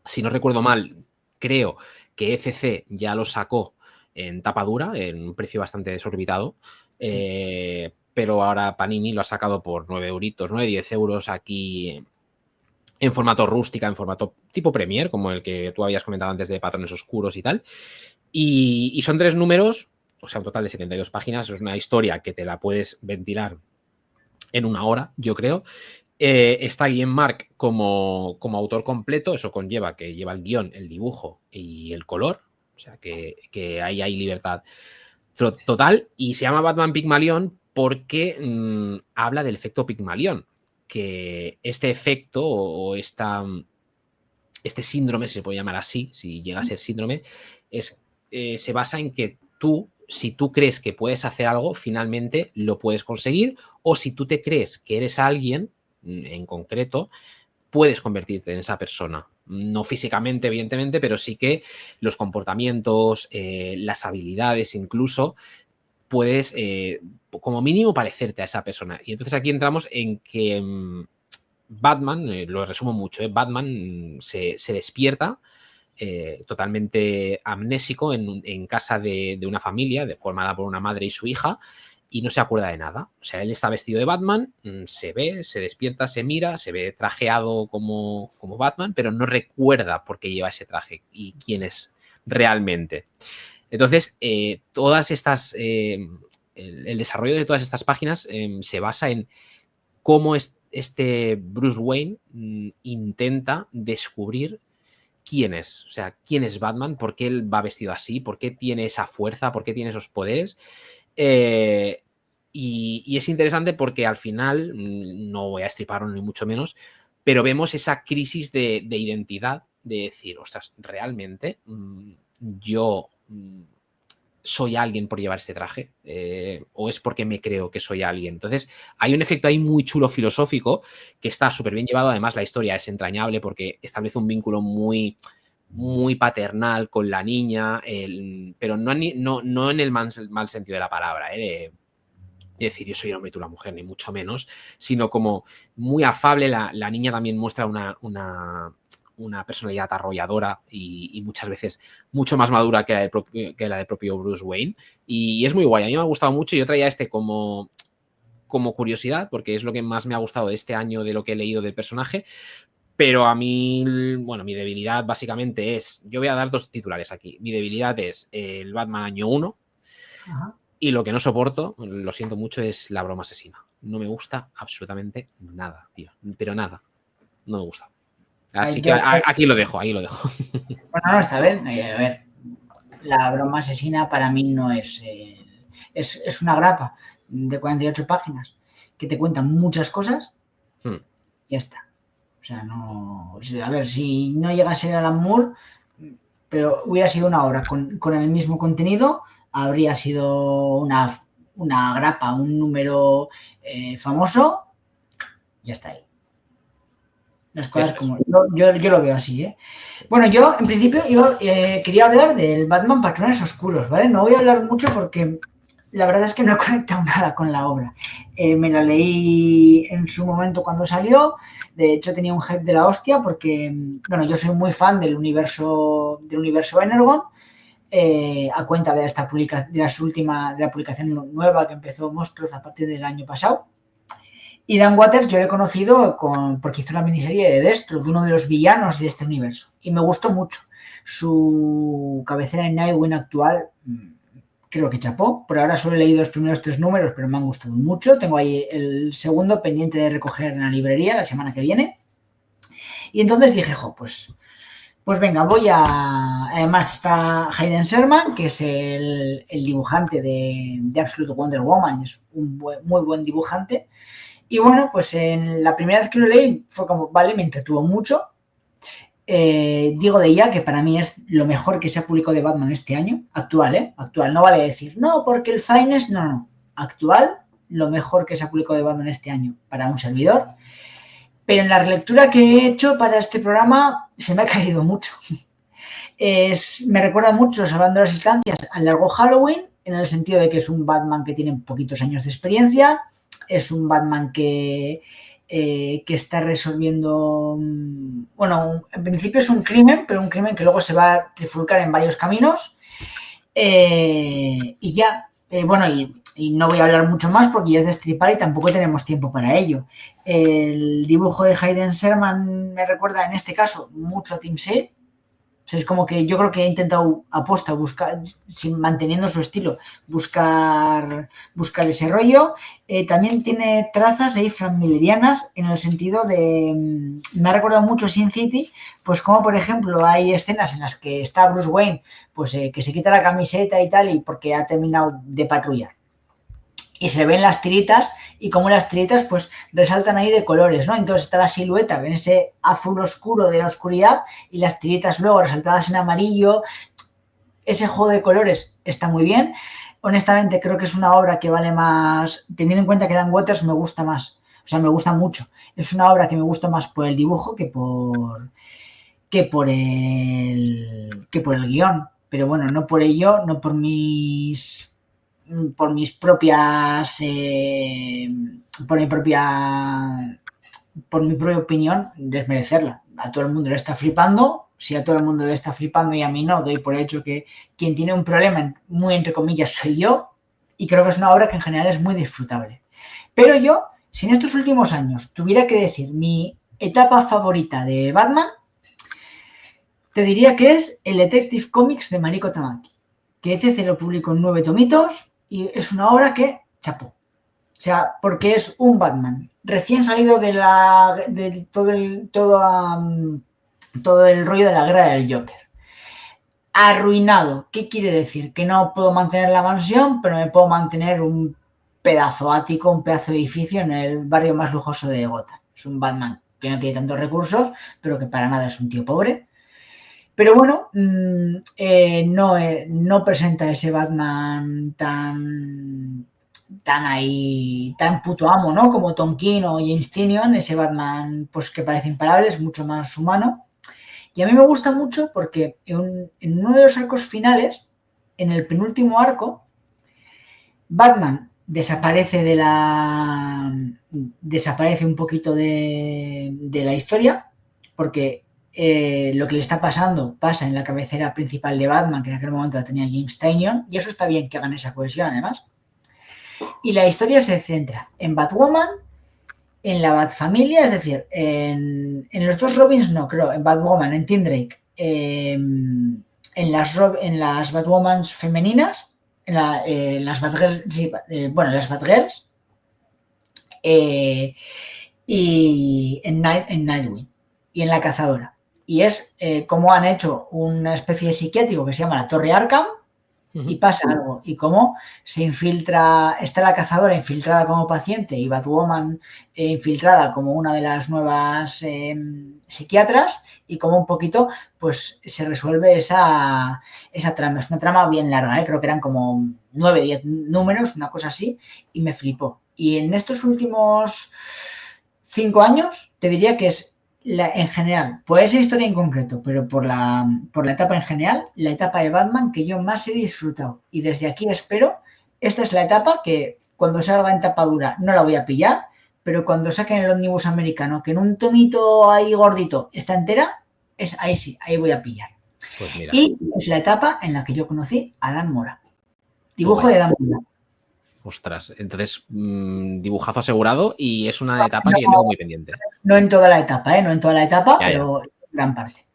Speaker 1: Si no recuerdo mal, creo que ECC ya lo sacó en tapa dura, en un precio bastante desorbitado,
Speaker 2: Sí.
Speaker 1: pero ahora Panini lo ha sacado por 9 euritos, 9, 10 euros aquí en formato rústica, en formato tipo Premier, como el que tú habías comentado antes de patrones oscuros y tal. Y son 3 números, o sea, un total de 72 páginas. Es una historia que te la puedes ventilar en una hora, yo creo. Está Guillem March como autor completo, eso conlleva que lleva el guión, el dibujo y el color, o sea que ahí hay libertad total, y se llama Batman Pygmalion porque habla del efecto Pygmalion, que este efecto o este síndrome, si se puede llamar así, si llega a ser síndrome, se basa en que si tú crees que puedes hacer algo, finalmente lo puedes conseguir, o si tú te crees que eres alguien en concreto, puedes convertirte en esa persona. No físicamente, evidentemente, pero sí que los comportamientos, las habilidades incluso, puedes como mínimo parecerte a esa persona. Y entonces aquí entramos en que Batman, lo resumo mucho, Batman se despierta totalmente amnésico en casa de una familia formada por una madre y su hija, y no se acuerda de nada. O sea, él está vestido de Batman, se ve, se despierta, se mira, se ve trajeado como Batman, pero no recuerda por qué lleva ese traje y quién es realmente. Entonces, todas estas, el desarrollo de todas estas páginas se basa en cómo este Bruce Wayne intenta descubrir quién es, o sea, quién es Batman, por qué él va vestido así, por qué tiene esa fuerza, por qué tiene esos poderes. Y es interesante porque al final, no voy a estriparlo ni mucho menos, pero vemos esa crisis de identidad, de decir, ostras, realmente yo soy alguien por llevar este traje, o es porque me creo que soy alguien. Entonces, hay un efecto ahí muy chulo filosófico que está súper bien llevado. Además, la historia es entrañable porque establece un vínculo muy, muy paternal con la niña, pero no en el mal sentido de la palabra, de decir yo soy el hombre y tú la mujer, ni mucho menos, sino como muy afable. La niña también muestra una personalidad arrolladora y muchas veces mucho más madura que la del propio Bruce Wayne. Y es muy guay, a mí me ha gustado mucho. Yo traía como curiosidad, porque es lo que más me ha gustado de este año de lo que he leído del personaje. Pero a mí, bueno, mi debilidad básicamente es, yo voy a dar 2 titulares aquí. Mi debilidad es el Batman año 1,
Speaker 2: Ajá.
Speaker 1: y lo que no soporto, lo siento mucho, es la broma asesina. No me gusta absolutamente nada, tío. Pero nada. No me gusta. Así que
Speaker 2: Yo,
Speaker 1: aquí lo dejo, ahí lo dejo.
Speaker 2: bueno, no, está bien. A ver, la broma asesina para mí no es, es una grapa de 48 páginas que te cuentan muchas cosas, Ya está. O sea, no... A ver, si no llega a ser Alan Moore, pero hubiera sido una obra con el mismo contenido, habría sido una grapa, un número famoso, ya está ahí. Las cosas como... Yo lo veo así, ¿eh? Bueno, yo en principio quería hablar del Batman Patrones Oscuros, ¿vale? No voy a hablar mucho porque la verdad es que no he conectado nada con la obra. Me la leí en su momento cuando salió. De hecho, tenía un hype de la hostia porque, bueno, yo soy muy fan del universo Energon. A cuenta de esta de la publicación nueva que empezó Monstruos a partir del año pasado. Y Dan Watters yo lo he conocido porque hizo la miniserie de Destro, de uno de los villanos de este universo. Y me gustó mucho. Su cabecera en Nightwing actual, creo que chapó. Por ahora solo he leído los primeros 3 números, pero me han gustado mucho. Tengo ahí el segundo pendiente de recoger en la librería la semana que viene. Y entonces dije, pues venga, voy a... Además está Hayden Sherman, que es el dibujante de Absolute Wonder Woman. Es un muy buen dibujante. Y bueno, pues en la primera vez que lo leí fue como, vale, me entretuvo mucho. Digo de ella que para mí es lo mejor que se ha publicado de Batman este año. Actual, ¿eh? Actual. No vale decir, no, porque el Finest, no. Actual, lo mejor que se ha publicado de Batman este año para un servidor. Pero en la relectura que he hecho para este programa se me ha caído mucho. Me recuerda mucho, salvando las distancias, al largo Halloween, en el sentido de que es un Batman que tiene poquitos años de experiencia. Es un Batman que está resolviendo, bueno, en principio es un crimen, pero un crimen que luego se va a trifurcar en varios caminos. Y ya, bueno, y no voy a hablar mucho más porque ya es destripar y tampoco tenemos tiempo para ello. El dibujo de Hayden Sherman me recuerda en este caso mucho a Tim Sale. O sea, es como que yo creo que he intentado aposta buscar, manteniendo su estilo, buscar ese rollo. También tiene trazas ahí franmillerianas en el sentido de... Me ha recordado mucho Sin City, pues como por ejemplo hay escenas en las que está Bruce Wayne, pues que se quita la camiseta y tal, y porque ha terminado de patrullar. Y se ven las tiritas y como las tiritas pues resaltan ahí de colores, ¿no? Entonces está la silueta, ven ese azul oscuro de la oscuridad y las tiritas luego resaltadas en amarillo. Ese juego de colores está muy bien. Honestamente creo que es una obra que vale más, teniendo en cuenta que Dan Watters me gusta más, o sea, me gusta mucho. Es una obra que me gusta más por el dibujo que por el guión. Pero bueno, no por ello, no por mis propias por mi propia opinión, desmerecerla. A todo el mundo le está flipando. Si a todo el mundo le está flipando y a mí no, doy por hecho que quien tiene un problema, muy entre comillas, soy yo. Y creo que es una obra que en general es muy disfrutable. Pero yo, si en estos últimos años tuviera que decir mi etapa favorita de Batman, te diría que es el Detective Comics de Mariko Tamaki, que ETC lo publicó en 9 tomitos y es una obra que chapó. O sea, porque es un Batman recién salido de todo el rollo de la guerra del Joker. Arruinado. ¿Qué quiere decir? Que no puedo mantener la mansión, pero me puedo mantener un pedazo ático, un pedazo de edificio en el barrio más lujoso de Gotham. Es un Batman que no tiene tantos recursos, pero que para nada es un tío pobre. Pero bueno, no presenta ese Batman tan puto amo, ¿no? Como Tom King o James Tynion, ese Batman pues que parece imparable, es mucho más humano. Y a mí me gusta mucho porque en uno de los arcos finales, en el penúltimo arco, Batman desaparece un poquito de la historia, porque lo que le está pasando pasa en la cabecera principal de Batman, que en aquel momento la tenía James Tynion, y eso está bien que hagan esa cohesión además. Y la historia se centra en Batwoman, en la Batfamilia, es decir, en los dos Robins no, creo, en Batwoman, en Tim Drake, en las Batwomans femeninas, en las Batgirls, sí, bueno, en las Batgirls, y en Nightwing, y en la Cazadora. Y es como han hecho una especie de psiquiátrico que se llama la Torre Arkham, y pasa algo. Y cómo se infiltra, está la cazadora infiltrada como paciente y Batwoman infiltrada como una de las nuevas psiquiatras y como un poquito pues se resuelve esa trama. Es una trama bien larga, creo que eran como 9, 10 números, una cosa así, y me flipó. Y en estos últimos 5 años te diría que es en general, por esa historia en concreto, pero por la etapa en general, la etapa de Batman que yo más he disfrutado. Y desde aquí espero, esta es la etapa que cuando salga en tapa dura no la voy a pillar, pero cuando saquen el ómnibus americano, que en un tomito ahí gordito está entera, ahí sí, ahí voy a pillar.
Speaker 1: Pues mira.
Speaker 2: Y es la etapa en la que yo conocí a Dan Mora. Dibujo
Speaker 1: Toma ya.
Speaker 2: de Dan Mora.
Speaker 1: Ostras, entonces dibujazo asegurado y es una etapa que yo tengo muy pendiente.
Speaker 2: No en toda la etapa, no en toda la etapa,
Speaker 1: Ya,
Speaker 2: pero en gran parte.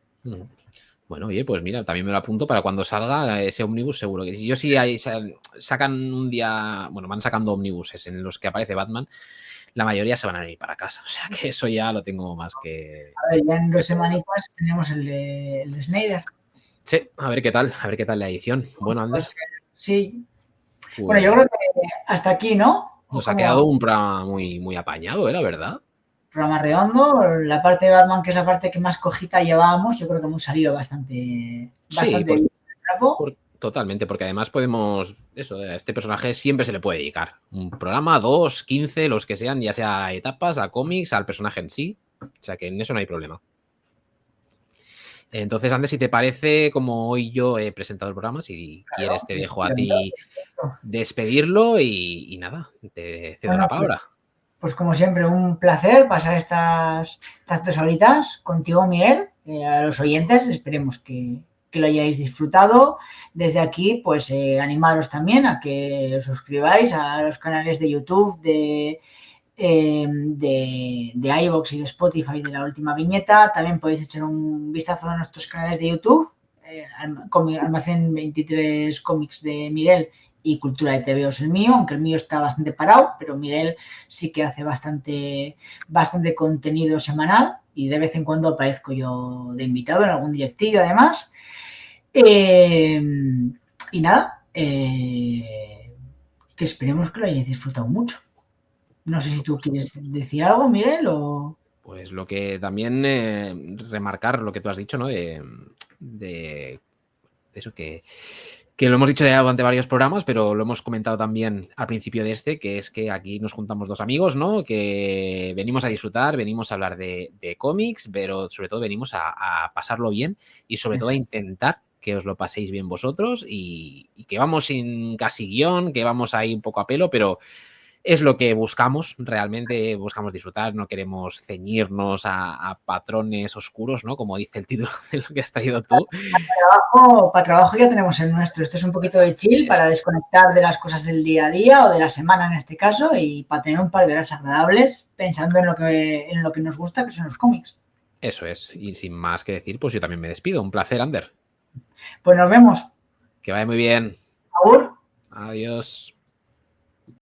Speaker 1: Bueno, oye, pues mira, también me lo apunto para cuando salga ese ómnibus, seguro que yo sí sacan un día, bueno, van sacando ómnibuses en los que aparece Batman, la mayoría se van a ir para casa, o sea que eso ya lo tengo más que...
Speaker 2: A ver, ya en 2 semanitas tenemos el de Snyder.
Speaker 1: Sí, a ver qué tal la edición. Bueno, Ander.
Speaker 2: Pues, sí.
Speaker 1: Pues,
Speaker 2: bueno, yo creo que hasta aquí, ¿no?
Speaker 1: Nos ha quedado un programa muy, muy apañado, la verdad.
Speaker 2: Programa redondo. La parte de Batman, que es la parte que más cojita llevábamos, yo creo que hemos salido bastante
Speaker 1: Sí,
Speaker 2: bien.
Speaker 1: totalmente, porque además podemos, a este personaje siempre se le puede dedicar un programa, 2, 15, los que sean, ya sea a etapas, a cómics, al personaje en sí, o sea que en eso no hay problema. Entonces, Andes, si te parece, como hoy yo he presentado el programa, si quieres te dejo a ti despedirlo y nada, te cedo la palabra.
Speaker 2: Pues como siempre, un placer pasar estas 2 horitas contigo, Miguel, a los oyentes, esperemos que lo hayáis disfrutado. Desde aquí, pues animaros también a que os suscribáis a los canales de YouTube, de iVoox y de Spotify de La Última Viñeta. También podéis echar un vistazo a nuestros canales de YouTube, Almacén 23 Cómics de Miguel y Cultura de TVO es el mío, aunque el mío está bastante parado, pero Miguel sí que hace bastante contenido semanal y de vez en cuando aparezco yo de invitado en algún directillo además. Y nada, que esperemos que lo hayáis disfrutado mucho. No sé si tú quieres decir algo, Miguel, o...
Speaker 1: Pues lo que también remarcar lo que tú has dicho, ¿no? De eso que lo hemos dicho ya durante varios programas, pero lo hemos comentado también al principio de que es que aquí nos juntamos 2 amigos, ¿no? Que venimos a disfrutar, venimos a hablar de cómics, pero sobre todo venimos a pasarlo bien y sobre todo a intentar que os lo paséis bien vosotros y que vamos sin casi guión, que vamos ahí un poco a pelo, pero es lo que buscamos, realmente buscamos disfrutar, no queremos ceñirnos a patrones oscuros, ¿no? Como dice el título de lo que has traído tú.
Speaker 2: Para trabajo ya tenemos el nuestro. Esto es un poquito de chill para desconectar de las cosas del día a día o de la semana en este caso y para tener un par de horas agradables pensando en lo que nos gusta, que son los cómics.
Speaker 1: Eso es, y sin más que decir, pues yo también me despido. Un placer, Ander.
Speaker 2: Pues nos vemos.
Speaker 1: Que vaya muy bien.
Speaker 2: Agur.
Speaker 1: Adiós.